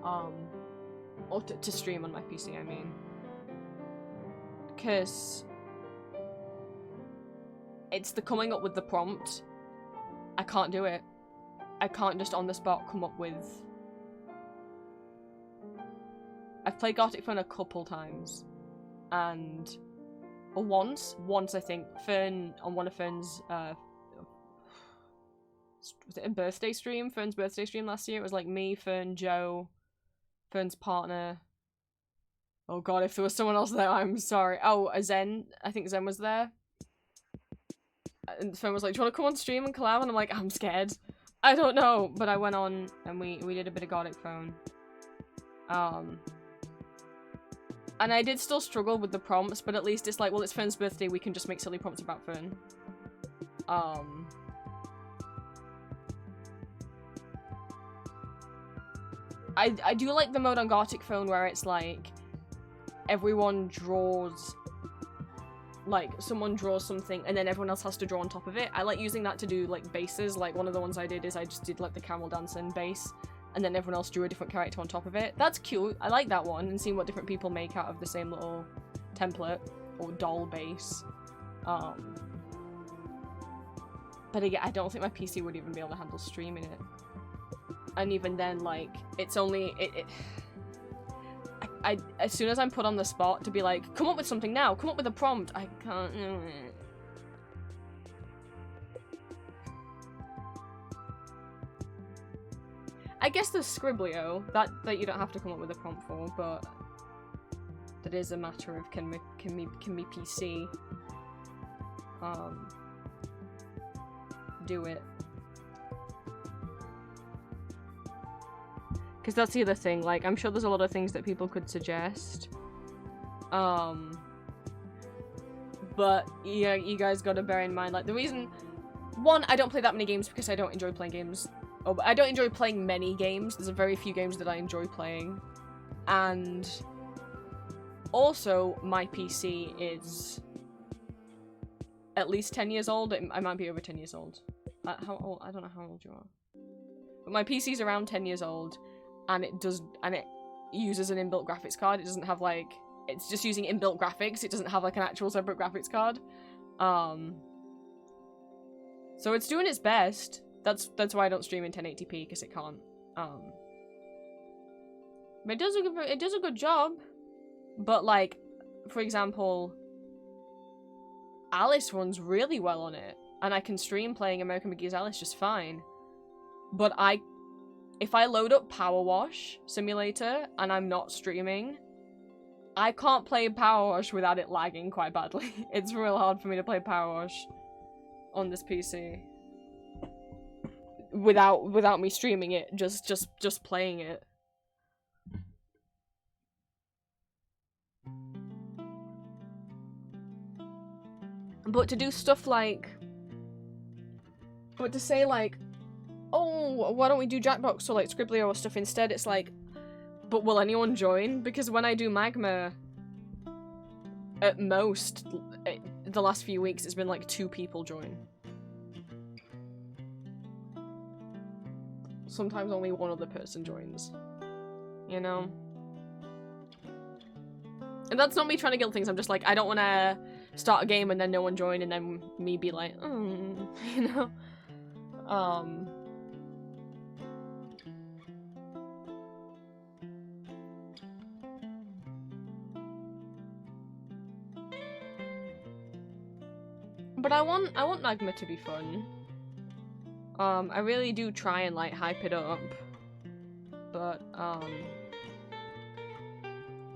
or to stream on my PC, I mean, because it's the coming up with the prompt. I can't do it. I can't just on the spot come up with. I've played Gartic Phone a couple times, and once I think Fern, on one of Fern's was it a birthday stream? Fern's birthday stream last year. It was like me, Fern, Joe, Fern's partner. Oh god, if there was someone else there, I'm sorry. Oh, Zen. I think Zen was there. And Fern was like, "Do you want to come on stream and collab?" And I'm like, "I'm scared. I don't know." But I went on and we did a bit of Gartic Phone. And I did still struggle with the prompts, but at least it's like, well, it's Fern's birthday, we can just make silly prompts about Fern. I do like the mode on Gartic Phone where it's like, everyone draws, like, someone draws something and then everyone else has to draw on top of it. I like using that to do, like, bases. Like, one of the ones I did is I just did, like, the camel dancing base, and then everyone else drew a different character on top of it. That's cute. I like that one, and seeing what different people make out of the same little template or doll base. But again, I don't think my PC would even be able to handle streaming it. And even then, like, it's only I as soon as I'm put on the spot to be like, come up with something now, come up with a prompt, I can't. I guess there's Scriblio, that you don't have to come up with a prompt for, but that is a matter of can me PC do it. Because that's the other thing, like, I'm sure there's a lot of things that people could suggest. But yeah, you guys gotta bear in mind, like, the reason, one, I don't play that many games because I don't enjoy playing games. Oh, I don't enjoy playing many games. There's a very few games that I enjoy playing. And also, my PC is at least 10 years old. I might be over 10 years old. How old? I don't know how old you are. But my PC's around 10 years old, and it uses an inbuilt graphics card. It doesn't have, like, it's just using inbuilt graphics. It doesn't have, like, an actual separate graphics card. So it's doing its best. That's why I don't stream in 1080p, because it can't. But it does a good job. But, like, for example, Alice runs really well on it, and I can stream playing American McGee's Alice just fine. But if I load up Power Wash Simulator and I'm not streaming, I can't play Power Wash without it lagging quite badly. It's real hard for me to play Power Wash on this PC. Without me streaming it, just playing it. But to do stuff like, but to say like, oh, why don't we do Jackbox or like Scriblio or stuff instead? It's like, But will anyone join? Because when I do Magma, at most, the last few weeks, it's been like 2 people join. Sometimes only one other person joins. You know? And that's not me trying to guilt things, I'm just like, I don't want to start a game and then no one join and then me be like, you know? But I want Magma to be fun. I really do try and like hype it up. But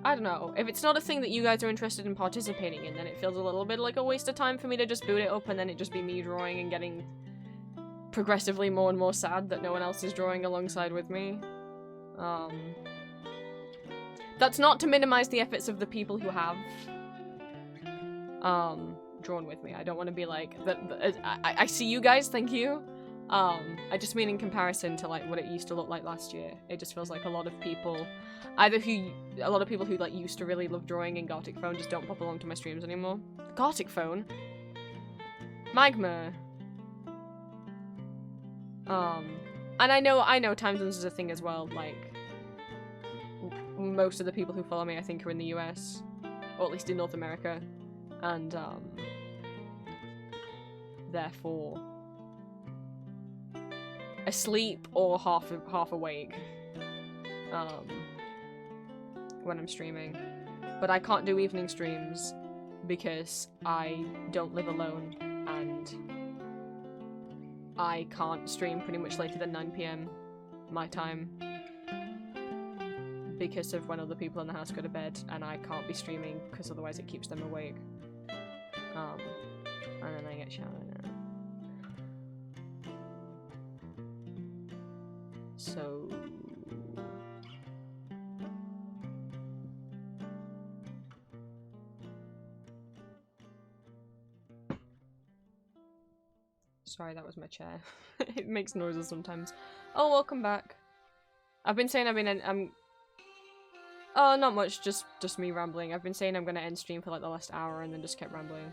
I don't know. If it's not a thing that you guys are interested in participating in, then it feels a little bit like a waste of time for me to just boot it up and then it just be me drawing and getting progressively more and more sad that no one else is drawing alongside with me. That's not to minimize the efforts of the people who have drawn with me. I don't want to be like, I see you guys, thank you. I just mean in comparison to like what it used to look like last year. It just feels like a lot of people, a lot of people who like used to really love drawing in Gartic Phone just don't pop along to my streams anymore. Gartic Phone? Magma. And I know time zones is a thing as well, like, most of the people who follow me I think are in the US, or at least in North America, and, therefore, asleep or half awake, when I'm streaming. But I can't do evening streams because I don't live alone, and I can't stream pretty much later than 9 PM my time because of when other people in the house go to bed, and I can't be streaming because otherwise it keeps them awake. And then I get shouted at. So... Sorry, that was my chair. It makes noises sometimes. Oh, welcome back. I've been saying oh, not much, just me rambling. I've been saying I'm gonna end stream for like the last hour and then just kept rambling.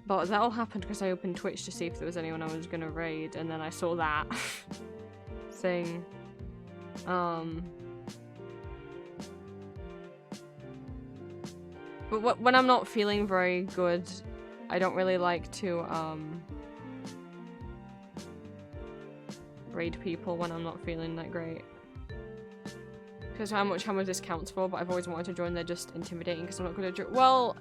But that all happened because I opened Twitch to see if there was anyone I was gonna raid, and then I saw that thing. But when I'm not feeling very good, I don't really like to raid people when I'm not feeling that great. Because how much this counts for, but I've always wanted to join. They're just intimidating because I'm not good at well.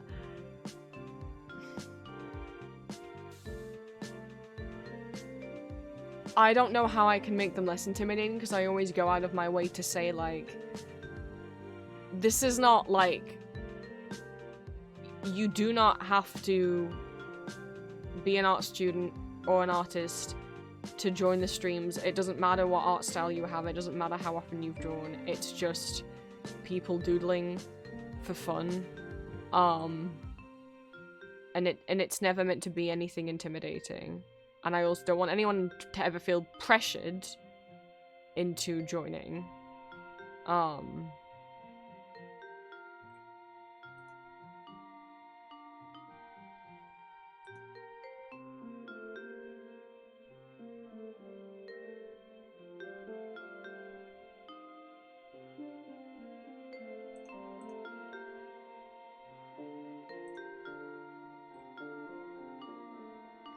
I don't know how I can make them less intimidating because I always go out of my way to say, like, this is not, like, you do not have to be an art student or an artist to join the streams. It doesn't matter what art style you have, it doesn't matter how often you've drawn, it's just people doodling for fun. And it's never meant to be anything intimidating. And I also don't want anyone to ever feel pressured into joining.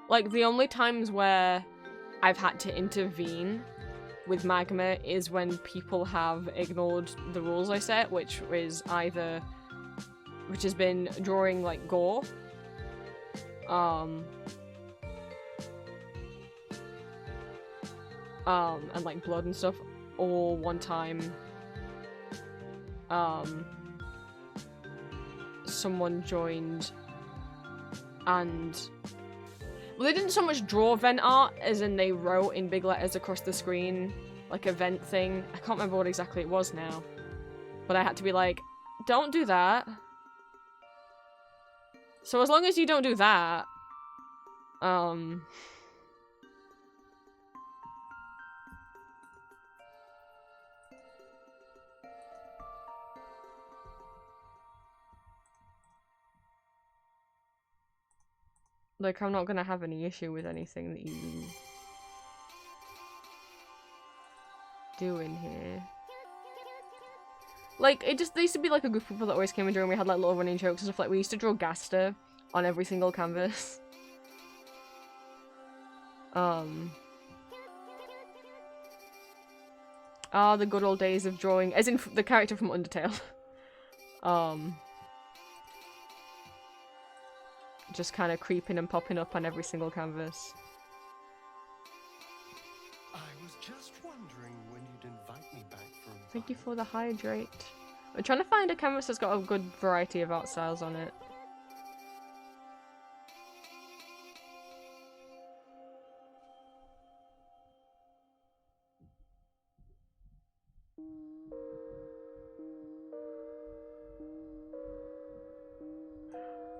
Like, the only times where I've had to intervene with Magma is when people have ignored the rules I set, which has been drawing, like, gore, and like blood and stuff, all one time. Someone joined, and well, they didn't so much draw vent art as in they wrote in big letters across the screen like a vent thing. I can't remember what exactly it was now, but I had to be like, don't do that. So as long as you don't do that, like, I'm not gonna have any issue with anything that you do in here. Like, there used to be like a group of people that always came in and we had like little running jokes and stuff. Like, we used to draw Gaster on every single canvas. The good old days of drawing, as in the character from Undertale. Just kind of creeping and popping up on every single canvas. I was just wondering when you'd invite me back for a Thank you bite. for the hydrate. I'm trying to find a canvas that's got a good variety of art styles on it.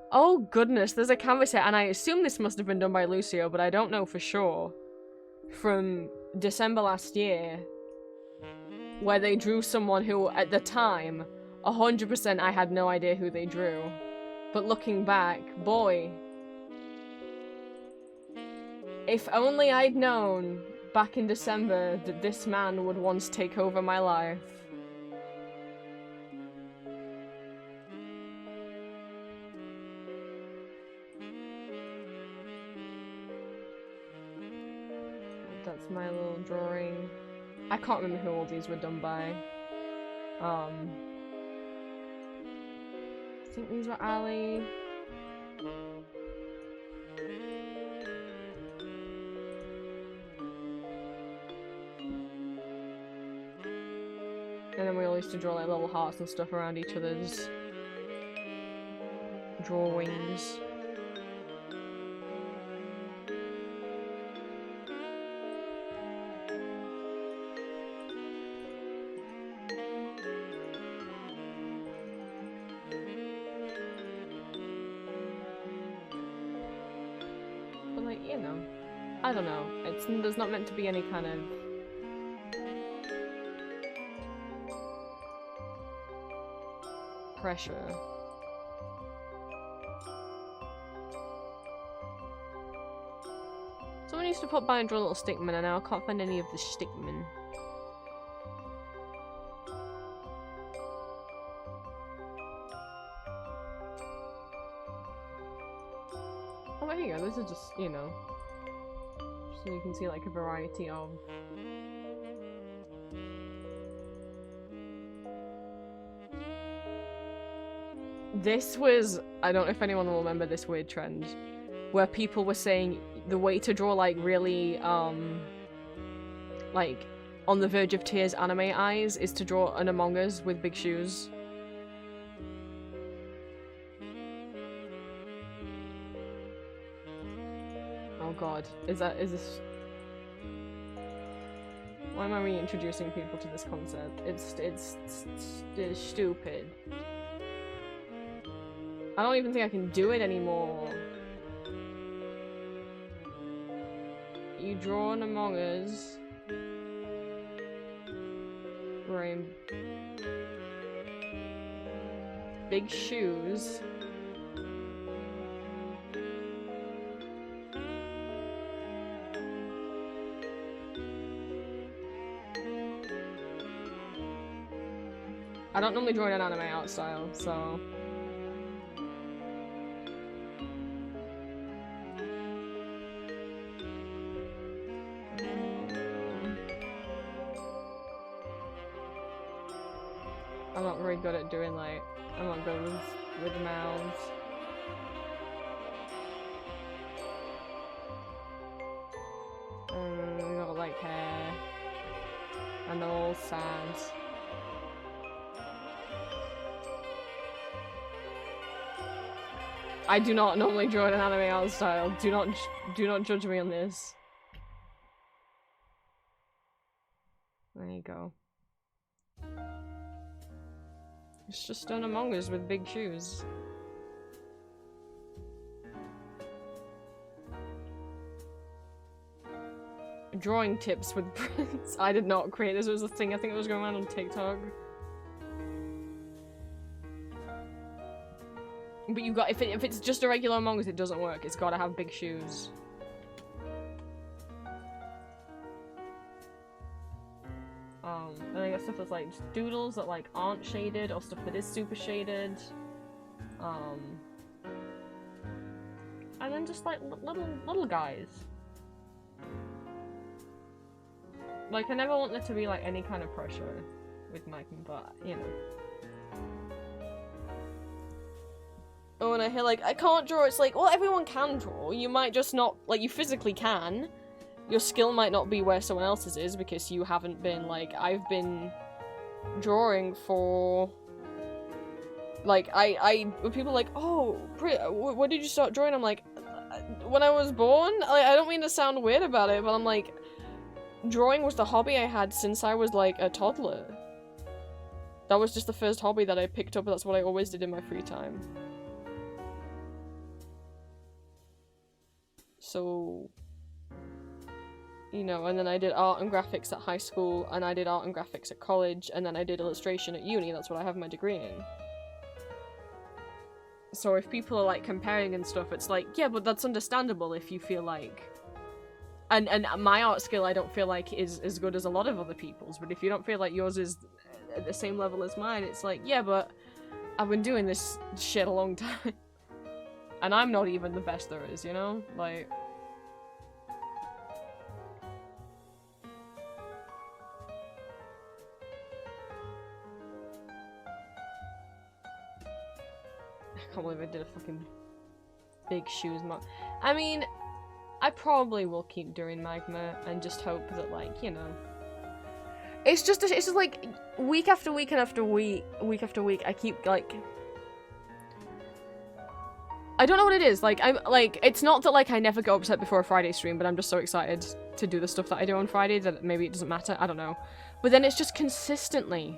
Oh goodness, there's a canvas here, and I assume this must have been done by Lucio, but I don't know for sure. From December last year, where they drew someone who, at the time, 100% I had no idea who they drew. But looking back, boy. If only I'd known back in December that this man would once take over my life. That's my little drawing. I can't remember who all these were done by. I think these were Ali. And then we all used to draw like little hearts and stuff around each other's drawings. But like, you know, I don't know. There's not meant to be any kind of pressure. Someone used to pop by and draw a little stickman, and now I can't find any of the stickmen. Oh, well, here you go. This is just, you know, so you can see like a variety of. This was, I don't know if anyone will remember this weird trend, where people were saying the way to draw like really, like on the verge of tears anime eyes is to draw an Among Us with big shoes. Oh god, is this... Why am I reintroducing people to this concept? It's stupid. I don't even think I can do it anymore. You draw an Among Us wearing big shoes. I don't normally draw in an anime art style, so... I'm not very good at doing like, I'm not good with mouths. And they're all sad. I do not normally draw an anime art style. Do not judge me on this. There you go. It's just an Among Us with big shoes. Drawing tips with prints. I did not create this. It was a thing. I think it was going around on TikTok. But you got if it's just a regular Among Us, it doesn't work. It's got to have big shoes. And I got stuff that's like just doodles that like aren't shaded, or stuff that is super shaded. And then just like little guys. Like I never want there to be like any kind of pressure with Magma, but you know. Oh, and I hear like I can't draw. It's like, well, everyone can draw. You might just not like you physically can. Your skill might not be where someone else's is because you haven't been, like, I've been drawing for, like, when people are like, oh, when did you start drawing? I'm like, when I was born? I don't mean to sound weird about it, but I'm like, drawing was the hobby I had since I was, like, a toddler. That was just the first hobby that I picked up, and that's what I always did in my free time. So... you know, and then I did art and graphics at high school, and I did art and graphics at college, and then I did illustration at uni. That's what I have my degree in. So if people are, like, comparing and stuff, it's like, yeah, but that's understandable if you feel like... And my art skill, I don't feel like is as good as a lot of other people's, but if you don't feel like yours is at the same level as mine, it's like, yeah, but I've been doing this shit a long time. And I'm not even the best there is, you know? Like... I can't believe I did a fucking big shoes mark. I mean, I probably will keep doing Magma and just hope that, like, you know, it's just like week after week and after week after week, I keep like, I don't know what it is. Like, I'm like, it's not that like I never get upset before a Friday stream, but I'm just so excited to do the stuff that I do on Friday that maybe it doesn't matter. I don't know, but then it's just consistently.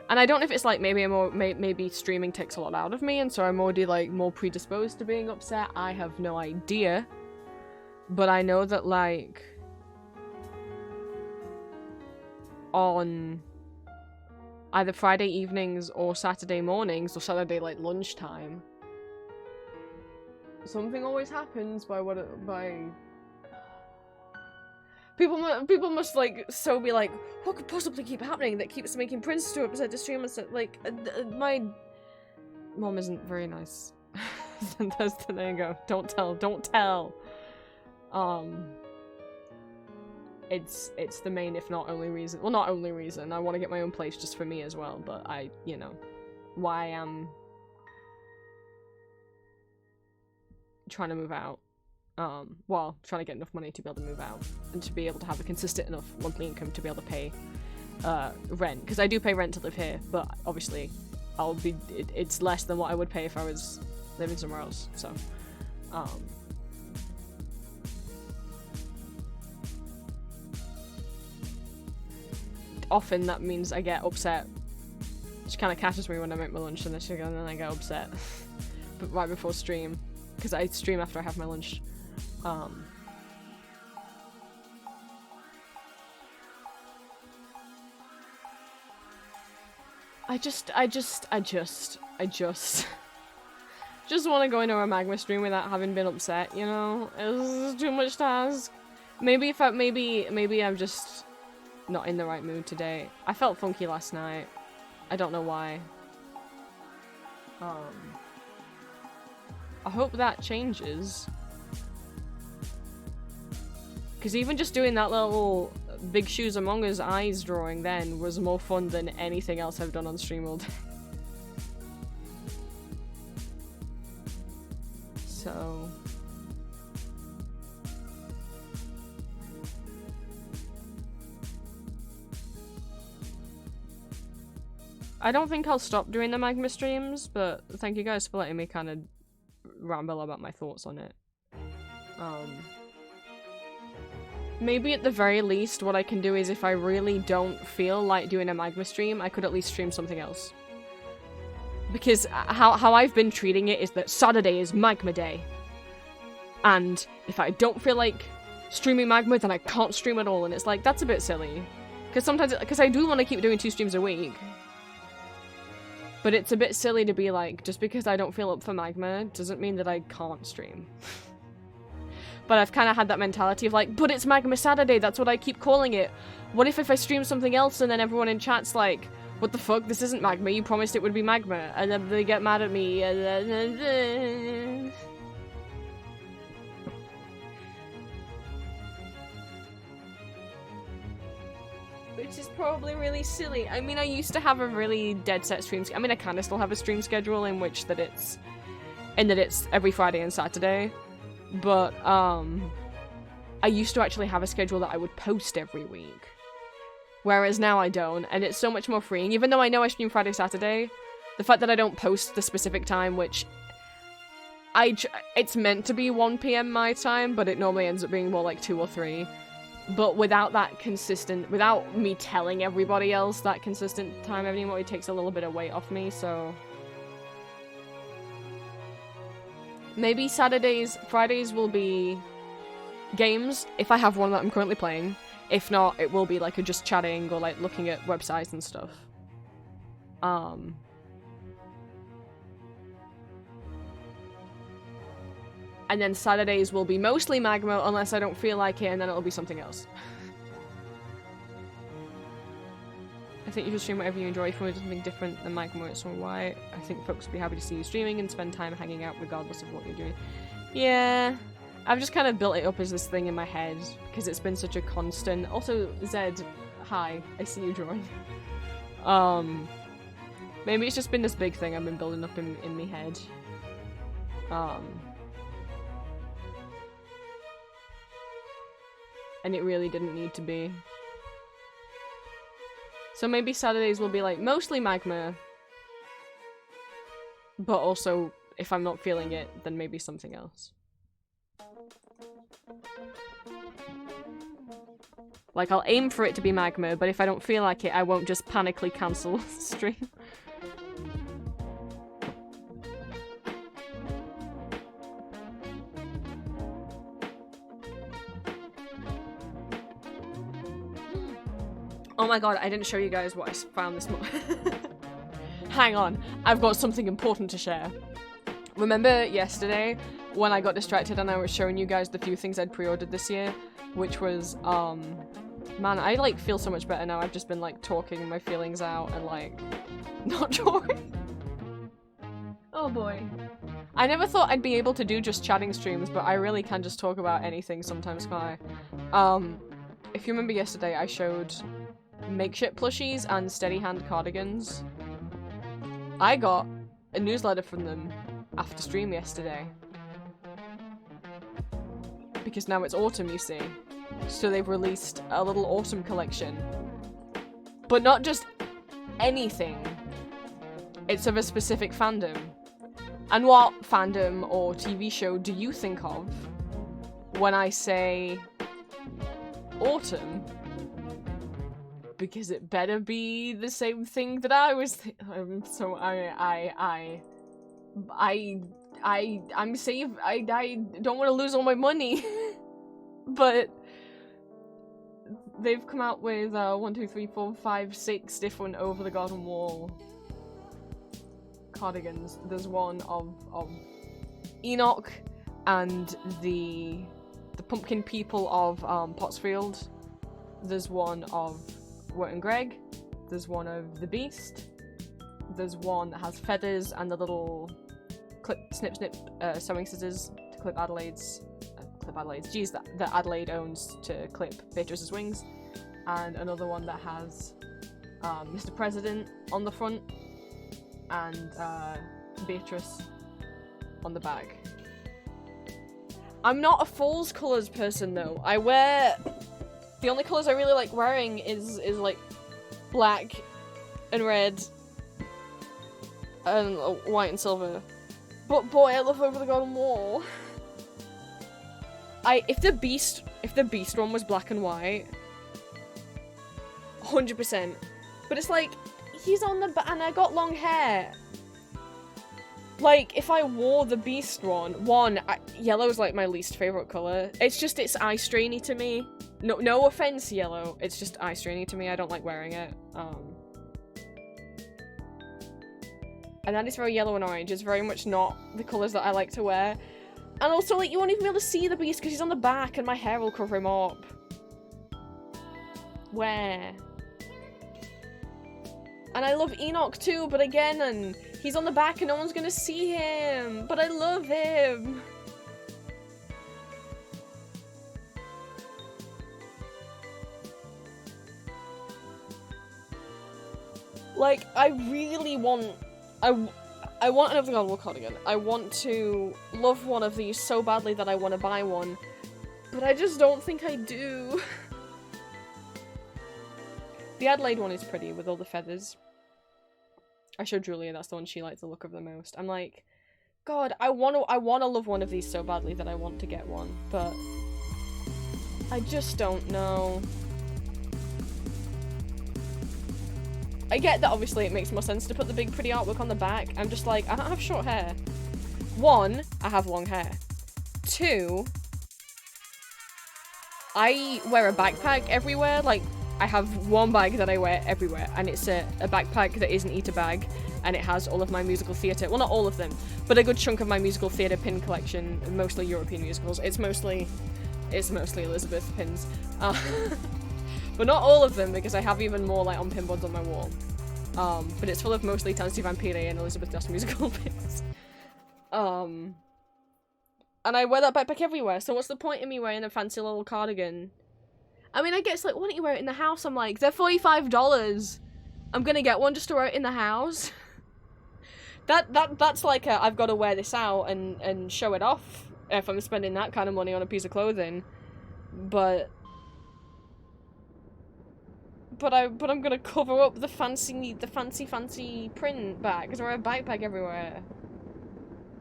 And I don't know if it's like maybe maybe streaming takes a lot out of me, and so I'm already like more predisposed to being upset. I have no idea, but I know that like on either Friday evenings or Saturday mornings or Saturday like lunchtime, something always happens by. People must like so be like, what could possibly keep happening that keeps making Prince too upset to stream and like my mom isn't very nice. There you go. Don't tell. It's the main, if not only reason. Well, not only reason. I want to get my own place just for me as well. But you know, why I'm trying to move out. Well, trying to get enough money to be able to move out and to be able to have a consistent enough monthly income to be able to pay rent, because I do pay rent to live here, but obviously it's less than what I would pay if I was living somewhere else. So often that means I get upset. She kind of catches me when I make my lunch, and then I get upset but right before stream, because I stream after I have my lunch. I just want to go into a Magma stream without having been upset, you know? It's too much task. Maybe I'm just not in the right mood today. I felt funky last night. I don't know why. I hope that changes. Because even just doing that little Big Shoes Among Us eyes drawing then was more fun than anything else I've done on stream all day. So... I don't think I'll stop doing the Magma streams, but thank you guys for letting me kind of ramble about my thoughts on it. Maybe at the very least what I can do is if I really don't feel like doing a Magma stream, I could at least stream something else. Because how I've been treating it is that Saturday is Magma day. And if I don't feel like streaming Magma, then I can't stream at all, and it's like, that's a bit silly. Because I do want to keep doing 2 streams a week. But it's a bit silly to be like, just because I don't feel up for Magma doesn't mean that I can't stream. But I've kind of had that mentality of like, but it's Magma Saturday, that's what I keep calling it. What if I stream something else and then everyone in chat's like, what the fuck, this isn't Magma, you promised it would be Magma. And then they get mad at me. Which is probably really silly. I mean, I used to have a really dead set stream. I mean, I kind of still have a stream schedule in which that it's every Friday and Saturday. But, I used to actually have a schedule that I would post every week. Whereas now I don't, and it's so much more freeing. Even though I know I stream Friday, Saturday, the fact that I don't post the specific time, which it's meant to be 1 PM my time, but it normally ends up being more like 2 or 3. But without that without me telling everybody else that consistent time anymore, it takes a little bit of weight off me, so... Maybe Fridays will be games, if I have one that I'm currently playing. If not, it will be like a just chatting or like looking at websites and stuff. And then Saturdays will be mostly Magma unless I don't feel like it, and then it'll be something else. I think you should stream whatever you enjoy. If you want to do something different than Magma, it's alright. I think folks will be happy to see you streaming and spend time hanging out regardless of what you're doing. Yeah, I've just kind of built it up as this thing in my head because it's been such a constant. Also, Zed, hi, I see you join. Maybe it's just been this big thing I've been building up in my head. And it really didn't need to be. So maybe Saturdays will be like mostly Magma, but also if I'm not feeling it, then maybe something else. Like I'll aim for it to be Magma, but if I don't feel like it, I won't just panically cancel the stream. Oh my god, I didn't show you guys what I found this morning. Hang on, I've got something important to share. Remember yesterday when I got distracted and I was showing you guys the few things I'd pre-ordered this year? Which was, man, I like feel so much better now. I've just been like talking my feelings out and like, not drawing. Oh boy. I never thought I'd be able to do just chatting streams, but I really can just talk about anything sometimes, can't I? If you remember yesterday, I showed makeshift plushies and steady hand cardigans. I got a newsletter from them after stream yesterday. Because now it's autumn, you see. So they've released a little autumn collection. But not just anything. It's of a specific fandom. And what fandom or TV show do you think of when I say autumn? Because it better be the same thing that I was so I don't want to lose all my money. But they've come out with 1, 2, 3, 4, 5, 6 different over the garden wall cardigans. There's one of Enoch and the pumpkin people of Pottsfield. There's one of Wirt and Greg. There's one of the Beast. There's one that has feathers and the little snip sewing scissors to clip Adelaide's. Geez, that Adelaide owns to clip Beatrice's wings. And another one that has Mr. President on the front and Beatrice on the back. I'm not a falls colours person though. The only colours I really like wearing is like black and red and white and silver. But boy, I love Over the Golden Wall. If the Beast one was black and white, 100%. But it's like, he's on the and I got long hair. Like, if I wore the Beast one, yellow's like my least favorite color. It's just, it's eye strainy to me. No offense, yellow. It's just eye strainy to me. I don't like wearing it. And that is very yellow and orange. It's very much not the colors that I like to wear. And also, like, you won't even be able to see the Beast because he's on the back and my hair will cover him up. Where? And I love Enoch too, but again, and he's on the back and no one's gonna see him. But I love him. Like, I really want... I want another Golden Wall cardigan. I want to love one of these so badly that I want to buy one. But I just don't think I do. The Adelaide one is pretty with all the feathers. I showed Julia that's the one she liked the look of the most. I'm like, God, I want to love one of these so badly that I want to get one, but I just don't know. I get that obviously it makes more sense to put the big pretty artwork on the back. I'm just like, I don't have short hair. 1, I have long hair. 2, I wear a backpack everywhere. Like, I have one bag that I wear everywhere, and it's a backpack that is an eater bag, and it has all of my musical theatre. Well, not all of them, but a good chunk of my musical theatre pin collection, mostly European musicals. It's mostly Elizabeth pins. But not all of them, because I have even more, like, on pinboards on my wall. But it's full of mostly Tansy Vampire and Elizabeth Das musical pins. And I wear that backpack everywhere, so what's the point in me wearing a fancy little cardigan? I mean, I guess, like, why don't you wear it in the house? I'm like, they're $45. I'm gonna get one just to wear it in the house. That's like I've got to wear this out and show it off if I'm spending that kind of money on a piece of clothing. But I'm gonna cover up the fancy print bags or a backpack everywhere.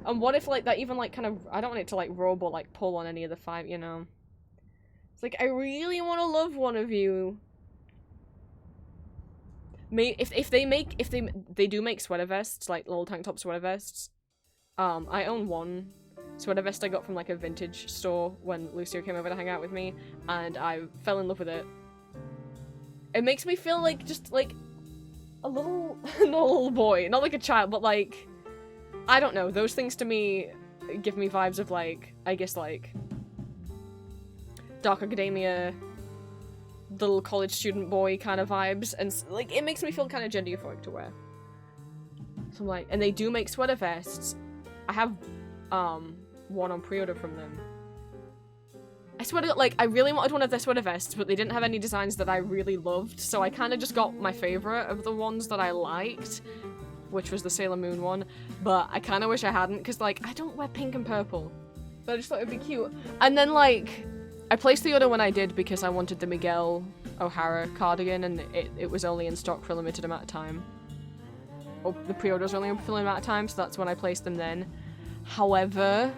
And what if, like, that even, like, kind of, I don't want it to, like, rub or, like, pull on any of the 5, you know? It's like, I really want to love one of you. If they do make sweater vests, like, little tank top sweater vests. I own one sweater vest I got from, like, a vintage store when Lucia came over to hang out with me, and I fell in love with it. It makes me feel like, just, like, a little, not a little boy, not like a child, but, like, I don't know, those things to me give me vibes of, like, I guess, like, Dark Academia, little college student boy kind of vibes, and, like, it makes me feel kind of gender euphoric to wear. So I'm like, and they do make sweater vests. I have, one on pre-order from them. I swear to God, like, I really wanted one of their sweater vests, but they didn't have any designs that I really loved, so I kind of just got my favorite of the ones that I liked, which was the Sailor Moon one, but I kind of wish I hadn't, because, like, I don't wear pink and purple, but I just thought it'd be cute. And then, like, I placed the order when I did because I wanted the Miguel O'Hara cardigan, and it was only in stock for a limited amount of time. Oh, the pre-order was only for a limited amount of time, so that's when I placed them then. However,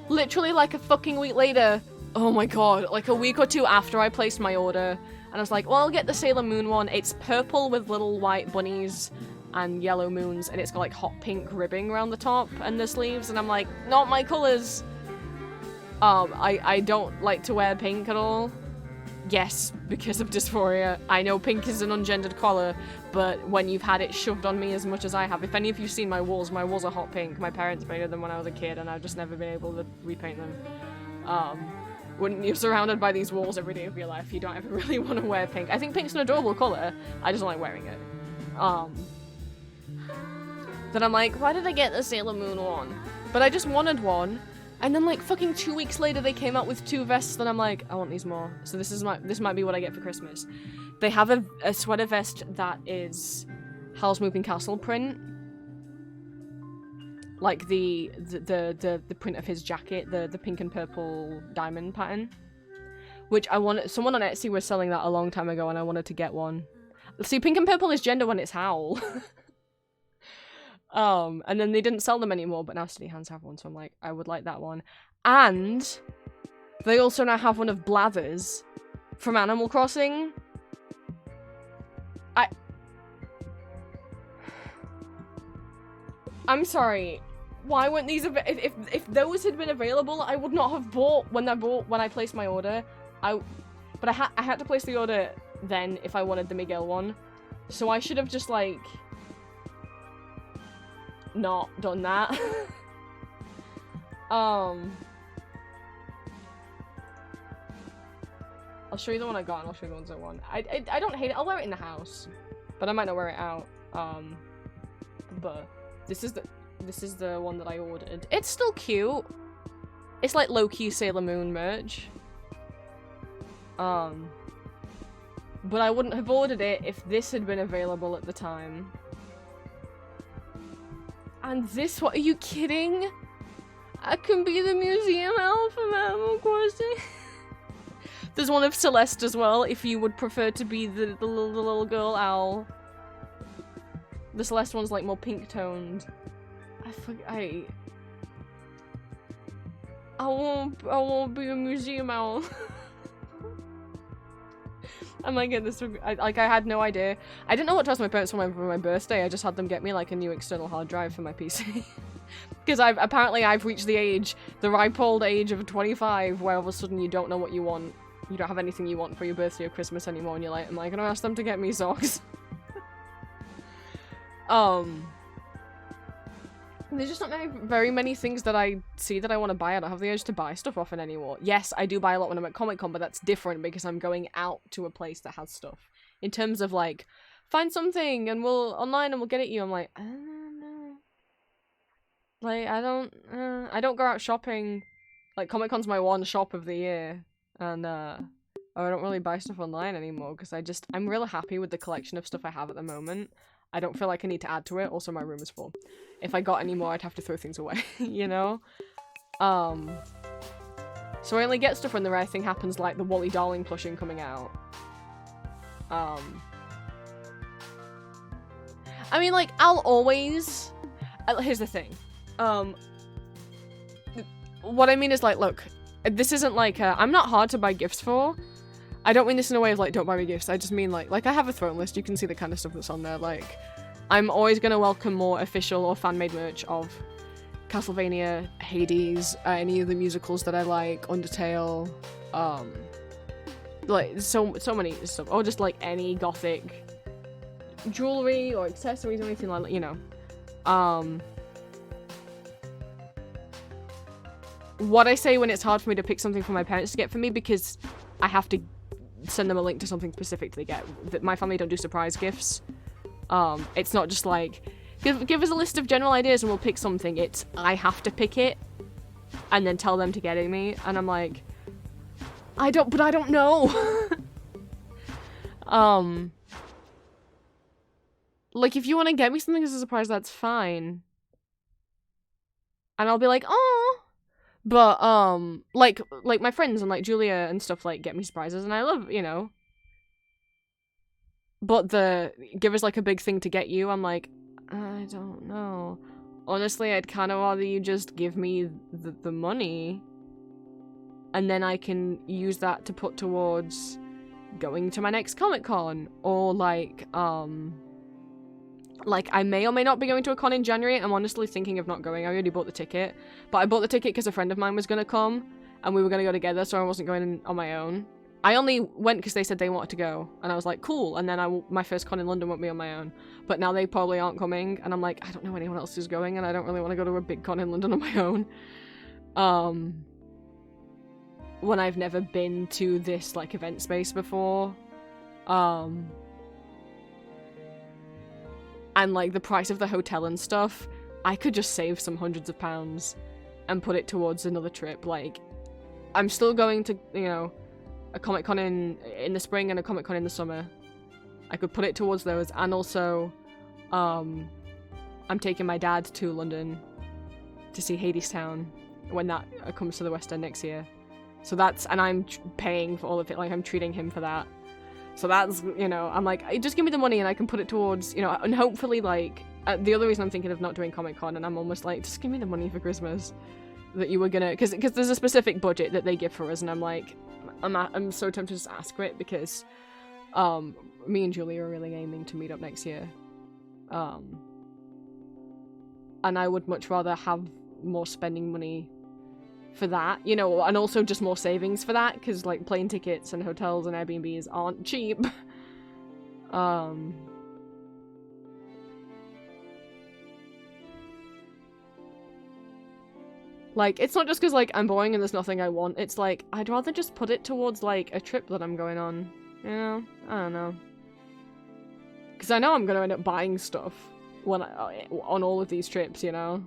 literally like a fucking week later, oh my god, like a week or two after I placed my order, and I was like, well, I'll get the Sailor Moon one. It's purple with little white bunnies and yellow moons, and it's got like hot pink ribbing around the top and the sleeves, and I'm like, not my colours. I don't like to wear pink at all. Yes, because of dysphoria. I know pink is an ungendered colour, but when you've had it shoved on me as much as I have, if any of you've seen my walls are hot pink. My parents painted them when I was a kid, and I've just never been able to repaint them. When you're surrounded by these walls every day of your life, you don't ever really want to wear pink. I think pink's an adorable colour, I just don't like wearing it. Then I'm like, why did I get the Sailor Moon one? But I just wanted one. And then, like, fucking 2 weeks later, they came out with 2 vests, and I'm like, I want these more. So this might be what I get for Christmas. They have a sweater vest that is Howl's Moving Castle print. Like, the print of his jacket, the pink and purple diamond pattern. Which someone on Etsy was selling that a long time ago, and I wanted to get one. See, pink and purple is gender when it's Howl. And then they didn't sell them anymore, but now Steady Hands have one, so I'm like, I would like that one. And they also now have one of Blathers from Animal Crossing. I'm sorry. Why weren't these if those had been available, I would not have bought when I placed my order. But I had to place the order then if I wanted the Miguel one. So I should have just like not done that. I'll show you the one I got and I'll show you the ones I want. I don't hate it. I'll wear it in the house, but I might not wear it out. But this is the one that I ordered. It's still cute. It's like low-key Sailor Moon merch. But I wouldn't have ordered it if this had been available at the time. And this one, are you kidding? I can be the museum elf from Animal Crossing. There's one of Celeste as well, if you would prefer to be the little girl owl. The Celeste one's like more pink toned. I won't be a museum owl. I might get this. I had no idea. I didn't know what to ask my parents for my birthday. I just had them get me like a new external hard drive for my PC. Because I've reached the ripe old age of 25, where all of a sudden you don't know what you want. You don't have anything you want for your birthday or Christmas anymore, and you're like, am I gonna ask them to get me socks? There's just not very many things that I see that I want to buy. I don't have the urge to buy stuff often anymore. Yes, I do buy a lot when I'm at Comic-Con, but that's different because I'm going out to a place that has stuff. In terms of like, find something and we'll online and we'll get it you. I'm like, I don't know. Like, I don't go out shopping. Like, Comic-Con's my one shop of the year. And, I don't really buy stuff online anymore because I'm really happy with the collection of stuff I have at the moment. I don't feel like I need to add to it. Also, my room is full. If I got any more, I'd have to throw things away, you know? So I only get stuff when the rare thing happens, like the Wally Darling plushing coming out. I mean, like, I'll always... here's the thing. What I mean is, like, look, this isn't like I'm not hard to buy gifts for. I don't mean this in a way of, like, don't buy me gifts. I just mean, like I have a throne list. You can see the kind of stuff that's on there. Like, I'm always going to welcome more official or fan-made merch of Castlevania, Hades, any of the musicals that I like, Undertale, like, so many stuff. Or just, like, any gothic jewelry or accessories or anything like that, you know. What I say when it's hard for me to pick something for my parents to get for me, because I have to send them a link to something specific to get. My family don't do surprise gifts. It's not just like, give us a list of general ideas and we'll pick something. It's, I have to pick it and then tell them to get it me. And I'm like, I don't know. Like, if you want to get me something as a surprise, that's fine. And I'll be like, oh. But, like my friends and, like, Julia and stuff, like, get me surprises, and I love, you know. But give us, like, a big thing to get you, I'm like, I don't know. Honestly, I'd kind of rather you just give me the money, and then I can use that to put towards going to my next Comic-Con, or, like, I may or may not be going to a con in January. I'm honestly thinking of not going. I already bought the ticket. But I bought the ticket because a friend of mine was going to come. And we were going to go together, so I wasn't going on my own. I only went because they said they wanted to go. And I was like, cool. And then my first con in London won't be on my own. But now they probably aren't coming. And I'm like, I don't know anyone else who's going. And I don't really want to go to a big con in London on my own. When I've never been to this, like, event space before. And, like, the price of the hotel and stuff, I could just save some hundreds of pounds and put it towards another trip. Like, I'm still going to, you know, a Comic-Con in the spring and a Comic-Con in the summer. I could put it towards those, and also, I'm taking my dad to London to see Hadestown when that comes to the West End next year. So that's, and I'm paying for all of it, like, I'm treating him for that. So that's, you know, I'm like, just give me the money and I can put it towards, you know, and hopefully, like, the other reason I'm thinking of not doing Comic-Con, and I'm almost like, just give me the money for Christmas that you were gonna, because there's a specific budget that they give for us, and I'm like, I'm so tempted to just ask for it, because, me and Julie are really aiming to meet up next year, and I would much rather have more spending money for that, you know, and also just more savings for that, because, like, plane tickets and hotels and Airbnbs aren't cheap. Like, it's not just because, like, I'm boring and there's nothing I want, it's like, I'd rather just put it towards, like, a trip that I'm going on, you know? I don't know. Because I know I'm going to end up buying stuff when on all of these trips, you know?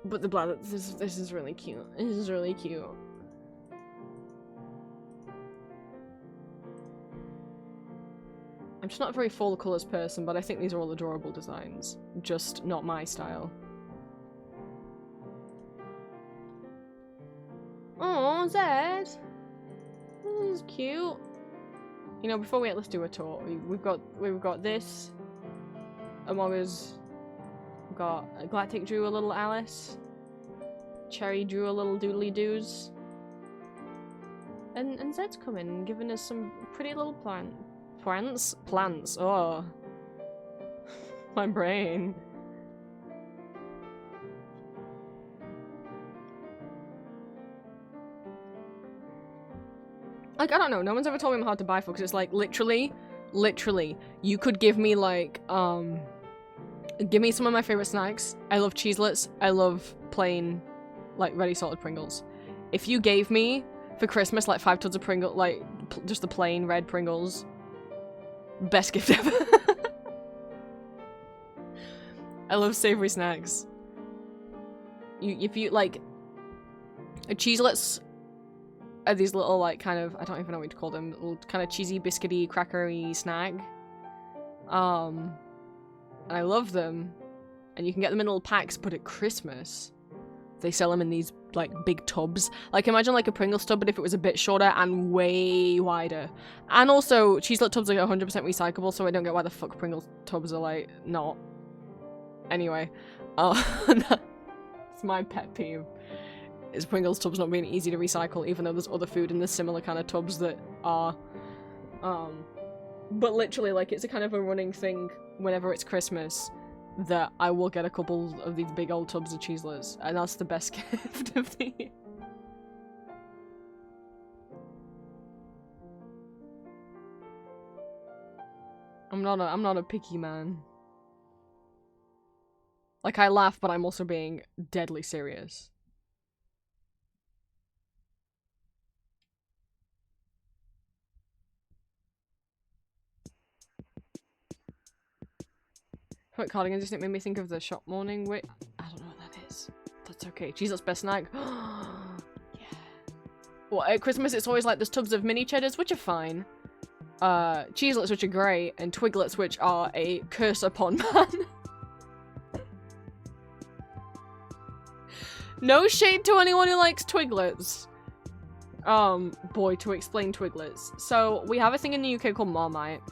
But the bladder, this is really cute. This is really cute. I'm just not a very full colours person, but I think these are all adorable designs. Just not my style. Oh, Zed! This is cute. You know, before let's do a tour. We've got this. Among Us. We've got Galactic drew a little Alice. Cherry drew a little doodly doos. And Zed's coming and giving us some pretty little plants? Plants. Oh. My brain. Like, I don't know. No one's ever told me I'm hard to buy for, because it's like, literally, you could give me, like, give me some of my favorite snacks. I love Cheeselets. I love plain, like, ready salted Pringles. If you gave me, for Christmas, like, 5 tons of Pringles, like, just the plain red Pringles, best gift ever. I love savory snacks. If you, like, Cheeselets are these little, like, kind of, I don't even know what to call them, little kind of cheesy, biscuity, crackery snack. And I love them. And you can get them in little packs, but at Christmas, they sell them in these, like, big tubs. Like, imagine, like, a Pringles tub, but if it was a bit shorter and way wider. And also, Cheeselet tubs are 100% recyclable, so I don't get why the fuck Pringles tubs are, like, not. Anyway. It's my pet peeve. Is Pringles tubs not being easy to recycle, even though there's other food in the similar kind of tubs that are. But literally, like, it's a kind of a running thing whenever it's Christmas that I will get a couple of these big old tubs of Cheeselets, and that's the best gift of the year. I'm not a picky man. Like, I laugh, but I'm also being deadly serious. What cardigan just made me think of the shop morning. Wait, I don't know what that is. That's okay. Cheeselets best snack. Yeah. Well, at Christmas it's always like there's tubs of mini cheddars, which are fine. Cheeselets, which are great, and Twiglets, which are a curse upon man. No shade to anyone who likes Twiglets. Boy, to explain Twiglets. So we have a thing in the UK called Marmite.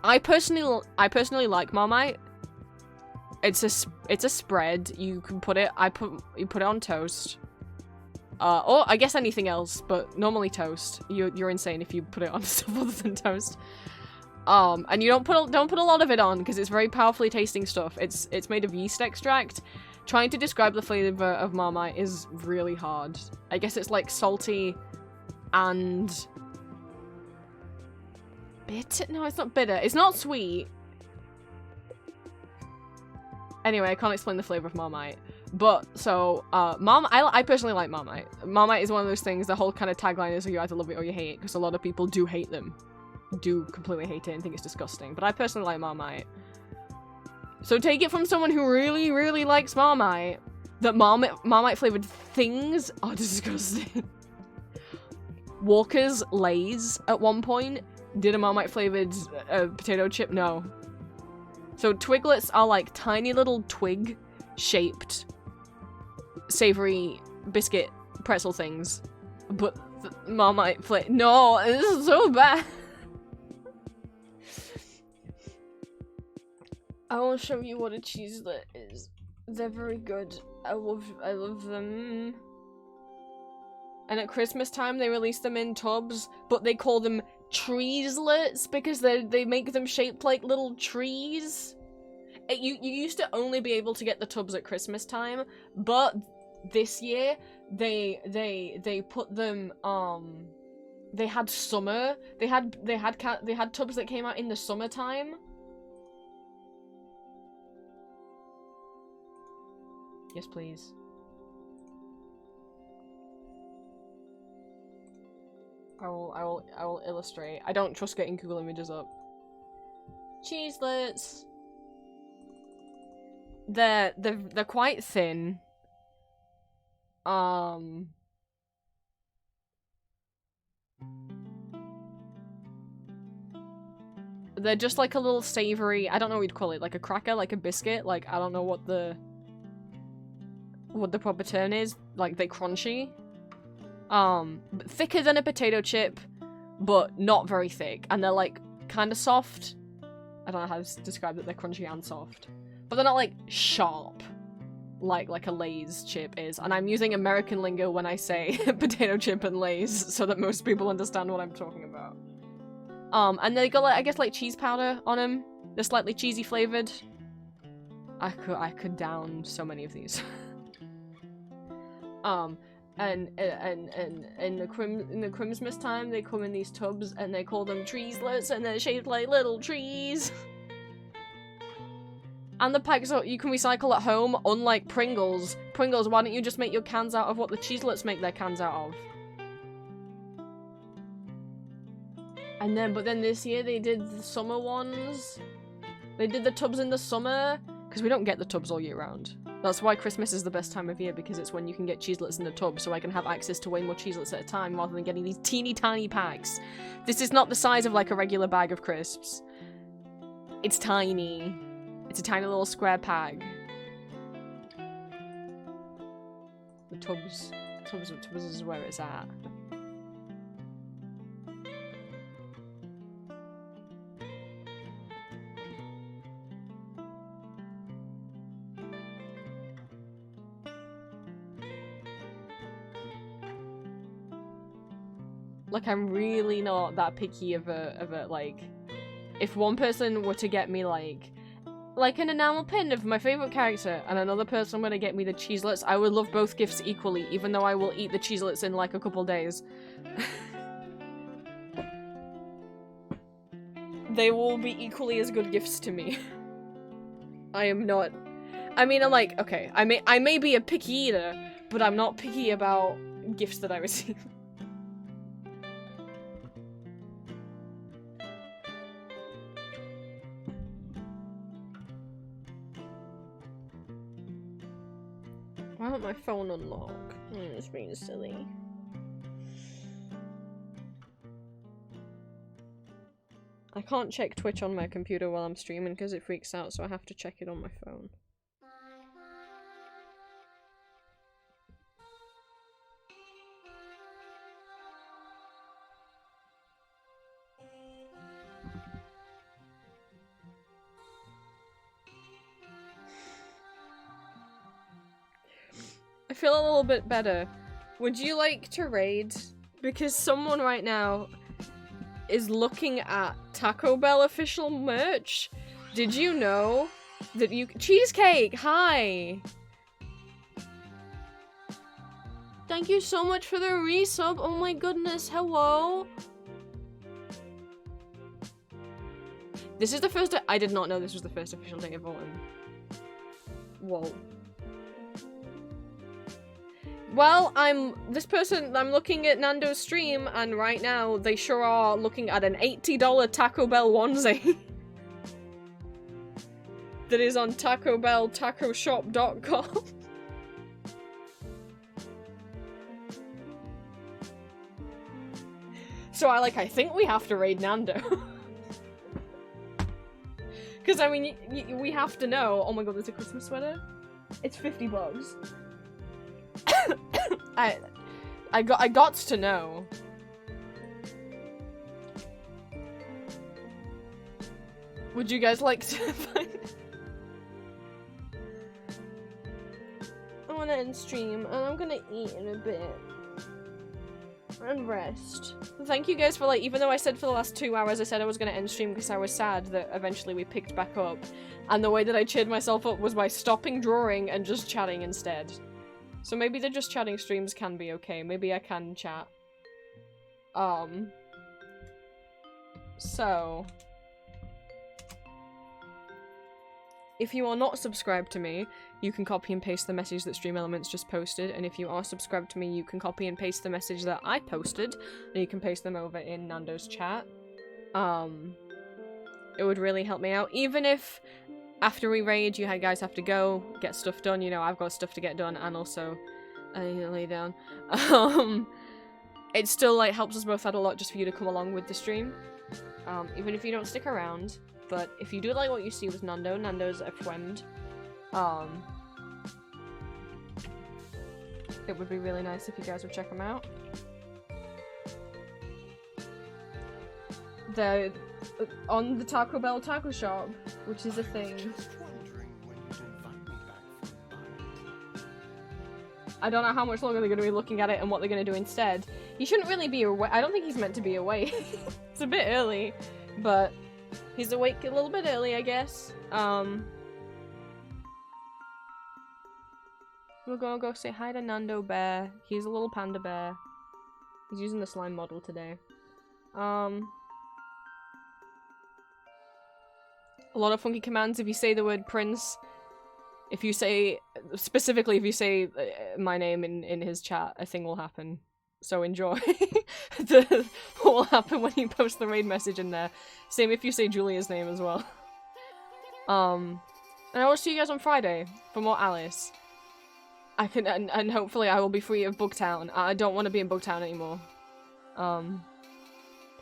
I personally like Marmite. It's a spread. You can put it. You put it on toast. Or I guess anything else, but normally toast. You're insane if you put it on stuff other than toast. And you don't put a lot of it on because it's very powerfully tasting stuff. It's made of yeast extract. Trying to describe the flavor of Marmite is really hard. I guess it's like salty and bitter. No, it's not bitter. It's not sweet. Anyway, I can't explain the flavor of Marmite. But, so, I personally like Marmite. Marmite is one of those things, the whole kind of tagline is you either love it or you hate it, because a lot of people do hate them. Do completely hate it and think it's disgusting. But I personally like Marmite. So take it from someone who really, really likes Marmite, that Marmite flavored things are disgusting. Walker's Lay's, at one point, did a Marmite flavored potato chip. No. So Twiglets are like tiny little twig-shaped savory biscuit pretzel things but Marmite flavor. No, this is so bad. I will show you what a cheeselet is. They're very good. I love them. And at Christmas time they release them in tubs, but they call them treeslets because they make them shaped like little trees. You used to only be able to get the tubs at Christmas time, but this year they put them they had summer. They had tubs that came out in the summertime. Yes, please. I will illustrate. I don't trust getting Google images up. Cheeselets. They're quite thin. They're just like a little savory, I don't know what you'd call it, like a cracker, like a biscuit, like I don't know what the proper term is, like they're crunchy. But thicker than a potato chip, but not very thick, and they're like kind of soft. I don't know how to describe it, they're crunchy and soft. But they're not like sharp, like a Lay's chip is. And I'm using American lingo when I say potato chip and Lay's so that most people understand what I'm talking about. And they got like, I guess like cheese powder on them. They're slightly cheesy flavored. I could down so many of these. And in the Christmas time, they come in these tubs and they call them treeslets, and they're shaped like little trees. And the packs you can recycle at home, unlike Pringles. Pringles, why don't you just make your cans out of what the cheeselets make their cans out of? But then this year they did the summer ones. They did the tubs in the summer, because we don't get the tubs all year round. That's why Christmas is the best time of year, because it's when you can get cheeselets in the tub, so I can have access to way more cheeselets at a time rather than getting these teeny tiny packs. This is not the size of like a regular bag of crisps. It's tiny. It's a tiny little square pack. The tubs is where it's at. Like, I'm really not that picky of a, like, if one person were to get me, like an enamel pin of my favorite character, and another person were to get me the cheeselets, I would love both gifts equally, even though I will eat the cheeselets in, like, a couple days. They will be equally as good gifts to me. I am not... I mean, I'm like, okay, I may be a picky eater, but I'm not picky about gifts that I receive. Why won't my phone unlock? It's being silly. I can't check Twitch on my computer while I'm streaming because it freaks out, so I have to check it on my phone. I feel a little bit better. Would you like to raid? Because someone right now is looking at Taco Bell official merch. Did you know that you— Cheesecake, hi! Thank you so much for the resub. Oh my goodness, hello. This is the first— I did not know this was the first official day of voting. Whoa. Well, I'm looking at Nando's stream, and right now they sure are looking at an $80 Taco Bell onesie. That is on Taco Bell tacoshop.com. So I think we have to raid Nando. Because, I mean, we have to know. Oh my god, there's a Christmas sweater? It's $50. I got to know. Would you guys like to find? I wanna end stream and I'm gonna eat in a bit. And rest. Thank you guys for like, even though I said for the last 2 hours I said I was gonna end stream because I was sad that eventually we picked back up. And the way that I cheered myself up was by stopping drawing and just chatting instead. So maybe the just chatting streams can be okay. Maybe I can chat. So... if you are not subscribed to me, you can copy and paste the message that Stream Elements just posted, and if you are subscribed to me, you can copy and paste the message that I posted, and you can paste them over in Nando's chat. It would really help me out, even if after we raid, you guys have to go, get stuff done, you know, I've got stuff to get done, and also, I need to lay down. It still, like, helps us both out a lot just for you to come along with the stream, even if you don't stick around. But if you do like what you see with Nando, Nando's a friend, it would be really nice if you guys would check him out. They're on the Taco Bell taco shop, which is a thing. Just wondering when you'd invite me back for a bite. I don't know how much longer they're going to be looking at it and what they're going to do instead. He shouldn't really be away. I don't think he's meant to be away. It's a bit early, but... he's awake a little bit early, I guess. We'll go say hi to Nando Bear. He's a little panda bear. He's using the slime model today. A lot of funky commands if you say the word prince. If you say, specifically if you say my name in his chat, a thing will happen. So enjoy what will happen when you post the raid message in there. Same if you say Julia's name as well. And I will see you guys on Friday for more Alice. I can and hopefully I will be free of Bugtown. I don't want to be in Bugtown anymore. I'll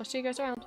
see you guys around.